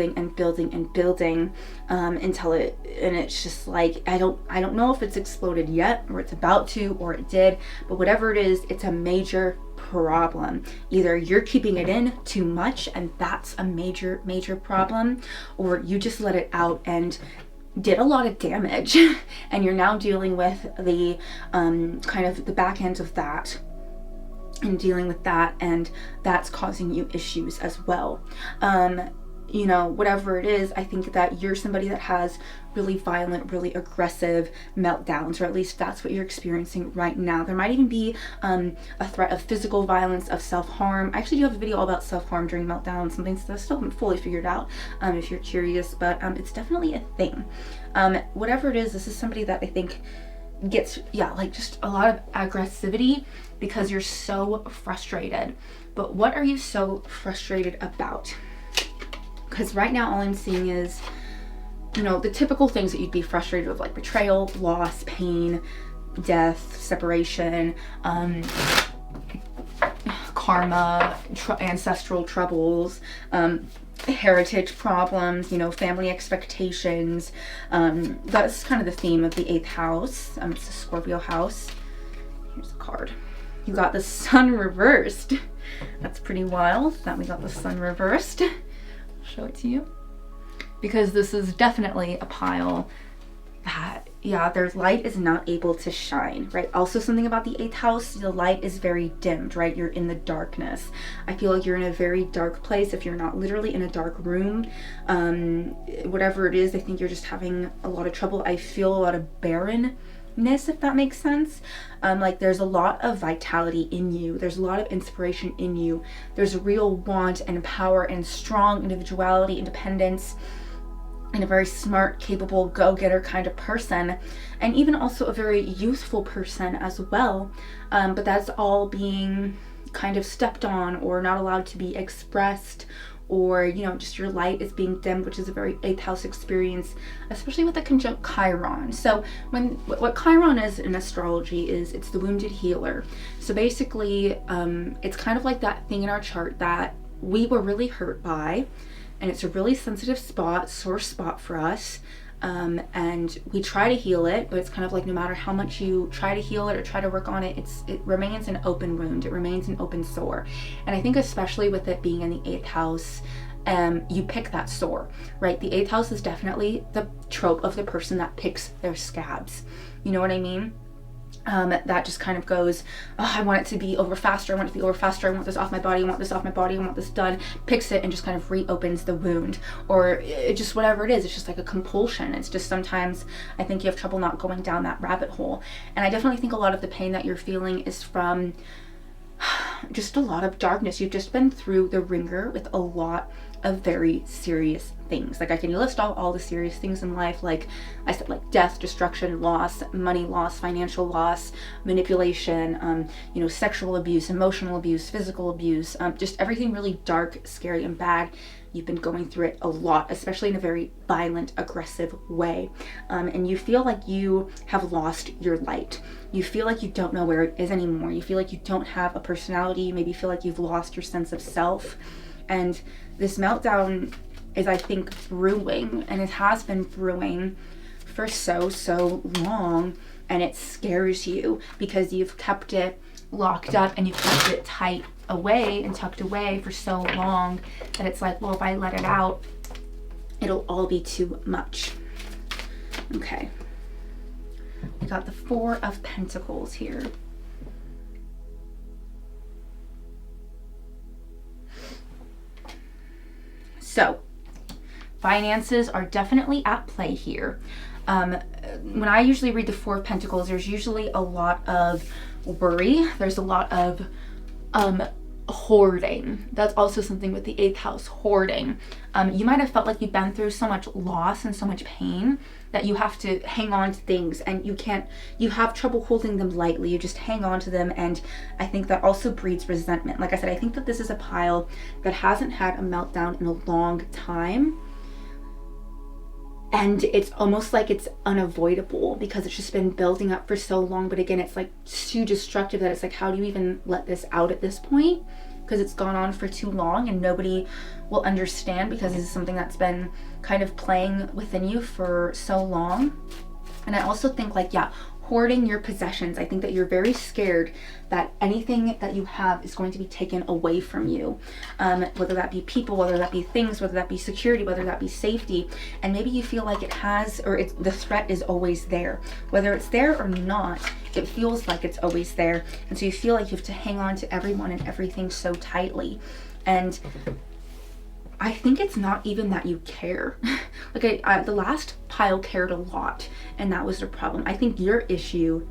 it's just like, I don't know if it's exploded yet, or it's about to, or it did, but whatever it is, it's a major problem. Either you're keeping it in too much, and that's a major problem, or you just let it out and did a lot of damage and you're now dealing with the kind of the back end of that and dealing with that, and that's causing you issues as well. Whatever it is, I think that you're somebody that has really violent, really aggressive meltdowns, or at least that's what you're experiencing right now. There might even be a threat of physical violence, of self-harm. I actually do have a video all about self-harm during meltdowns, something that I still haven't fully figured out, if you're curious, but it's definitely a thing. Whatever it is, this is somebody that I think gets, just a lot of aggressivity because you're so frustrated. But what are you so frustrated about? Because right now all I'm seeing is, you know, the typical things that you'd be frustrated with, like betrayal, loss, pain, death, separation, karma, ancestral troubles, heritage problems, you know, family expectations. That's kind of the theme of the 8th house. It's the Scorpio house. Here's a card. You got the sun reversed. That's pretty wild that we got the sun reversed. I'll show it to you. Because this is definitely a pile that, yeah, their light is not able to shine, right? Also something about the 8th house, the light is very dimmed, right? You're in the darkness. I feel like you're in a very dark place. If you're not literally in a dark room, whatever it is, I think you're just having a lot of trouble. I feel a lot of barrenness, if that makes sense. Like there's a lot of vitality in you. There's a lot of inspiration in you. There's a real want and power and strong individuality, independence, and a very smart, capable, go-getter kind of person, and even also a very youthful person as well. But that's all being kind of stepped on or not allowed to be expressed, or, you know, just your light is being dimmed, which is a very 8th house experience, especially with the conjunct Chiron. So what Chiron is in astrology is it's the wounded healer. So basically, it's kind of like that thing in our chart that we were really hurt by, and it's a really sensitive spot, sore spot for us. And we try to heal it, but it's kind of like no matter how much you try to heal it or try to work on it, it remains an open wound. It remains an open sore. And I think especially with it being in the 8th house, you pick that sore, right? The 8th house is definitely the trope of the person that picks their scabs. You know what I mean? That just kind of goes, oh, I want it to be over faster, I want it to be over faster, I want this off my body, I want this off my body, I want this done, picks it and just kind of reopens the wound, or it just whatever it is, it's just like a compulsion. It's just sometimes I think you have trouble not going down that rabbit hole. And I definitely think a lot of the pain that you're feeling is from just a lot of darkness. You've just been through the ringer with a lot of very serious things. Like I can list off all the serious things in life, like I said, like death, destruction, loss, money loss, financial loss, manipulation, you know, sexual abuse, emotional abuse, physical abuse, just everything really dark, scary, and bad. You've been going through it a lot, especially in a very violent, aggressive way. And you feel like you have lost your light. You feel like you don't know where it is anymore. You feel like you don't have a personality. You maybe feel like you've lost your sense of self. And this meltdown is, I think, brewing, and it has been brewing for so long, and it scares you because you've kept it locked up and you've kept it tight away and tucked away for so long that it's like, well, if I let it out, it'll all be too much. Okay, we got the 4 of Pentacles here. So finances are definitely at play here. When I usually read the 4 of Pentacles, there's usually a lot of worry. There's a lot of hoarding. That's also something with the 8th house, hoarding. You might have felt like you've been through so much loss and so much pain that you have to hang on to things, and you have trouble holding them lightly. You just hang on to them, and I think that also breeds resentment. Like I said, I think that this is a pile that hasn't had a meltdown in a long time, and it's almost like it's unavoidable because it's just been building up for so long. But again, it's like too destructive that it's like, how do you even let this out at this point? Because it's gone on for too long and nobody will understand, because this is something that's been kind of playing within you for so long. And I also think, like, yeah, hoarding your possessions. I think that you're very scared that anything that you have is going to be taken away from you, whether that be people, whether that be things, whether that be security, whether that be safety. And maybe you feel like it has, or the threat is always there. Whether it's there or not, it feels like it's always there. And so you feel like you have to hang on to everyone and everything so tightly. And I think it's not even that you care. Like the last pile cared a lot, and that was the problem. I think your issue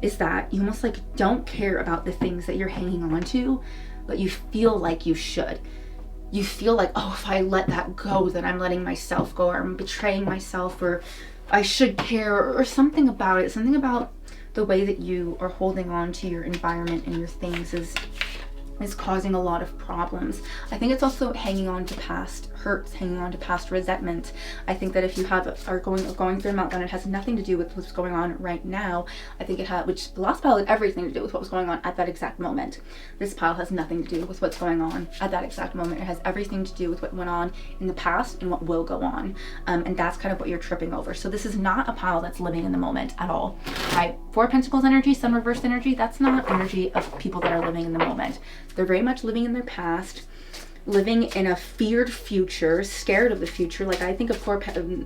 is that you almost like don't care about the things that you're hanging on to, but you feel like you should. You feel like, oh, if I let that go, then I'm letting myself go, or I'm betraying myself, or I should care, or something about it. Something about the way that you are holding on to your environment and your things is causing a lot of problems. I think it's also hanging on to past hurts, hanging on to past resentment. I think that if you are going through a meltdown, it has nothing to do with what's going on right now. I think it had, which the last pile had everything to do with what was going on at that exact moment. This pile has nothing to do with what's going on at that exact moment. It has everything to do with what went on in the past and what will go on. And that's kind of what you're tripping over. So this is not a pile that's living in the moment at all. Right? Four of Pentacles energy, Sun reversed energy, that's not energy of people that are living in the moment. They're very much living in their past, living in a feared future, scared of the future. Like I think of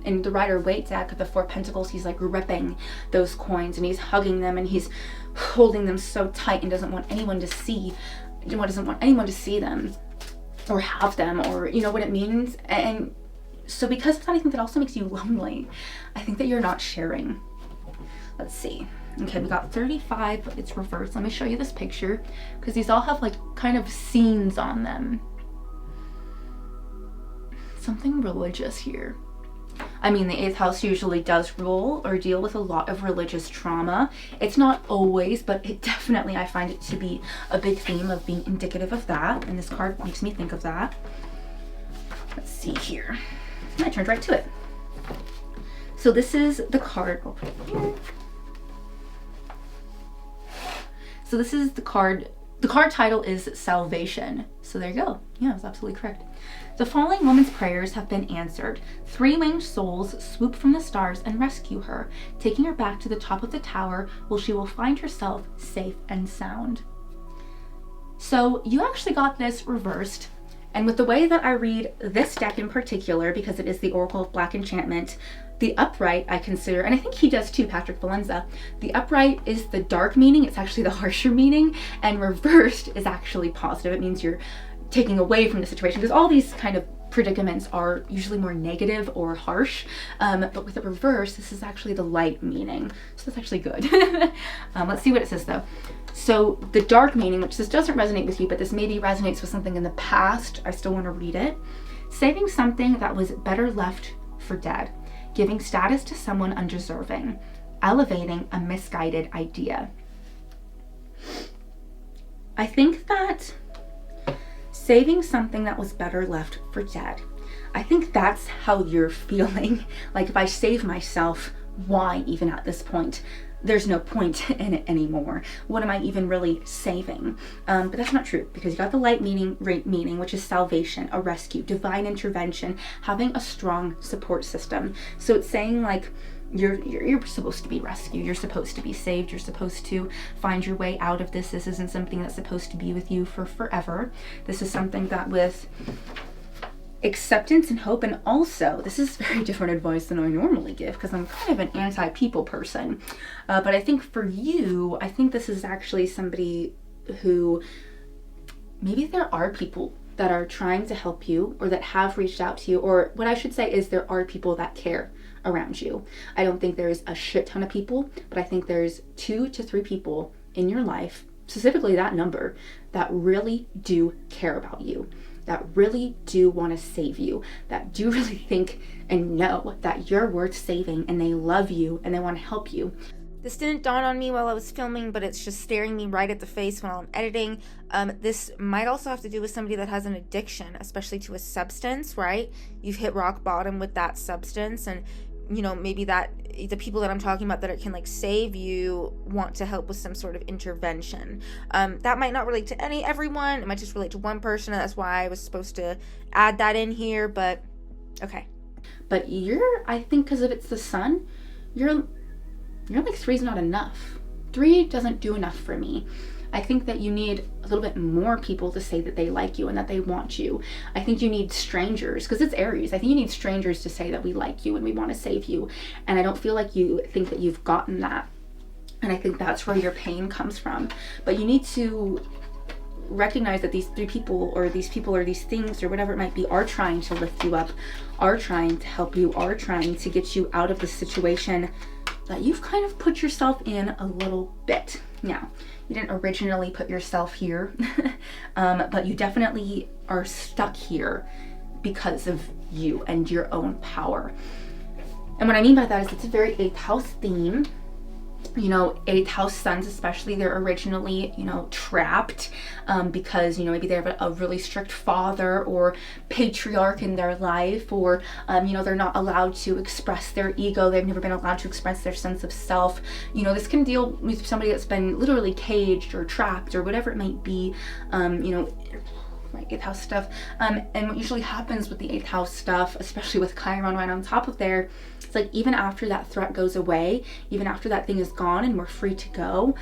in the Rider-Waite deck of the Four Pentacles, he's like gripping those coins and he's hugging them and he's holding them so tight and doesn't want anyone to see them or have them, or you know what it means. And so because of that, I think that also makes you lonely. I think that you're not sharing. Let's see. Okay, we got 35, but it's reversed. Let me show you this picture because these all have like kind of scenes on them. Something religious here. I mean, the 8th house usually does rule or deal with a lot of religious trauma. It's not always, but it definitely, I find it to be a big theme of being indicative of that. And this card makes me think of that. Let's see here. I turned right to it. So this is the card. I'll put it here. So this is the card. The card title is Salvation. So there you go. Yeah, I was absolutely correct. The falling woman's prayers have been answered. 3-winged souls swoop from the stars and rescue her, taking her back to the top of the tower where she will find herself safe and sound. So you actually got this reversed. And with the way that I read this deck in particular, because it is the Oracle of Black Enchantment, the upright I consider, and I think he does too, Patrick Valenza, the upright is the dark meaning, it's actually the harsher meaning, and reversed is actually positive. It means you're taking away from the situation, because all these kind of predicaments are usually more negative or harsh, but with the reverse, this is actually the light meaning, so that's actually good. Let's see what it says though. So the dark meaning, which this doesn't resonate with you, but this maybe resonates with something in the past, I still want to read it. Saving something that was better left for dead. Giving status to someone undeserving. Elevating a misguided idea. I think that saving something that was better left for dead. I think that's how you're feeling. Like if I save myself, why even at this point? There's no point in it anymore. What am I even really saving? But that's not true, because you got the light meaning, which is salvation, a rescue, divine intervention, having a strong support system. So it's saying like you're supposed to be rescued, you're supposed to be saved, you're supposed to find your way out of this. This isn't something that's supposed to be with you for forever. This is something that with acceptance and hope, and also this is very different advice than I normally give because I'm kind of an anti-people person, but I think for you, I think this is actually somebody who maybe there are people that are trying to help you or that have reached out to you, or what I should say is there are people that care around you. I don't think there's a shit ton of people, but I think there's 2 to 3 people in your life, specifically that number, that really do care about you, that really do want to save you, that do really think and know that you're worth saving, and they love you and they want to help you. This didn't dawn on me while I was filming, but it's just staring me right at the face while I'm editing. This might also have to do with somebody that has an addiction, especially to a substance, right? You've hit rock bottom with that substance, and you know, maybe that the people that I'm talking about that it can like save you want to help with some sort of intervention. That might not relate to everyone. It might just relate to one person. That's why I was supposed to add that in here, but okay. But I think because if it's the sun, you're like 3's not enough. 3 doesn't do enough for me. I think that you need a little bit more people to say that they like you and that they want you. I think you need strangers, because it's Aries. I think you need strangers to say that we like you and we want to save you. And I don't feel like you think that you've gotten that. And I think that's where your pain comes from. But you need to recognize that these 3 people or these things or whatever it might be are trying to lift you up, are trying to help you, are trying to get you out of the situation that you've kind of put yourself in a little bit. Now, you didn't originally put yourself here, but you definitely are stuck here because of you and your own power. And what I mean by that is it's a very 8th house theme. you know, 8th house suns especially, they're originally, you know, trapped because, you know, maybe they have a really strict father or patriarch in their life, or, you know, they're not allowed to express their ego. They've never been allowed to express their sense of self. You know, this can deal with somebody that's been literally caged or trapped or whatever it might be, you know, right, 8th house stuff. And what usually happens with the 8th house stuff, especially with Chiron right on top of there, it's like even after that threat goes away, even after that thing is gone and we're free to go,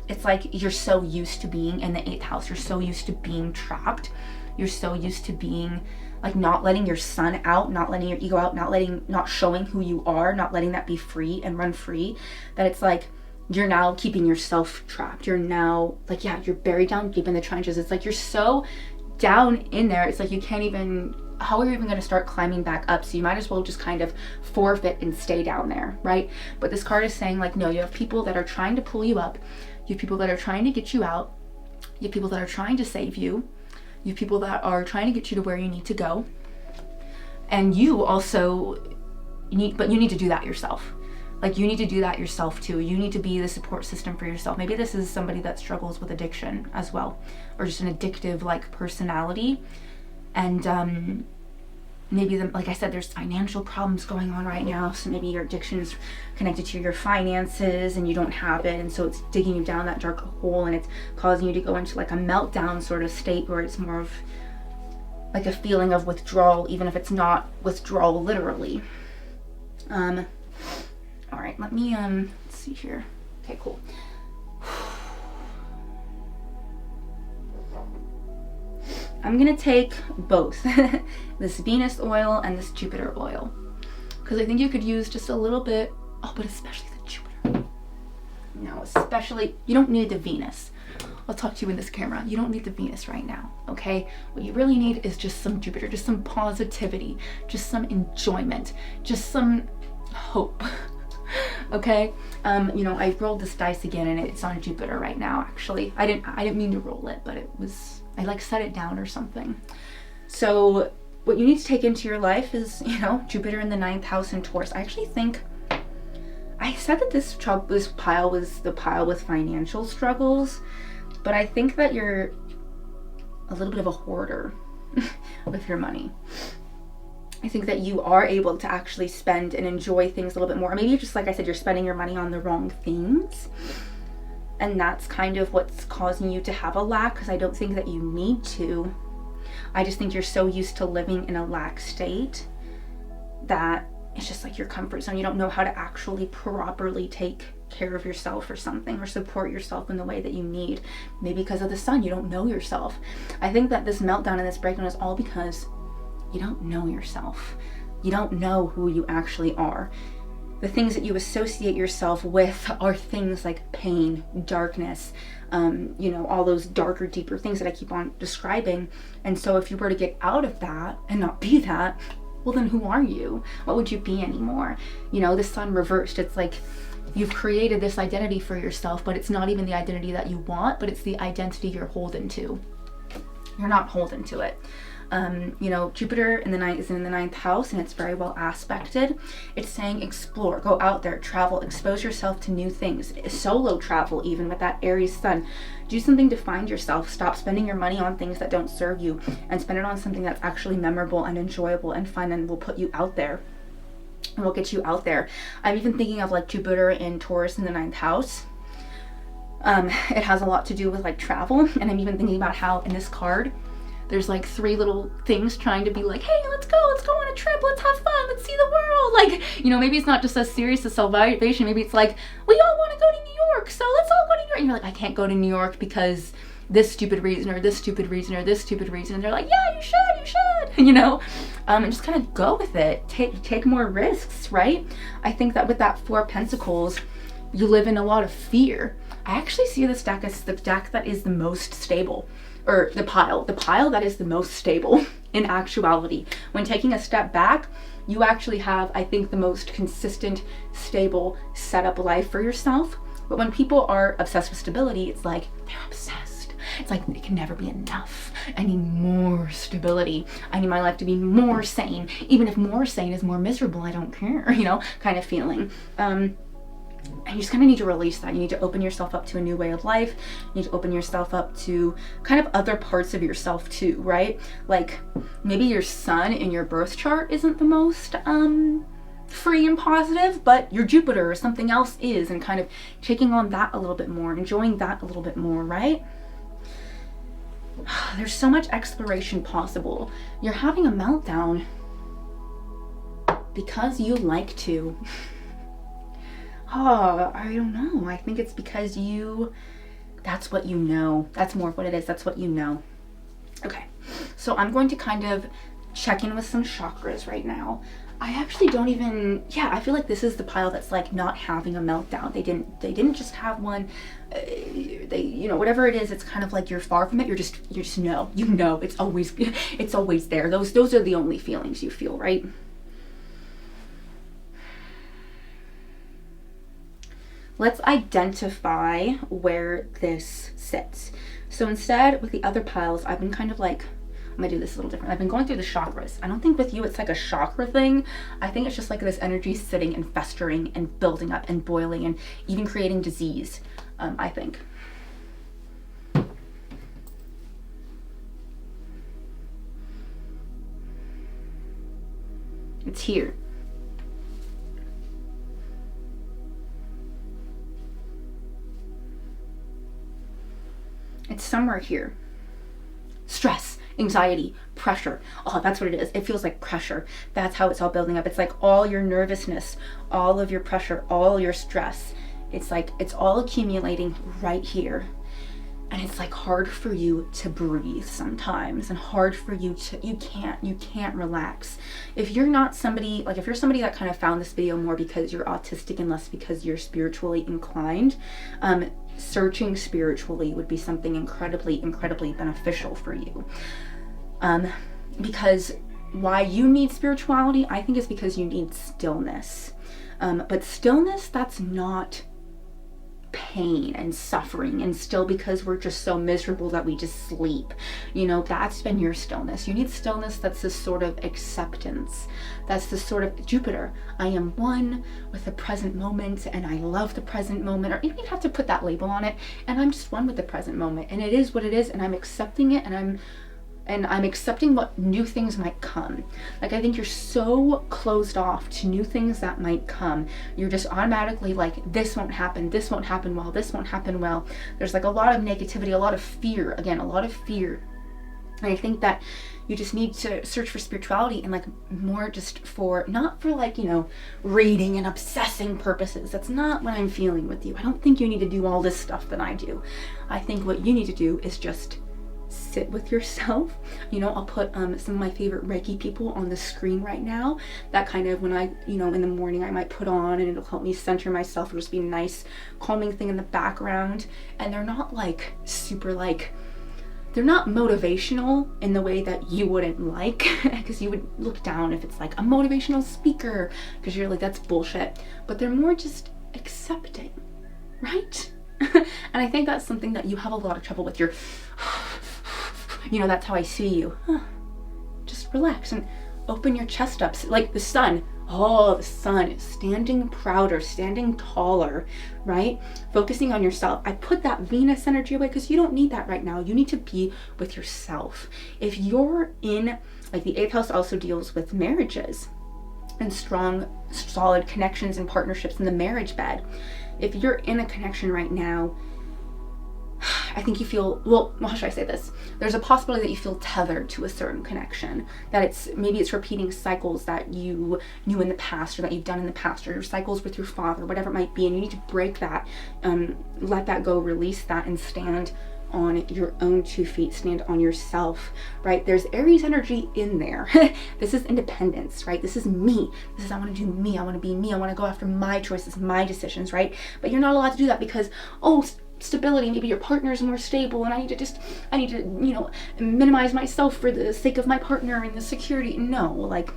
it's like you're so used to being in the 8th house. You're so used to being trapped. You're so used to being like not letting your sun out, not letting your ego out, not showing who you are, not letting that be free and run free, that it's like you're now keeping yourself trapped. You're now like, yeah, you're buried down deep in the trenches. It's like you're so down in there. It's like you can't even, how are you even going to start climbing back up? So you might as well just kind of forfeit and stay down there, right? But this card is saying like, no, you have people that are trying to pull you up. You have people that are trying to get you out. You have people that are trying to save you. You have people that are trying to get you to where you need to go. And you also need to do that yourself. Like you need to do that yourself too. You need to be the support system for yourself. Maybe this is somebody that struggles with addiction as well, or just an addictive like personality. And maybe, like I said, there's financial problems going on right now. So maybe your addiction is connected to your finances and you don't have it. And so it's digging you down that dark hole and it's causing you to go into like a meltdown sort of state where it's more of like a feeling of withdrawal, even if it's not withdrawal literally. All right, let me, let's see here. Okay, cool. I'm gonna take both this Venus oil and this Jupiter oil, because I think you could use just a little bit, oh, but especially the Jupiter. No, especially, you don't need the Venus. I'll talk to you in this camera. You don't need the Venus right now, okay? What you really need is just some Jupiter, just some positivity, just some enjoyment, just some hope. Okay, you know, I rolled this dice again and it's on Jupiter right now. Actually, I didn't mean to roll it, but I like set it down or something. So what you need to take into your life is, you know, Jupiter in the 9th house in Taurus. I actually think I said that this pile was the pile with financial struggles, but I think that you're a little bit of a hoarder with your money. I think that you are able to actually spend and enjoy things a little bit more. Maybe just like I said, you're spending your money on the wrong things. And that's kind of what's causing you to have a lack, because I don't think that you need to. I just think you're so used to living in a lack state that it's just like your comfort zone. You don't know how to actually properly take care of yourself or something, or support yourself in the way that you need. Maybe because of the sun, you don't know yourself. I think that this meltdown and this breakdown is all because you don't know yourself. You don't know who you actually are. The things that you associate yourself with are things like pain, darkness, you know, all those darker, deeper things that I keep on describing. And so if you were to get out of that and not be that, well then who are you? What would you be anymore? You know, the sun reversed. It's like you've created this identity for yourself, but it's not even the identity that you want, but it's the identity you're holding to. You're not holding to it. You know, Jupiter in the ninth is in the 9th house and it's very well aspected. It's saying explore, go out there, travel, expose yourself to new things, solo travel even with that Aries sun. Do something to find yourself. Stop spending your money on things that don't serve you and spend it on something that's actually memorable and enjoyable and fun and will put you out there. And will get you out there. I'm even thinking of like Jupiter in Taurus in the 9th house. It has a lot to do with like travel, and I'm even thinking about how in this card there's like 3 little things trying to be like, hey, let's go on a trip, let's have fun, let's see the world. Like, you know, maybe it's not just as serious as salvation, maybe it's like, we all want to go to New York, so let's all go to New York. And you're like, I can't go to New York because this stupid reason or this stupid reason or this stupid reason. And they're like, yeah, you should, you know, and just kind of go with it. Take more risks, right? I think that with that 4 of Pentacles, you live in a lot of fear. I actually see this deck as the deck that is the most stable, or the pile that is the most stable in actuality. When taking a step back, you actually have, I think, the most consistent, stable, set up life for yourself. But when people are obsessed with stability, it's like, they're obsessed. It's like, it can never be enough. I need more stability. I need my life to be more sane. Even if more sane is more miserable, I don't care, you know, kind of feeling. And you just kind of need to release that. You need to open yourself up to a new way of life. You need to open yourself up to kind of other parts of yourself too, right? Like maybe your sun in your birth chart isn't the most free and positive, but your Jupiter or something else is, and kind of taking on that a little bit more, enjoying that a little bit more, right? There's so much exploration possible. You're having a meltdown because you like to. Oh, I don't know. I think it's because that's what you know. That's more of what it is. That's what you know. Okay, so I'm going to kind of check in with some chakras right now. I actually don't even, I feel like this is the pile that's like not having a meltdown. They didn't just have one. Whatever it is, it's kind of like you're far from it. You just know, it's always there. Those are the only feelings you feel, right? Let's identify where this sits. So instead, with the other piles, I've been kind of like, I'm gonna do this a little different. I've been going through the chakras. I don't think with you it's like a chakra thing. I think it's just like this energy sitting and festering and building up and boiling and even creating disease, I think. It's here. It's somewhere here. Stress, anxiety, pressure. Oh, that's what it is. It feels like pressure. That's how it's all building up. It's like all your nervousness, all of your pressure, all your stress. It's like it's all accumulating right here. And it's like hard for you to breathe sometimes, and hard for you to, you can't relax. If you're not somebody, like if you're somebody that kind of found this video more because you're autistic and less because you're spiritually inclined, searching spiritually would be something incredibly beneficial for you. Because why you need spirituality, I think, is because you need stillness. But stillness that's not pain and suffering and still because we're just so miserable that we just sleep. That's been your stillness. You need stillness that's this sort of acceptance. That's this sort of Jupiter. I am one with the present moment and I love the present moment, or you don't even have to put that label on it, and I'm just one with the present moment and it is what it is, and I'm accepting it, and I'm accepting what new things might come. Like, I think you're so closed off to new things that might come. You're just automatically like, this won't happen well, this won't happen well. There's like a lot of negativity, a lot of fear. And I think that you just need to search for spirituality and like more just for, not for like, reading and obsessing purposes. That's not what I'm feeling with you. I don't think you need to do all this stuff that I do. I think what you need to do is just sit with yourself. I'll put some of my favorite Reiki people on the screen right now, that kind of when I, in the morning I might put on, and it'll help me center myself. It'll just be a nice calming thing in the background. And they're not like super like, they're not motivational in the way that you wouldn't like, because you would look down if it's like a motivational speaker, because you're like, that's bullshit. But they're more just accepting, right? And I think that's something that you have a lot of trouble with. You're that's how I see you. Just relax and open your chest up, like the sun. Oh, the sun is standing prouder, standing taller, right? Focusing on yourself. I put that Venus energy away because you don't need that right now. You need to be with yourself. If you're in, like, the 8th house also deals with marriages and strong, solid connections and partnerships in the marriage bed. If you're in a connection right now, I think you feel, well, how should I say this? There's a possibility that you feel tethered to a certain connection, that maybe it's repeating cycles that you knew in the past, or that you've done in the past, or your cycles with your father, whatever it might be, and you need to break that, let that go, release that, and stand on your own 2 feet, stand on yourself, right? There's Aries energy in there. This is independence, right? This is me. This is, I want to do me. I want to be me. I want to go after my choices, my decisions, right? But you're not allowed to do that because, stability, maybe your partner is more stable, and I need to minimize myself for the sake of my partner and the security. No, like,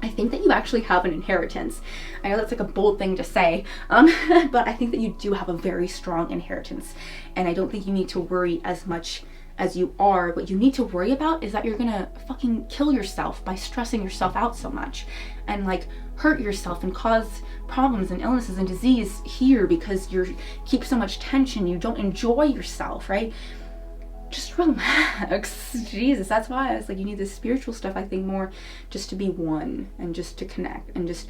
I think that you actually have an inheritance. I know that's like a bold thing to say, but I think that you do have a very strong inheritance, and I don't think you need to worry as much as you are. What you need to worry about is that you're gonna fucking kill yourself by stressing yourself out so much, and like hurt yourself and cause problems and illnesses and disease here because you keep so much tension, you don't enjoy yourself, right? Just relax. Jesus, that's why I was like, you need this spiritual stuff, I think, more just to be one and just to connect and just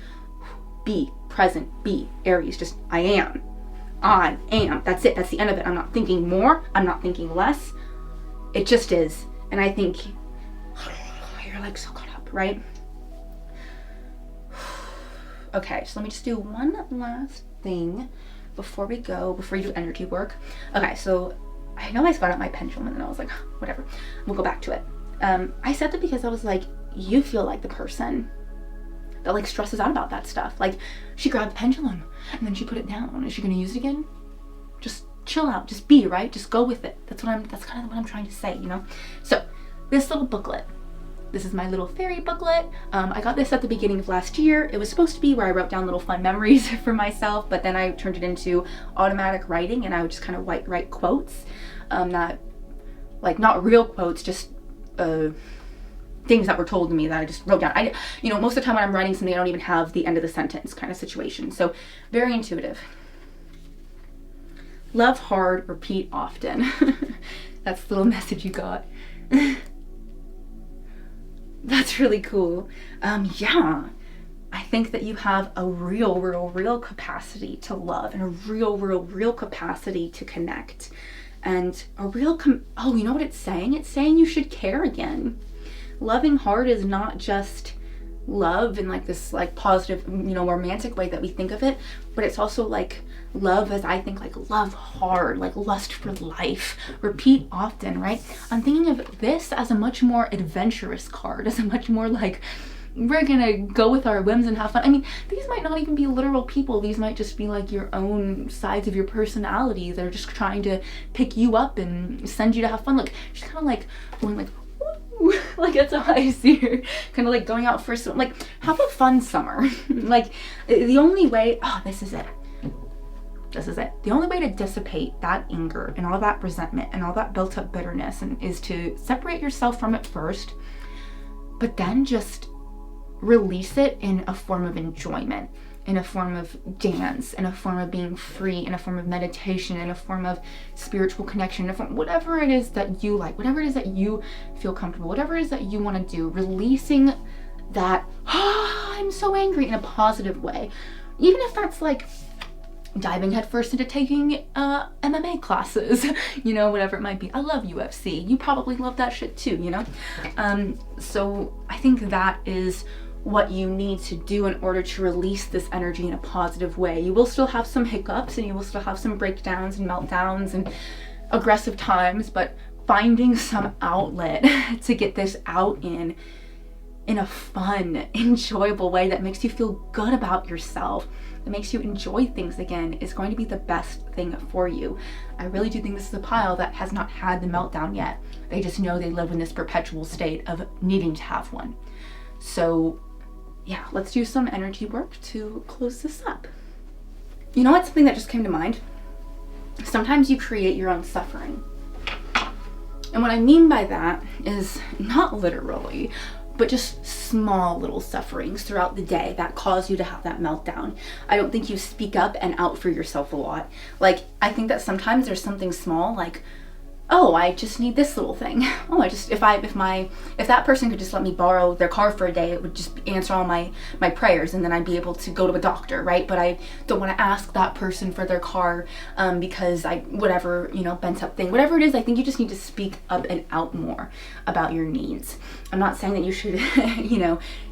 be present, be Aries, just I am, that's it, that's the end of it. I'm not thinking more, I'm not thinking less, it just is. And I think you're like so caught up, right? Okay, so let me just do one last thing before we do energy work. Okay, so I know I got out my pendulum and then I was like, whatever, we'll go back to it. I said that because I was like, you feel like the person that like stresses out about that stuff. Like, she grabbed the pendulum and then she put it down. Is she gonna use it again? Just chill out, just be, right? Just go with it. That's kind of what I'm trying to say, you know? So this little booklet, this is my little fairy booklet. I got this at the beginning of last year. It was supposed to be where I wrote down little fun memories for myself, but then I turned it into automatic writing and I would just kind of write quotes. Not real quotes, just things that were told to me that I just wrote down. Most of the time when I'm writing something, I don't even have the end of the sentence kind of situation. So very intuitive. Love hard, repeat often. That's the little message you got. That's really cool. Yeah, I think that you have a real capacity to love and a real capacity to connect. And a real, you know what it's saying? It's saying you should care again. Loving hard is not just love in like this like positive, romantic way that we think of it, but it's also like love as I think like love hard, like lust for life, repeat often, right? I'm thinking of this as a much more adventurous card, as a much more like, we're gonna go with our whims and have fun. I mean, these might not even be literal people. These might just be like your own sides of your personality. They're just trying to pick you up and send you to have fun. Like, she's kind of like going like, woo, like that's how I see her. Kind of like going out for some, like, have a fun summer. Like, the only way, this is it. The only way to dissipate that anger and all that resentment and all that built up bitterness is to separate yourself from it first, but then just release it in a form of enjoyment, in a form of dance, in a form of being free, in a form of meditation, in a form of spiritual connection, in a form, whatever it is that you like, whatever it is that you feel comfortable, whatever it is that you want to do, releasing that, I'm so angry, in a positive way. Even if that's like diving headfirst into taking MMA classes, whatever it might be. I love UFC. You probably love that shit too, So I think that is what you need to do in order to release this energy in a positive way. You will still have some hiccups and you will still have some breakdowns and meltdowns and aggressive times, but finding some outlet to get this out in a fun, enjoyable way that makes you feel good about yourself, that makes you enjoy things again, is going to be the best thing for you. I really do think this is a pile that has not had the meltdown yet. They just know they live in this perpetual state of needing to have one. So yeah, let's do some energy work to close this up. You know what's something that just came to mind? Sometimes you create your own suffering. And what I mean by that is not literally, but just small little sufferings throughout the day that cause you to have that meltdown. I don't think you speak up and out for yourself a lot. Like, I think that sometimes there's something small, like, oh, I just need this little thing. Oh, if that person could just let me borrow their car for a day, it would just answer all my prayers, and then I'd be able to go to a doctor, right? But I don't want to ask that person for their car because bent up thing, whatever it is. I think you just need to speak up and out more about your needs. I'm not saying that you should,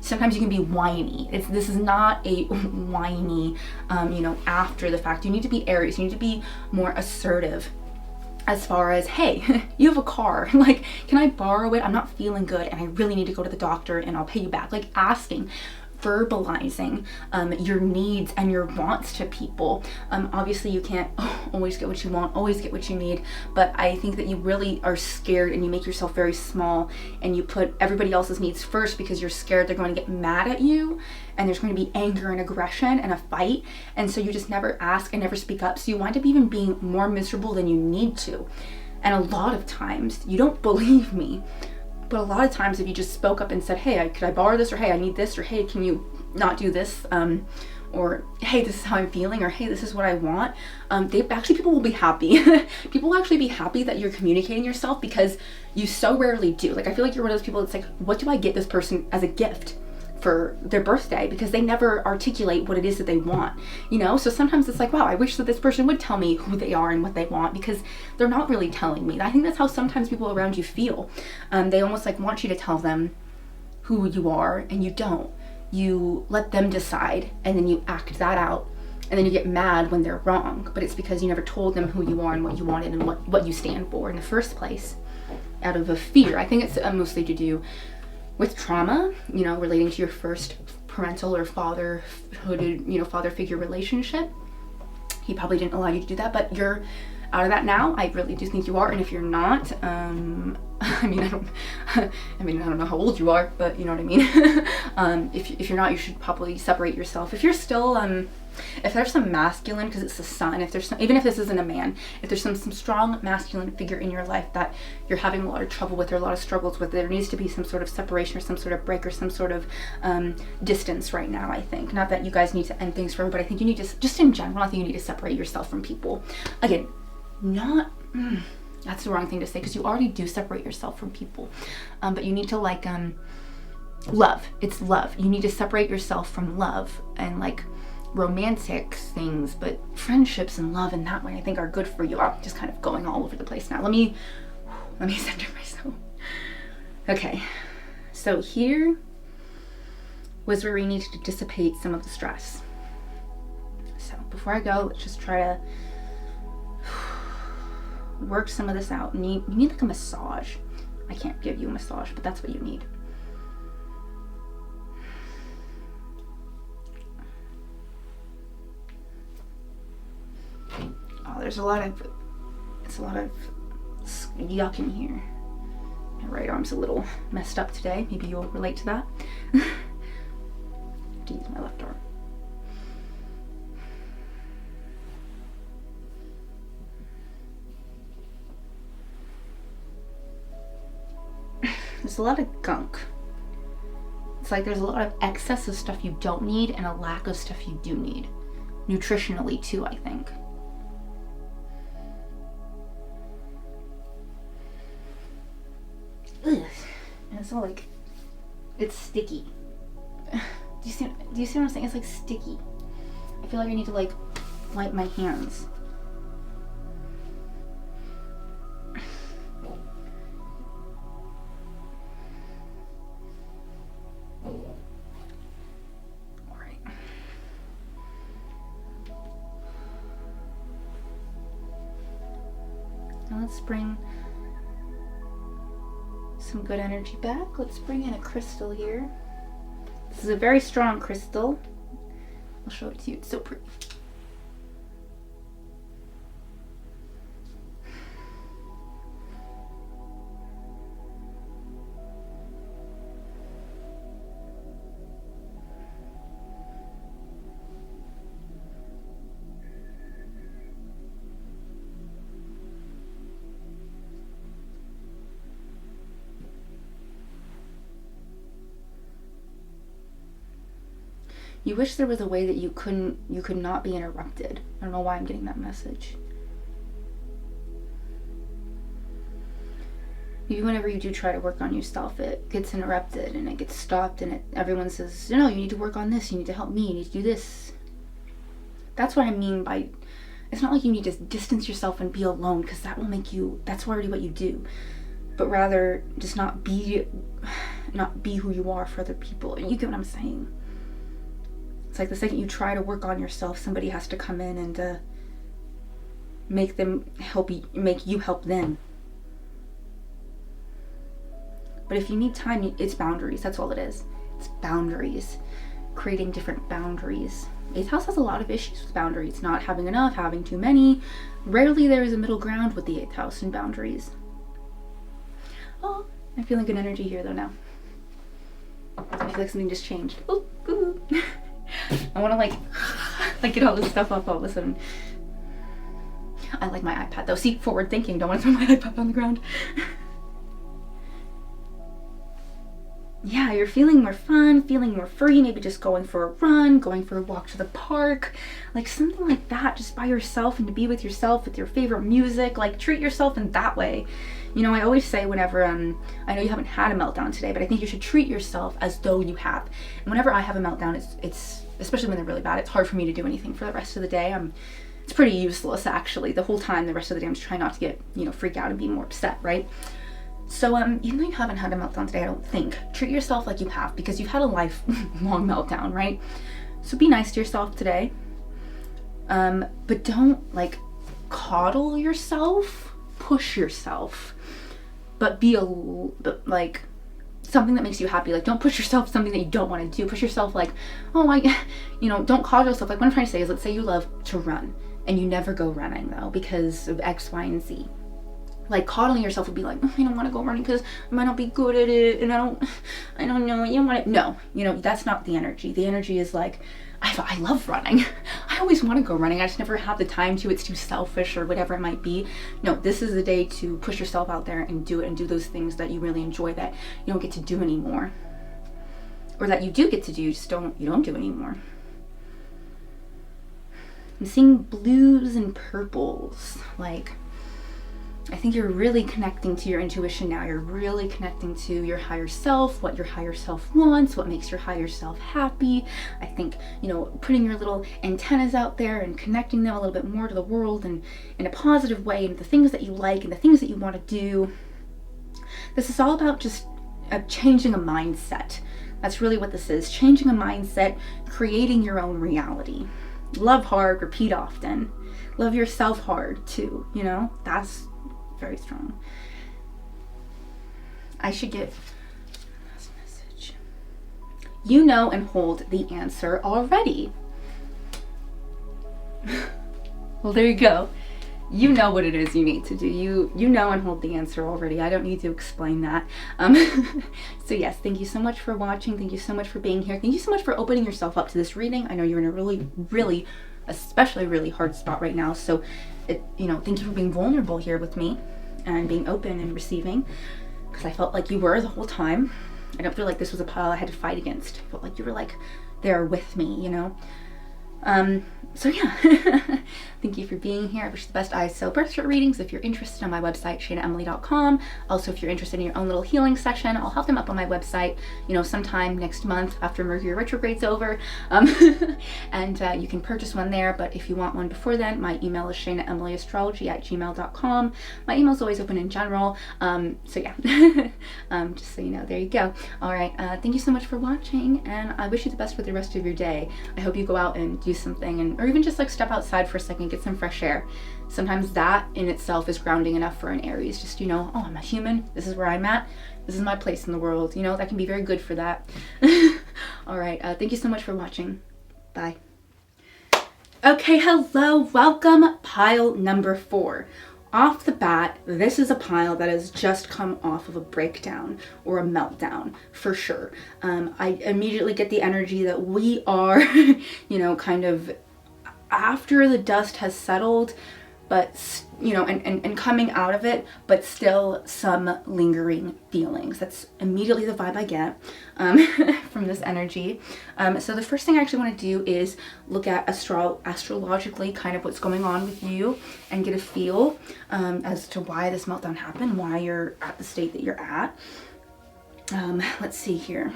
sometimes you can be whiny. This is not a whiny, after the fact. You need to be Aries. You need to be more assertive. As far as, hey, you have a car, like, can I borrow it? I'm not feeling good and I really need to go to the doctor and I'll pay you back. Like, asking, verbalizing your needs and your wants to people. Obviously you can't always get what you want, always get what you need, but I think that you really are scared and you make yourself very small and you put everybody else's needs first because you're scared they're going to get mad at you and there's going to be anger and aggression and a fight, and so you just never ask and never speak up, so you wind up even being more miserable than you need to. And a lot of times, you don't believe me, But a lot of times if you just spoke up and said, hey, could I borrow this, or hey, I need this, or hey, can you not do this, or hey, this is how I'm feeling, or hey, this is what I want, people will be happy. People will actually be happy that you're communicating yourself, because you so rarely do. Like, I feel like you're one of those people that's like, what do I get this person as a gift for their birthday? Because they never articulate what it is that they want, you know? So sometimes it's like, wow, I wish that this person would tell me who they are and what they want, because they're not really telling me. I think that's how sometimes people around you feel. They almost like want you to tell them who you are, and you don't. You let them decide, and then you act that out, and then you get mad when they're wrong. But it's because you never told them who you are and what you wanted and what you stand for in the first place, out of a fear. I think it's mostly to do with trauma, you know, relating to your first parental or fatherhood, you know, father figure relationship. He probably didn't allow you to do that, but you're out of that now. I really do think you are. And if you're not, I don't know how old you are, but you know what I mean. If you're not, you should probably separate yourself. If you're still, if there's some masculine, because it's the sun, if there's some, even if this isn't a man, if there's some strong masculine figure in your life that you're having a lot of trouble with, or a lot of struggles with, there needs to be some sort of separation, or some sort of break, or some sort of distance right now, I think. Not that you guys need to end things forever, but I think you need to, just in general, I think you need to separate yourself from people. Again, that's the wrong thing to say, because you already do separate yourself from people, but you need to like love. It's love. You need to separate yourself from love and like romantic things, but friendships and love in that way, I think, are good for you. I'm just kind of going all over the place now. Let me center myself. Okay, so here was where we needed to dissipate some of the stress. So before I go, let's just try to work some of this out. You need like a massage. I can't give you a massage, but that's what you need. Oh, it's a lot of yuck in here. My right arm's a little messed up today. Maybe you'll relate to that. To use my left arm. There's a lot of gunk. It's like there's a lot of excess of stuff you don't need and a lack of stuff you do need. Nutritionally too, I think. Ugh. And it's all like, it's sticky. Do you see what I'm saying? It's like sticky. I feel like I need to like wipe my hands. Let's bring some good energy back. Let's bring in a crystal here. This is a very strong crystal. I'll show it to you. It's so pretty. You wish there was a way that you could not be interrupted. I don't know why I'm getting that message. Maybe whenever you do try to work on yourself, it gets interrupted and it gets stopped, and everyone says, no, you need to work on this, you need to help me, you need to do this. That's what I mean by, it's not like you need to distance yourself and be alone, because that will make you, that's already what you do. But rather, just not be who you are for other people. You get what I'm saying? It's like the second you try to work on yourself, somebody has to come in and make you help them. But if you need time, it's boundaries. That's all it is. It's boundaries. Creating different boundaries. 8th house has a lot of issues with boundaries. Not having enough, having too many. Rarely there is a middle ground with the 8th house and boundaries. Oh, I'm feeling good energy here though now. I feel like something just changed. Ooh, ooh. I want to like get all this stuff up all of a sudden. I like my iPad though. See, forward thinking. Don't want to throw my iPad on the ground. yeah, you're feeling more fun, feeling more free, maybe just going for a run, going for a walk to the park, like something like that, just by yourself, and to be with yourself with your favorite music. Like, treat yourself in that way. You know, I always say whenever, I know you haven't had a meltdown today, but I think you should treat yourself as though you have. And whenever I have a meltdown, it's especially when they're really bad, it's hard for me to do anything for the rest of the day. It's pretty useless, actually. The whole time, the rest of the day, I'm just trying not to get, freak out and be more upset, right? So even though you haven't had a meltdown today, I don't think, treat yourself like you have, because you've had a lifelong meltdown, right? So be nice to yourself today. But don't like coddle yourself, push yourself, but be like something that makes you happy. Like, don't push yourself something that you don't want to do. Push yourself like, don't coddle yourself. Like, what I'm trying to say is, let's say you love to run and you never go running though because of X, Y, and Z. Like, coddling yourself would be like, I don't want to go running because I might not be good at it, and I don't know, you want it. No, that's not the energy. The energy is like, I love running. I always want to go running. I just never have the time to. It's too selfish or whatever it might be. No, this is the day to push yourself out there and do it, and do those things that you really enjoy that you don't get to do anymore. Or that you do get to do, you don't do anymore. I'm seeing blues and purples. Like, I think you're really connecting to your intuition now. You're really connecting to your higher self, what your higher self wants, what makes your higher self happy. I think, putting your little antennas out there and connecting them a little bit more to the world, and in a positive way, and the things that you like and the things that you want to do. This is all about just changing a mindset. That's really what this is. Changing a mindset, creating your own reality. Love hard, repeat often. Love yourself hard too, that's very strong. I should get this message. You know and hold the answer already. Well, there you go. You know what it is you need to do. You know and hold the answer already. I don't need to explain that. So yes, thank you so much for watching. Thank you so much for being here. Thank you so much for opening yourself up to this reading. I know you're in a really, really, especially really hard spot right now. So thank you for being vulnerable here with me and being open and receiving, because I felt like you were the whole time. I don't feel like this was a pile I had to fight against. I felt like you were like there with me, So yeah, thank you for being here. I wish you the best ISO birth chart readings. If you're interested, on my website, shainaemily.com. Also, if you're interested in your own little healing session, I'll have them up on my website, sometime next month after Mercury retrograde's over. And you can purchase one there, but if you want one before then, my email is shainaemilyastrology@gmail.com. My email's always open in general. So yeah, just so you know, there you go. All right, thank you so much for watching, and I wish you the best for the rest of your day. I hope you go out and do something, or even just like step outside for a second, get some fresh air. Sometimes that in itself is grounding enough for an Aries. Just, oh, I'm a human. This is where I'm at. This is my place in the world. That can be very good for that. All right. Thank you so much for watching. Bye. Okay. Hello. Welcome. Pile number 4. Off the bat, this is a pile that has just come off of a breakdown or a meltdown, for sure. I immediately get the energy that we are, kind of after the dust has settled, but, and coming out of it, but still some lingering feelings. That's immediately the vibe I get from this energy. So the first thing I actually want to do is look at astrologically kind of what's going on with you, and get a feel as to why this meltdown happened, why you're at the state that you're at. Let's see here.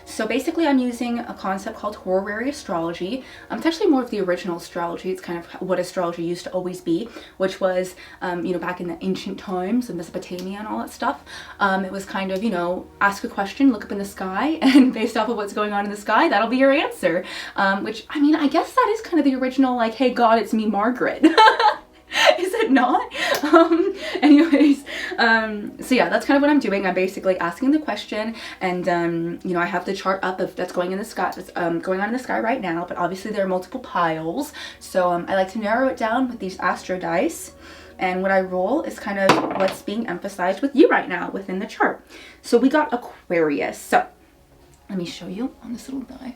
So basically I'm using a concept called horary astrology. It's actually more of the original astrology. It's kind of what astrology used to always be, which was, back in the ancient times in Mesopotamia and all that stuff. It was kind of, ask a question, look up in the sky, and based off of what's going on in the sky, that'll be your answer. Which, I guess that is kind of the original, like, hey God, it's me, Margaret. Is it not? Anyways, so yeah, that's kind of what I'm doing. I'm basically asking the question, and I have the chart up of that's going in the sky, that's going on in the sky right now, but obviously there are multiple piles, so I like to narrow it down with these astro dice, and what I roll is kind of what's being emphasized with you right now within the chart. So we got Aquarius. So let me show you on this little die.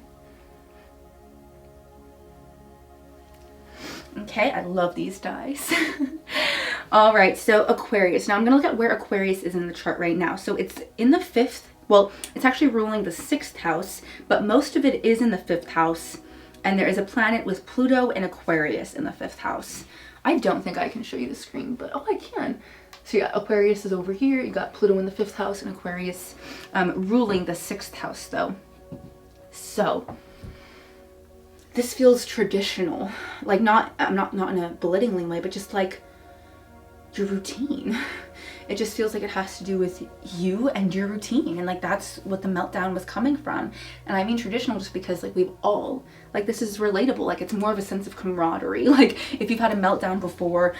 Okay, I love these dice. All right, so Aquarius. Now I'm gonna look at where Aquarius is in the chart right now. So it's in the 5th Well, it's actually ruling the 6th house, but most of it is in the 5th house. And there is a planet with Pluto and Aquarius in the 5th house. I don't think I can show you the screen, but oh, I can. So yeah, Aquarius is over here. You got Pluto in the 5th house and Aquarius ruling the 6th house though. So this feels traditional, like not in a belittling way, but just like your routine. It just feels like it has to do with you and your routine, and like that's what the meltdown was coming from. And I mean traditional just because like we've all, like this is relatable, like it's more of a sense of camaraderie. Like if you've had a meltdown before,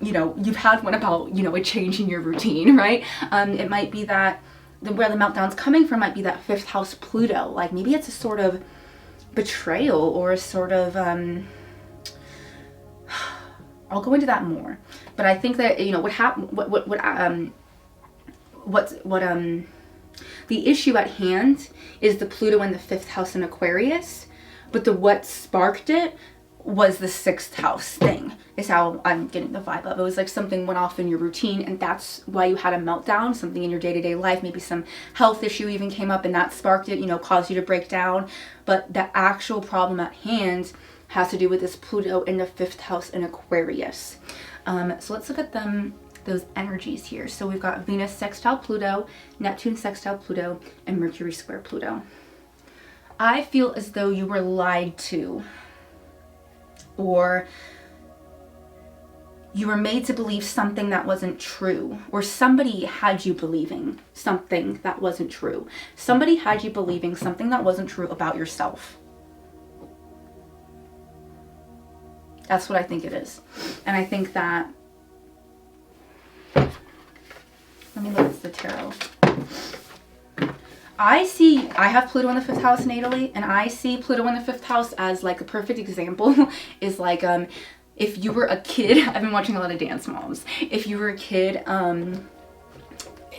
you know, you've had one about, you know, a change in your routine, right? It might be that where the meltdown's coming from might be that 5th house Pluto. Like maybe it's a sort of betrayal or a sort of I'll go into that more, but I think that, you know, the issue at hand is the Pluto in the 5th house in Aquarius, but what sparked it was the 6th house thing, is how I'm getting the vibe of it. Was like something went off in your routine, and that's why you had a meltdown, something in your day-to-day life, maybe some health issue even came up and that sparked it, you know, caused you to break down. But the actual problem at hand has to do with this Pluto in the 5th house in Aquarius. So let's look at those energies here. So we've got Venus sextile Pluto, Neptune sextile Pluto, and Mercury square Pluto. I feel as though you were lied to, or you were made to believe something that wasn't true, or somebody had you believing something that wasn't true. Somebody had you believing something that wasn't true about yourself. That's what I think it is. And I think that, let me look at the tarot. I have Pluto in the 5th house natally, and I see Pluto in the 5th house as like a perfect example is like, if you were a kid, I've been watching a lot of Dance Moms. If you were a kid,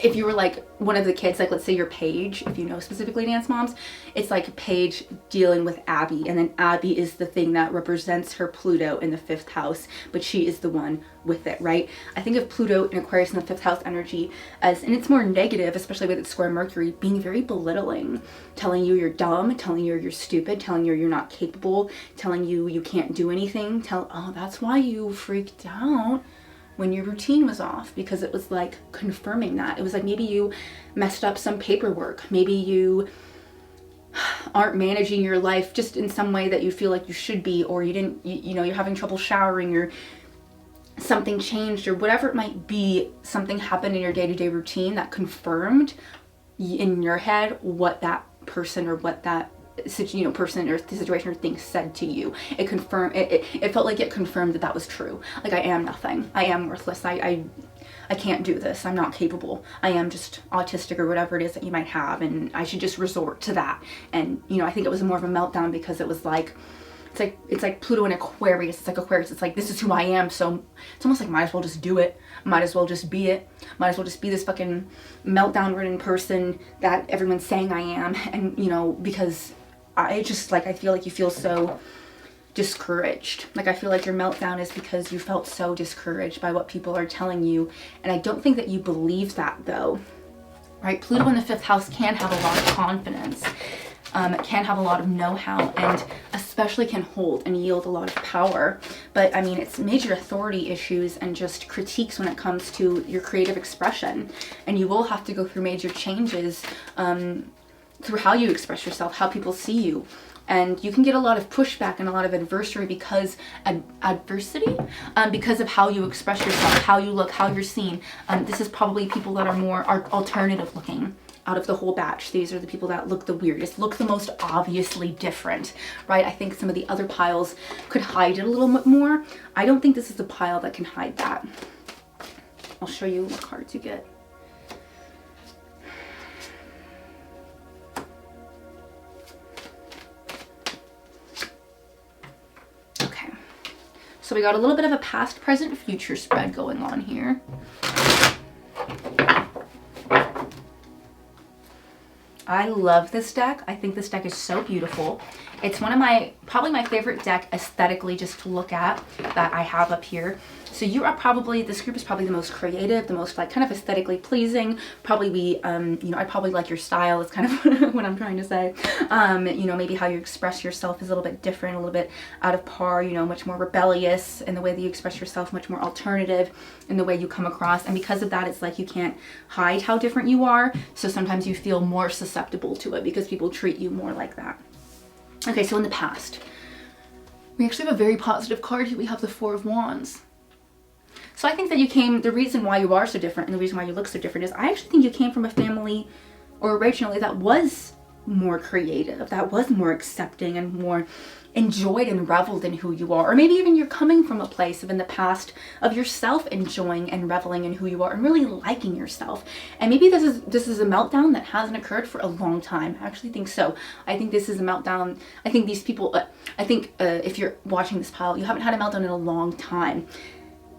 if you were like one of the kids, like let's say you're Paige, if you know specifically Dance Moms, it's like Paige dealing with Abby, and then Abby is the thing that represents her Pluto in the 5th house, but she is the one with it, right? I think of Pluto in Aquarius in the 5th house energy as, and it's more negative, especially with its square Mercury, being very belittling, telling you you're dumb, telling you you're stupid, telling you you're not capable, telling you you can't do anything, oh, that's why you freaked out when your routine was off, because it was like confirming that. It was like maybe you messed up some paperwork. Maybe you aren't managing your life just in some way that you feel like you should be, or you didn't, you know, you're having trouble showering, or something changed, or whatever it might be. Something happened in your day-to-day routine that confirmed in your head what that person or what that person or the situation or thing said to you. It confirmed, it felt like it confirmed that was true. Like, I am nothing. I am worthless. I can't do this. I'm not capable. I am just autistic or whatever it is that you might have, and I should just resort to that. And, you know, I think it was more of a meltdown because it was like, it's like Pluto in Aquarius. It's like Aquarius. It's like, this is who I am. So it's almost like, might as well just do it. Might as well just be it. Might as well just be this fucking meltdown-ridden person that everyone's saying I am. And, you know, because I feel like you feel so discouraged. Like, I feel like your meltdown is because you felt so discouraged by what people are telling you. And I don't think that you believe that, though. Right? Pluto in the 5th house can have a lot of confidence. Can have a lot of know-how, and especially can hold and yield a lot of power. But I mean, it's major authority issues and just critiques when it comes to your creative expression. And you will have to go through major changes through how you express yourself, how people see you. And you can get a lot of pushback and a lot of adversity because because of how you express yourself, how you look, how you're seen. This is probably people that are alternative looking out of the whole batch. These are the people that look the weirdest, look the most obviously different, right? I think some of the other piles could hide it a little bit more. I don't think this is the pile that can hide that. I'll show you what cards you get. Okay, so we got a little bit of a past, present, future spread going on here. I love this deck. I think this deck is so beautiful. It's one of my, probably my favorite deck aesthetically just to look at that I have up here. So you are probably, this group is probably the most creative, the most like kind of aesthetically pleasing. Probably be, you know, I probably like your style is kind of what I'm trying to say. You know, maybe how you express yourself is a little bit different, a little bit out of par, you know, much more rebellious in the way that you express yourself, much more alternative in the way you come across. And because of that, it's like you can't hide how different you are. So sometimes you feel more susceptible to it because people treat you more like that. Okay, so in the past, we actually have a very positive card here. We have the Four of Wands. So I think that you came, the reason why you are so different and the reason why you look so different is I actually think you came from a family, or originally, that was more creative, that was more accepting and more enjoyed and reveled in who you are. Or maybe even you're coming from a place of in the past of yourself enjoying and reveling in who you are and really liking yourself. And maybe this is a meltdown that hasn't occurred for a long time. I actually think so. I think this is a meltdown. I think these people, if you're watching this pile, you haven't had a meltdown in a long time.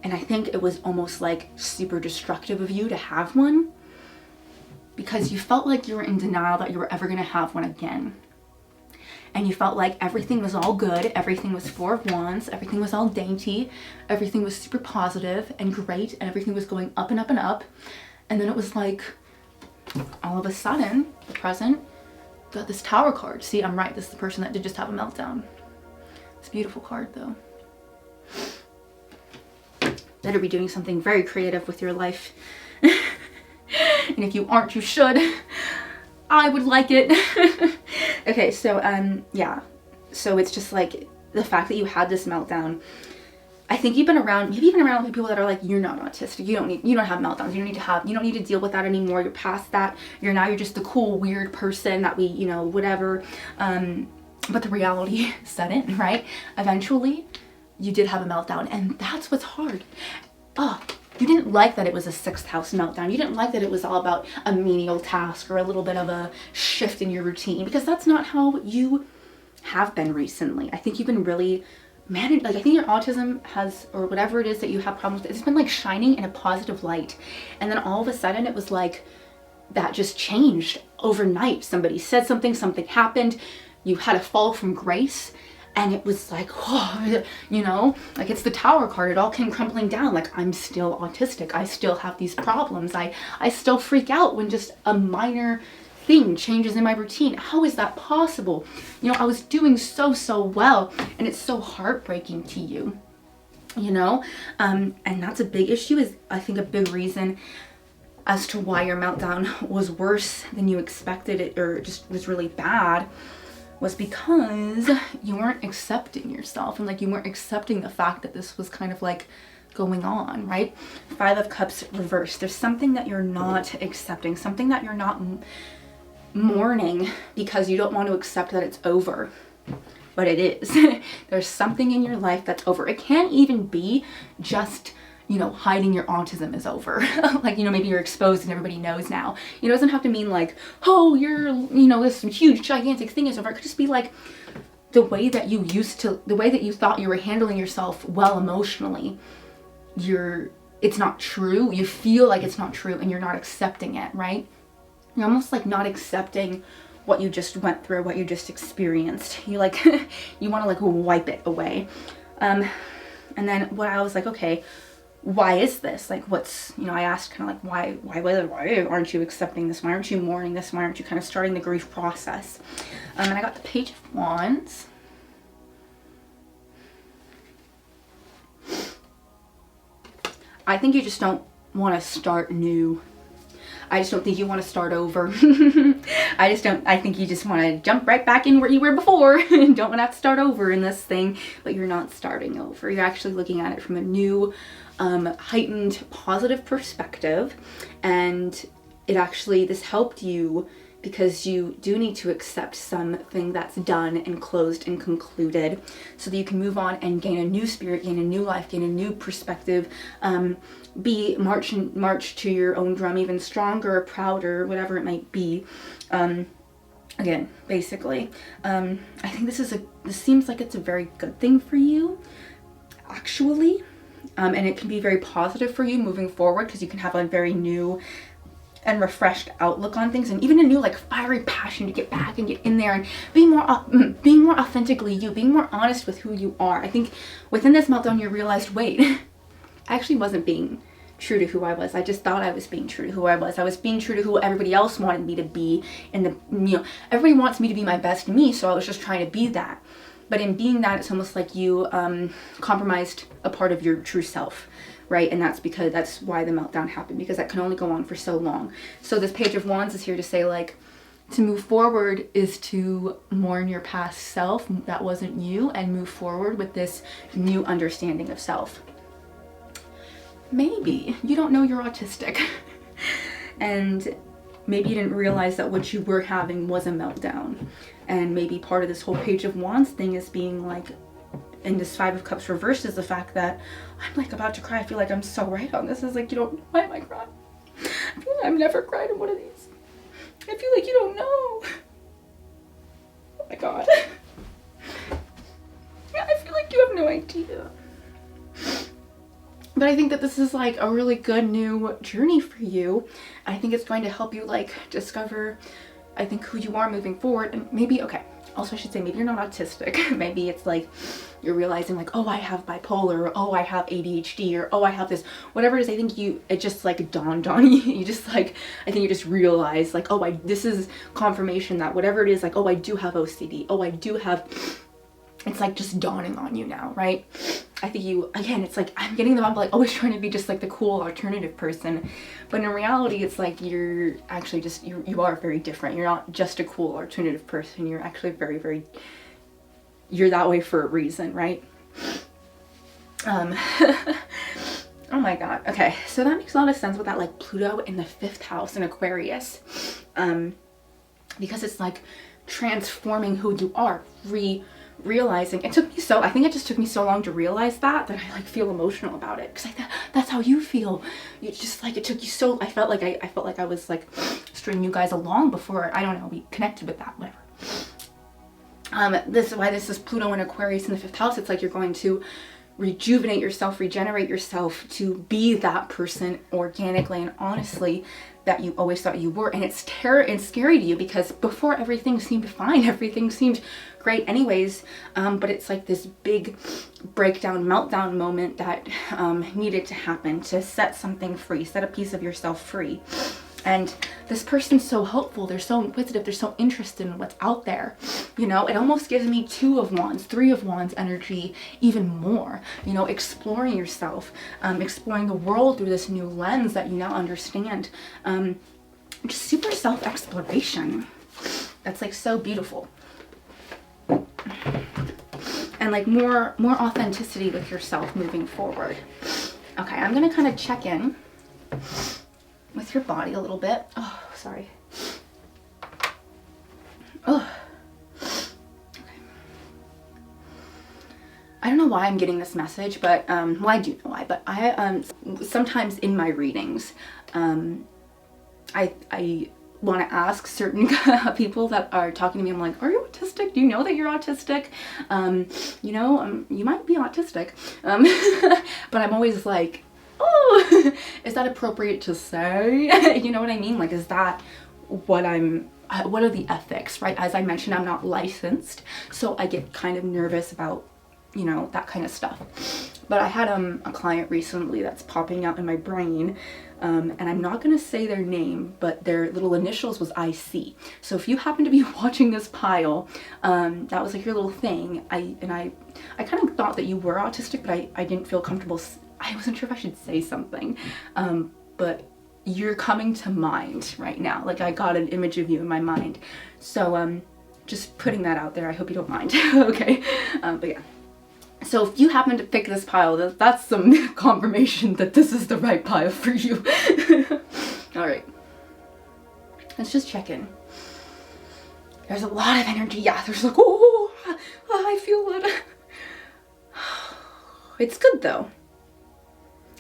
And I think it was almost like super destructive of you to have one because you felt like you were in denial that you were ever going to have one again. And you felt like everything was all good, everything was Four of Wands, everything was all dainty, everything was super positive and great, and everything was going up and up and up. And then it was like, all of a sudden, the present, got this Tower card. See, I'm right, this is the person that did just have a meltdown. It's a beautiful card though. Better be doing something very creative with your life. And if you aren't, you should. I would like it. Okay, so yeah. So it's just like the fact that you had this meltdown. I think you've been around, maybe even around people that are like, you're not autistic. You don't have meltdowns. You don't need to deal with that anymore. You're past that. You're just the cool, weird person that we, you know, whatever. But the reality set in, right? Eventually, you did have a meltdown, and that's what's hard. Oh, you didn't like that it was a 6th house meltdown. You didn't like that it was all about a menial task or a little bit of a shift in your routine, because that's not how you have been recently. I think you've been really managed, like I think your autism has, or whatever it is that you have problems with, it's been like shining in a positive light. And then all of a sudden it was like, that just changed overnight. Somebody said something, something happened, you had a fall from grace. And it was like, oh, you know, like it's the Tower card. It all came crumbling down. Like, I'm still autistic. I still have these problems. I still freak out when just a minor thing changes in my routine. How is that possible? You know, I was doing so well, and it's so heartbreaking to you, you know? And that's a big issue, is I think a big reason as to why your meltdown was worse than you expected it, or just was really bad, was because you weren't accepting yourself, and like you weren't accepting the fact that this was kind of like going on, right? 5 of Cups reversed. There's something that you're not accepting, something that you're not mourning because you don't want to accept that it's over. But it is. There's something in your life that's over. It can't even be just, you know, hiding your autism is over. Like, you know, maybe you're exposed and everybody knows now. You know, it doesn't have to mean like, oh, you're, you know, this huge, gigantic thing is over. It could just be like the way that you the way that you thought you were handling yourself well emotionally, it's not true. You feel like it's not true and you're not accepting it, right? You're almost like not accepting what you just went through, what you just experienced. You like, you want to like wipe it away. And then what I was like, okay, why is this? Like, what's, you know, I asked kind of like, why aren't you accepting this? Why aren't you mourning this? Why aren't you kind of starting the grief process? And I got the Page of Wands. I think you just don't want to start new. I just don't think you want to start over. I think you just want to jump right back in where you were before and don't want to have to start over in this thing, but you're not starting over. You're actually looking at it from a new, heightened, positive perspective. And this helped you because you do need to accept something that's done and closed and concluded so that you can move on and gain a new spirit, gain a new life, gain a new perspective, march to your own drum even stronger, prouder, whatever it might be. Again, basically, I think this seems like it's a very good thing for you, actually. And it can be very positive for you moving forward because you can have a very new and refreshed outlook on things, and even a new like fiery passion to get back and get in there and being more authentically you, being more honest with who you are. I think within this meltdown you realized, wait, I actually wasn't being true to who I was. I just thought I was being true to who I was. I was being true to who everybody else wanted me to be, and everybody wants me to be my best me, so I was just trying to be that. But in being that, it's almost like you compromised a part of your true self, right? And that's why the meltdown happened, because that can only go on for so long. So this Page of Wands is here to say, like, to move forward is to mourn your past self that wasn't you, and move forward with this new understanding of self. Maybe you don't know you're autistic and maybe you didn't realize that what you were having was a meltdown. And maybe part of this whole Page of Wands thing is being like, in this Five of Cups reversed, is the fact that I'm like about to cry. I feel like I'm so right on this. It's like, you don't, why am I crying? I feel like I've never cried in one of these. I feel like you don't know. Oh my God. I feel like you have no idea. But I think that this is like a really good new journey for you. I think it's going to help you like discover, I think, who you are moving forward. And maybe, okay, also I should say, maybe you're not autistic. Maybe it's like you're realizing like, oh, I have bipolar, or oh, I have ADHD, or oh, I have this, whatever it is. I think it just like dawned on you. You just like, I think you just realize like, oh, this is confirmation that whatever it is, like, oh, I do have OCD. Oh, I do have, it's like just dawning on you now, right? I think you, again, it's like, I'm getting the vibe like always trying to be just like the cool alternative person. But in reality, it's like you're actually just, you are very different. You're not just a cool alternative person. You're actually very, very, you're that way for a reason, right? Oh my God. Okay. So that makes a lot of sense with that like Pluto in the 5th house in Aquarius. Because it's like transforming who you are, realizing. It took me so, I think it just took me so long to realize that I like feel emotional about it, because that's how you feel. You just like, it took you so, I felt like I was like stringing you guys along before, I don't know, we connected with that, whatever. This is why this is Pluto in Aquarius in the 5th house. It's like you're going to rejuvenate yourself, regenerate yourself to be that person organically and honestly that you always thought you were. And it's scary to you, because before everything seemed fine, everything seemed great anyways, but it's like this big breakdown, meltdown moment that needed to happen to set something free, set a piece of yourself free. And this person's so hopeful, they're so inquisitive, they're so interested in what's out there. You know, it almost gives me 2 of Wands, 3 of Wands energy, even more. You know, exploring yourself, exploring the world through this new lens that you now understand. Just super self-exploration. That's like so beautiful. And like more authenticity with yourself moving forward. Okay, I'm gonna kind of check in with your body a little bit. Oh, sorry. Oh. Okay. I don't know why I'm getting this message, but well, I do know why, but I sometimes in my readings, I want to ask certain people that are talking to me, I'm like, are you autistic? Do you know that you're autistic? You know, you might be autistic. But I'm always like, oh, is that appropriate to say? You know what I mean? Like, is that what are the ethics, right? As I mentioned, I'm not licensed, so I get kind of nervous about, you know, that kind of stuff. But I had a client recently that's popping out in my brain, and I'm not gonna say their name, but their little initials was IC. So if you happen to be watching this pile, that was like your little thing. I kind of thought that you were autistic, but I didn't feel comfortable. I wasn't sure if I should say something, but you're coming to mind right now. Like, I got an image of you in my mind. So just putting that out there. I hope you don't mind. Okay, but yeah. So if you happen to pick this pile, that's some confirmation that this is the right pile for you. All right, let's just check in. There's a lot of energy. Yeah, there's like, oh, I feel it. It's good though.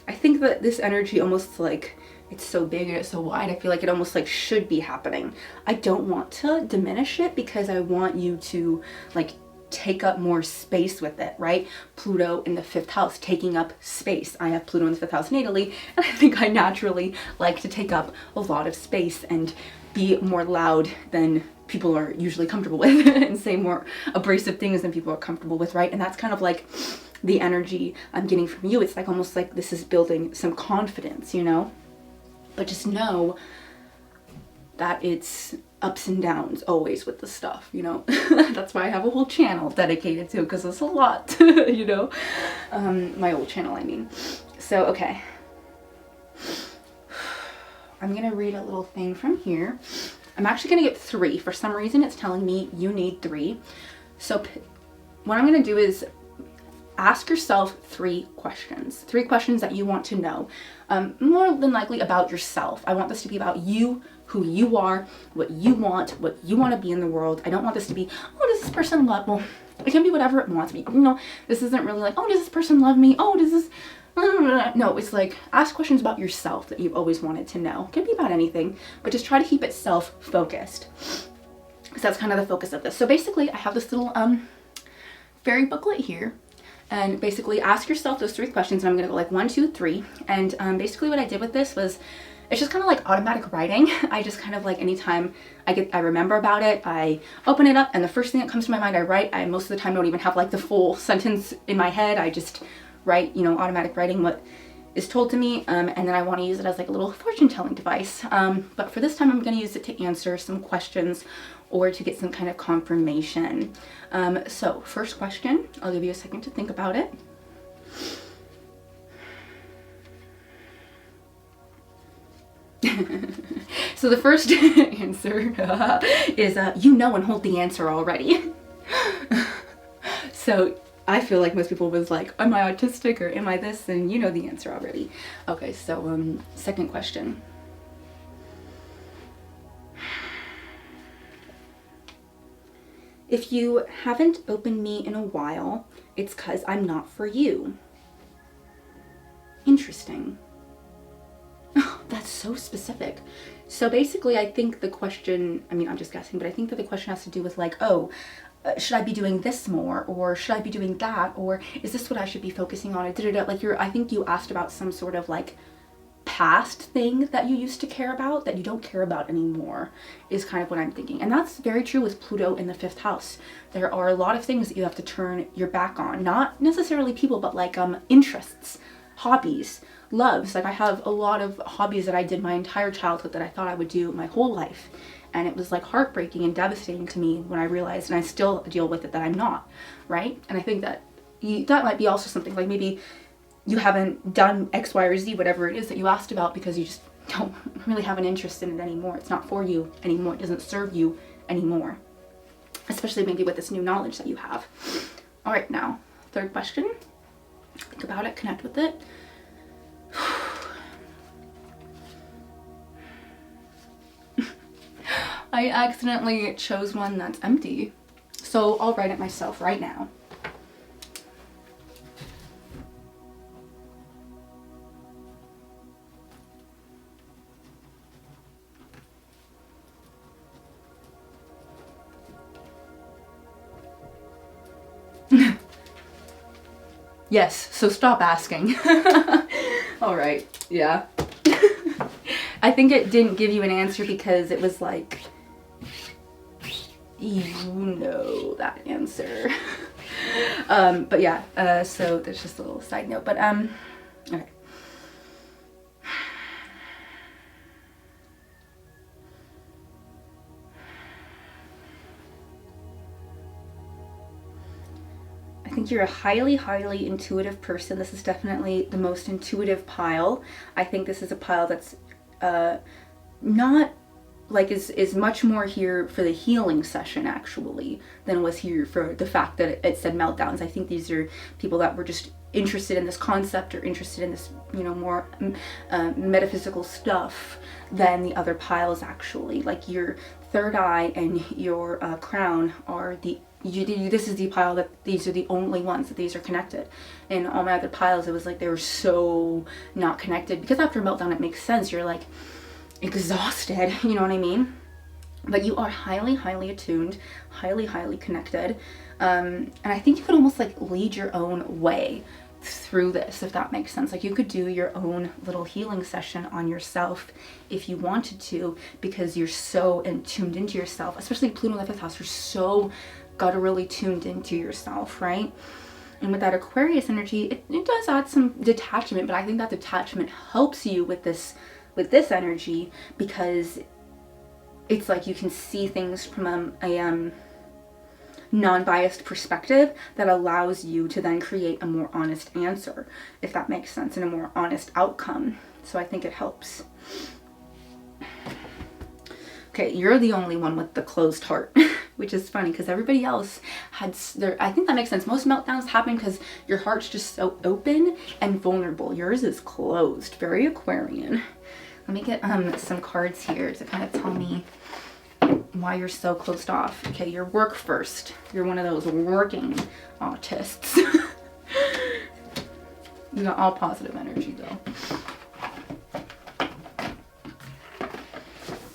I think that this energy almost like, it's so big and it's so wide, I feel like it almost like should be happening. I don't want to diminish it, because I want you to like take up more space with it, right? Pluto in the 5th house, taking up space. I have Pluto in the 5th house natally, and I think I naturally like to take up a lot of space and be more loud than people are usually comfortable with and say more abrasive things than people are comfortable with, right? And that's kind of like the energy I'm getting from you. It's like almost like this is building some confidence, you know? But just know that it's ups and downs always with the stuff, you know? That's why I have a whole channel dedicated to it, because it's a lot, you know? My old channel, I mean. So, okay. I'm gonna read a little thing from here. I'm actually gonna get 3. For some reason, it's telling me you need 3. So what I'm gonna do is ask yourself 3 questions. 3 questions that you want to know. More than likely about yourself. I want this to be about you, who you are, what you want to be in the world. I don't want this to be, oh, does this person love me? Well, it can be whatever it wants to be. You know, this isn't really like, oh, does this person love me? Oh, does this... No, it's like, ask questions about yourself that you've always wanted to know. It can be about anything, but just try to keep it self-focused, because that's kind of the focus of this. So basically, I have this little fairy booklet here, and basically ask yourself those 3 questions, and I'm gonna go like 1, 2, 3. And basically what I did with this was, it's just kind of like automatic writing. I just kind of like, anytime I remember about it, I open it up, and the first thing that comes to my mind, I write. I most of the time don't even have like the full sentence in my head. I just write, you know, automatic writing what is told to me, and then I want to use it as like a little fortune telling device. But for this time, I'm going to use it to answer some questions or to get some kind of confirmation. So first question, I'll give you a second to think about it. So the first answer is you know and hold the answer already. So I feel like most people was like, am I autistic or am I this? And you know the answer already. Okay, so second question. If you haven't opened me in a while, it's 'cause I'm not for you. Interesting. Oh, that's so specific. So basically, I think the question, I mean, I'm just guessing, but I think that the question has to do with like, oh, should I be doing this more, or should I be doing that, or is this what I should be focusing on? Like I think you asked about some sort of like past thing that you used to care about that you don't care about anymore, is kind of what I'm thinking. And that's very true with Pluto in the 5th house. There are a lot of things that you have to turn your back on, not necessarily people, but like interests, hobbies, loves. Like I have a lot of hobbies that I did my entire childhood that I thought I would do my whole life. And it was like heartbreaking and devastating to me when I realized, and I still deal with it, that I'm not, right? And I think that that might be also something like maybe you haven't done X, Y, or Z, whatever it is that you asked about, because you just don't really have an interest in it anymore. It's not for you anymore. It doesn't serve you anymore, especially maybe with this new knowledge that you have. All right, now, third question. Think about it, connect with it. I accidentally chose one that's empty, so I'll write it myself right now. Yes, so stop asking. All right, yeah. I think it didn't give you an answer because it was like, you know that answer. But yeah, so there's just a little side note, but okay. I think you're a highly, highly intuitive person. This is definitely the most intuitive pile. I think this is a pile that's not like is much more here for the healing session actually than was here for the fact that it said meltdowns. I think these are people that were just interested in this concept or interested in this, you know, more metaphysical stuff than the other piles actually. Like your third eye and your crown are this is the pile that these are the only ones that these are connected. In all my other piles, it was like they were so not connected, because after a meltdown it makes sense, you're like exhausted, you know what I mean? but you are highly, highly attuned, highly, highly connected. And I think you could almost like lead your own way through this, if that makes sense. Like you could do your own little healing session on yourself if you wanted to, because you're so tuned into yourself, especially Pluto in the 5th house. You're so gutturally tuned into yourself, right? And with that Aquarius energy, it does add some detachment, but I think that detachment helps you with this energy, because it's like you can see things from a non-biased perspective that allows you to then create a more honest answer, if that makes sense, and a more honest outcome. So I think it helps. Okay, you're the only one with the closed heart, which is funny because everybody else had I think that makes sense. Most meltdowns happen because your heart's just so open and vulnerable. Yours is closed, very Aquarian. Let me get some cards here to kind of tell me why you're so closed off. Okay, your work first. You're one of those working autists. You got all positive energy though.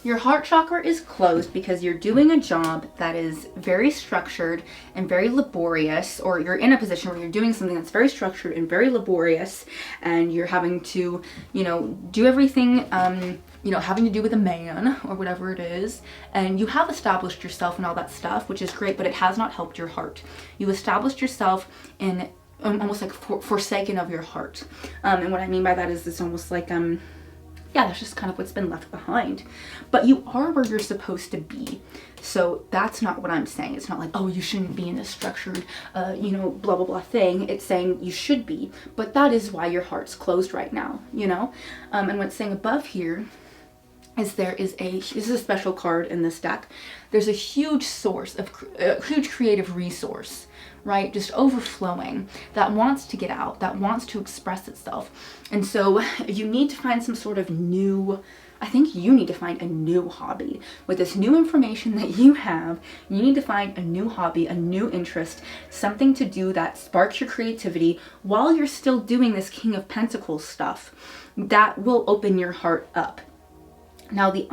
Your heart chakra is closed because you're doing a job that is very structured and very laborious, or you're in a position where you're doing something that's very structured and very laborious, and you're having to, you know, do everything, you know, having to do with a man or whatever it is. And you have established yourself and all that stuff, which is great, but it has not helped your heart. You established yourself in almost like forsaken of your heart. And what I mean by that is it's almost like, yeah, that's just kind of what's been left behind. But you are where you're supposed to be. So that's not what I'm saying. It's not like, oh, you shouldn't be in this structured, you know, blah, blah, blah thing. It's saying you should be. But that is why your heart's closed right now, you know? And what's saying above here is this is a special card in this deck. There's a huge source of, huge creative resource, right? Just overflowing, that wants to get out, that wants to express itself. And so you need to find some sort of I think you need to find a new hobby. With this new information that you have, you need to find a new hobby, a new interest, something to do that sparks your creativity while you're still doing this King of Pentacles stuff. That will open your heart up. Now the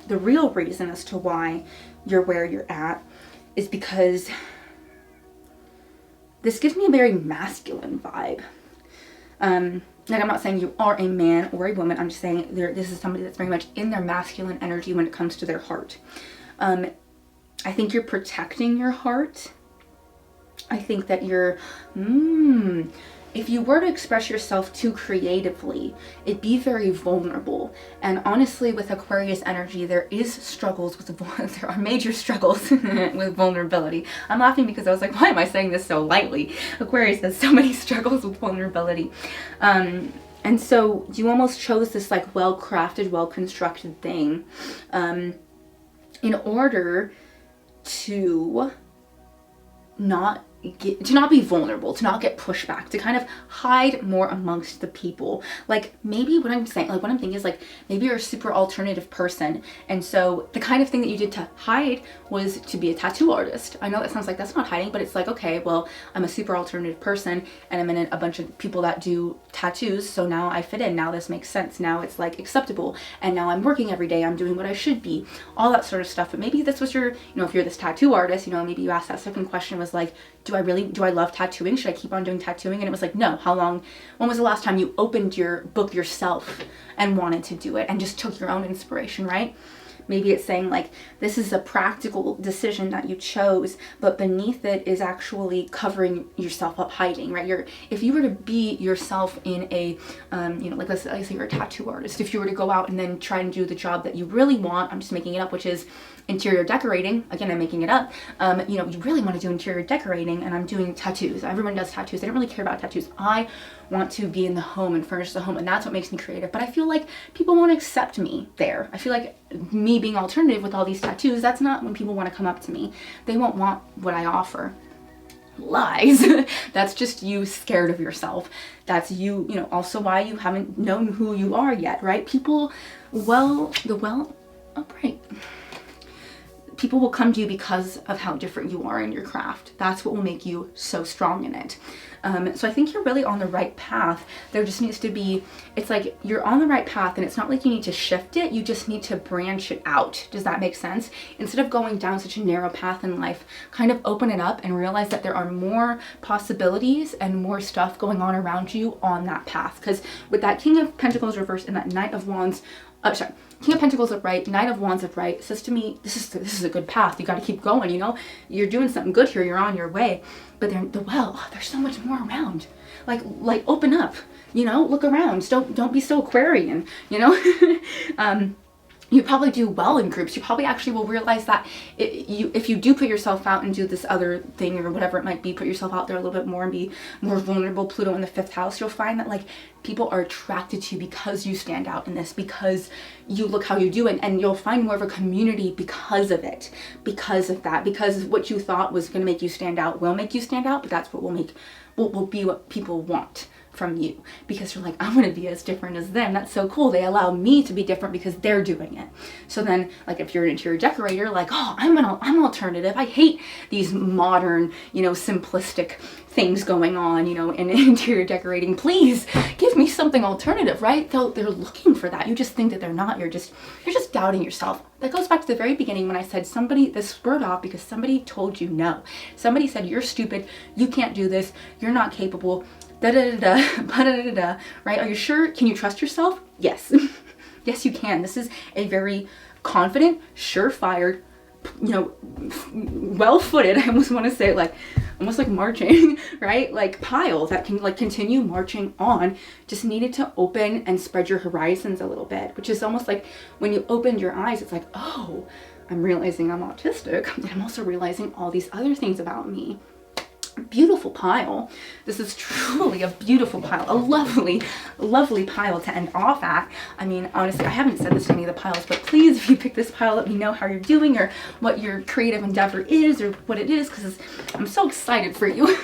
real reason as to why you're where you're at is because this gives me a very masculine vibe. Like, I'm not saying you are a man or a woman. I'm just saying this is somebody that's very much in their masculine energy when it comes to their heart. I think you're protecting your heart. I think that you're, if you were to express yourself too creatively, it'd be very vulnerable. And honestly, with Aquarius energy, there are major struggles with vulnerability. I'm laughing because I was like, why am I saying this so lightly? Aquarius has so many struggles with vulnerability. And so you almost chose this like well-crafted, well-constructed thing in order to not be vulnerable, to not get pushed back, to kind of hide more amongst the people. Like, maybe what I'm thinking is like, maybe you're a super alternative person, and so the kind of thing that you did to hide was to be a tattoo artist. I know that sounds like that's not hiding, but it's like, okay, well, I'm a super alternative person and I'm in a bunch of people that do tattoos, so now I fit in. Now this makes sense. Now it's like acceptable, and now I'm working every day, I'm doing what I should be, all that sort of stuff. But maybe this was your, if you're this tattoo artist, maybe you asked that second question was like, do I love tattooing? Should I keep on doing tattooing? And it was like, no. When was the last time you opened your book yourself and wanted to do it and just took your own inspiration, right? Maybe it's saying like, this is a practical decision that you chose, but beneath it is actually covering yourself up, hiding, right? If you were to be yourself in a, like let's say you're a tattoo artist, if you were to go out and then try and do the job that you really want, I'm just making it up, which is interior decorating. Again, I'm making it up. You really want to do interior decorating, and I'm doing tattoos. Everyone does tattoos. I don't really care about tattoos. I want to be in the home and furnish the home, and that's what makes me creative. But I feel like people won't accept me there. I feel like me being alternative with all these tattoos, that's not when people want to come up to me. They won't want what I offer. Lies. That's just you scared of yourself. That's you, also why you haven't known who you are yet, right? People, upright. people will come to you because of how different you are in your craft. That's what will make you so strong in it. So I think you're really on the right path. There just needs to be, it's like you're on the right path, and it's not like you need to shift it. You just need to branch it out. Does that make sense? Instead of going down such a narrow path in life, kind of open it up and realize that there are more possibilities and more stuff going on around you on that path. Because with that King of Pentacles reversed and that Knight of Wands, King of Pentacles upright, Knight of Wands upright, says to me, this is a good path. You got to keep going, you know? You're doing something good here. You're on your way. But there's so much more around. Like open up, you know? Look around. Don't be so Aquarian, you know? You probably do well in groups. You probably actually will realize that if you do put yourself out and do this other thing or whatever it might be, put yourself out there a little bit more and be more vulnerable, Pluto in the 5th house, you'll find that like people are attracted to you because you stand out in this, because you look how you do it, and you'll find more of a community because of it, because of that, because what you thought was going to make you stand out will make you stand out, but that's what will be what people want from you, because you're like, I'm gonna be as different as them. That's so cool. They allow me to be different because they're doing it. So then, like, if you're an interior decorator, like, oh, I'm alternative. I hate these modern, you know, simplistic things going on, you know, in interior decorating. Please give me something alternative, right? They're looking for that. You just think that they're not. You're just doubting yourself. That goes back to the very beginning when I said this spurred off because somebody told you no. Somebody said, you're stupid. You can't do this. You're not capable. Right? Are you sure? Can you trust yourself? Yes. Yes, you can. This is a very confident, surefire, you know, well-footed, I almost want to say like, almost like marching, right? Like pile that can like continue marching on. Just needed to open and spread your horizons a little bit, which is almost like when you open your eyes, it's like, oh, I'm realizing I'm autistic. And I'm also realizing all these other things about me. Beautiful pile. This is truly a beautiful pile, a lovely, lovely pile to end off at. I mean, honestly, I haven't said this to any of the piles, but please, if you pick this pile, let me know how you're doing or what your creative endeavor is or what it is, because I'm so excited for you.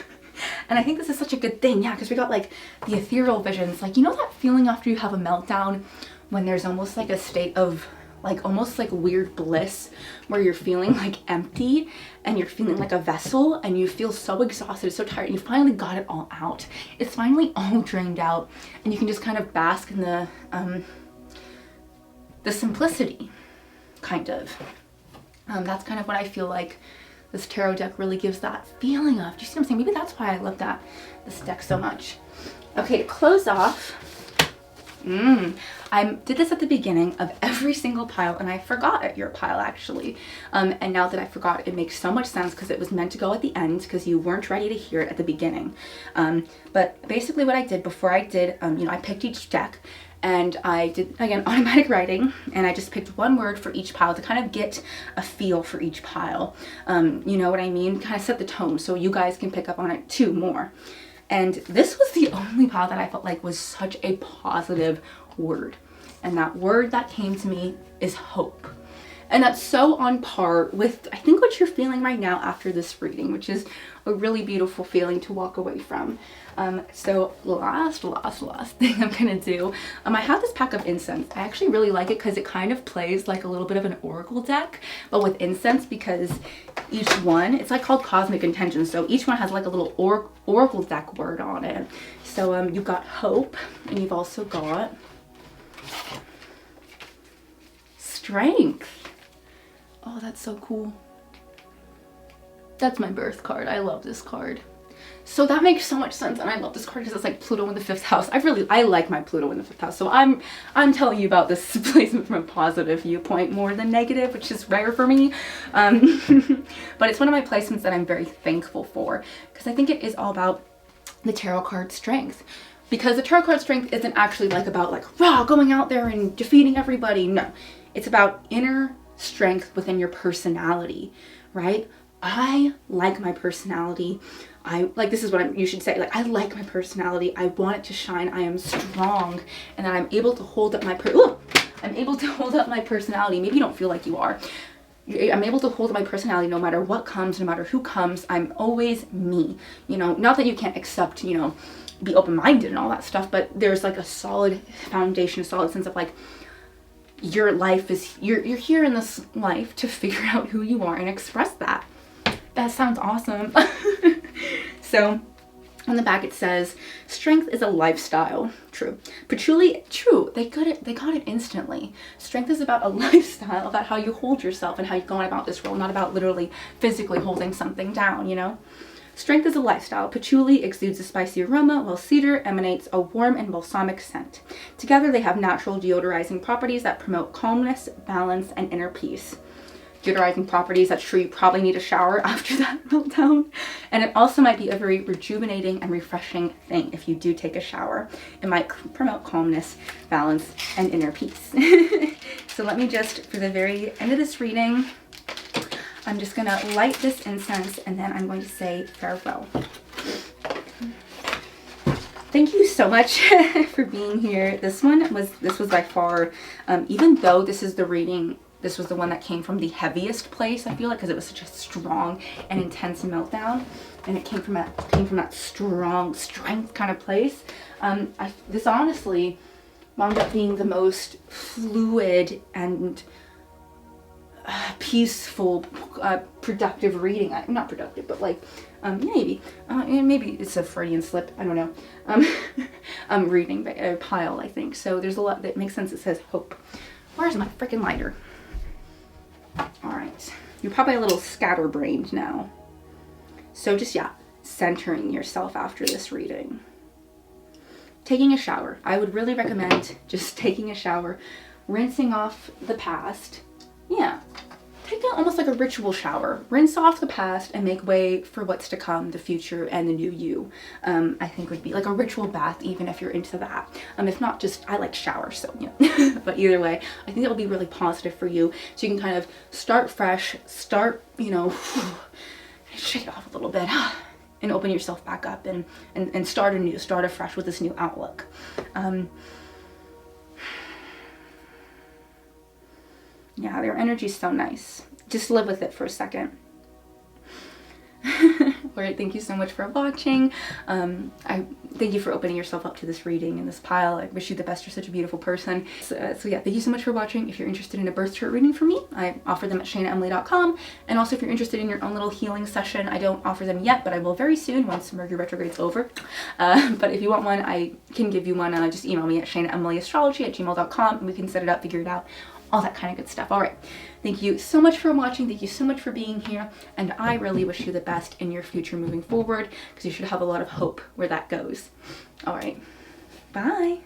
And I think this is such a good thing, yeah, because we got like the ethereal visions, like, you know that feeling after you have a meltdown when there's almost like a state of like almost like weird bliss where you're feeling like empty and you're feeling like a vessel and you feel so exhausted, so tired, and you finally got it all out. It's finally all drained out and you can just kind of bask in the simplicity, kind of. That's kind of what I feel like this tarot deck really gives that feeling of. Do you see what I'm saying? Maybe that's why I love this deck so much. Okay, to close off, I did this at the beginning of every single pile and I forgot at your pile actually. And now that I forgot, it makes so much sense because it was meant to go at the end because you weren't ready to hear it at the beginning. But basically what I did before I did, you know, I picked each deck and I did, again, automatic writing, and I just picked one word for each pile to kind of get a feel for each pile. You know what I mean? Kind of set the tone so you guys can pick up on it too more. And this was the only pile that I felt like was such a positive word. And that word that came to me is hope. And that's so on par with, I think, what you're feeling right now after this reading, which is a really beautiful feeling to walk away from. So last thing I'm gonna do, I have this pack of incense. I actually really like it because it kind of plays like a little bit of an oracle deck, but with incense, because each one, it's like called Cosmic Intentions. So each one has like a little oracle deck word on it. So you've got hope, and you've also got strength. Oh, that's so cool. That's my birth card. I love this card. So that makes so much sense, and I love this card because it's like Pluto in the 5th house. I like my Pluto in the 5th house. So I'm telling you about this placement from a positive viewpoint more than negative, which is rare for me. But it's one of my placements that I'm very thankful for because I think it is all about the tarot card strength. Because the tarot card strength isn't actually like about like raw going out there and defeating everybody. No, it's about inner strength within your personality, right? I like my personality. This is what you should say. Like, I like my personality. I want it to shine. I am strong, and that I'm able to hold up my personality. Maybe you don't feel like you are. I'm able to hold up my personality no matter what comes, no matter who comes. I'm always me. You know, not that you can't accept, you know, be open-minded and all that stuff, but there's like a solid foundation, a solid sense of like, your life is, you're here in this life to figure out who you are and express that. That sounds awesome. So on the back it says, strength is a lifestyle. True. Patchouli, true. They got it instantly. Strength is about a lifestyle, about how you hold yourself and how you're going about this role, not about literally physically holding something down, you know? Strength is a lifestyle. Patchouli exudes a spicy aroma, while cedar emanates a warm and balsamic scent. Together, they have natural deodorizing properties that promote calmness, balance, and inner peace. Deodorizing properties, that's true. You probably need a shower after that meltdown. And it also might be a very rejuvenating and refreshing thing if you do take a shower. It might promote calmness, balance, and inner peace. So let me just, for the very end of this reading, I'm just gonna light this incense and then I'm going to say farewell. Thank you so much for being here. This was by far, even though this is the reading, this was the one that came from the heaviest place, I feel like, because it was such a strong and intense meltdown, and it came from that strong strength kind of place. This honestly wound up being the most fluid and peaceful, productive reading. Not productive, but like, maybe it's a Freudian slip, I don't know. Reading a pile, I think. So there's a lot that makes sense. It says hope. Where's my freaking lighter? All right, you're probably a little scatterbrained now. So just, yeah, centering yourself after this reading. Taking a shower. I would really recommend just taking a shower, rinsing off the past. Yeah, take it almost like a ritual shower. Rinse off the past and make way for what's to come, the future and the new you. I think would be like a ritual bath, even if you're into that. If not, just, I like showers, so yeah. But either way, I think it'll be really positive for you. So you can kind of start fresh, start, you know, shake it off a little bit and open yourself back up and start anew, start afresh with this new outlook. Yeah, their energy's so nice. Just live with it for a second. Alright, thank you so much for watching. I thank you for opening yourself up to this reading and this pile. I wish you the best. You're such a beautiful person. So yeah, thank you so much for watching. If you're interested in a birth chart reading from me, I offer them at shainaemily.com. And also if you're interested in your own little healing session, I don't offer them yet, but I will very soon once Mercury retrograde's over. But if you want one, I can give you one. Just email me at shainaemilyastrology@gmail.com and we can set it up, figure it out, all that kind of good stuff. All right, thank you so much for watching. Thank you so much for being here, and I really wish you the best in your future moving forward, because you should have a lot of hope where that goes. All right, bye.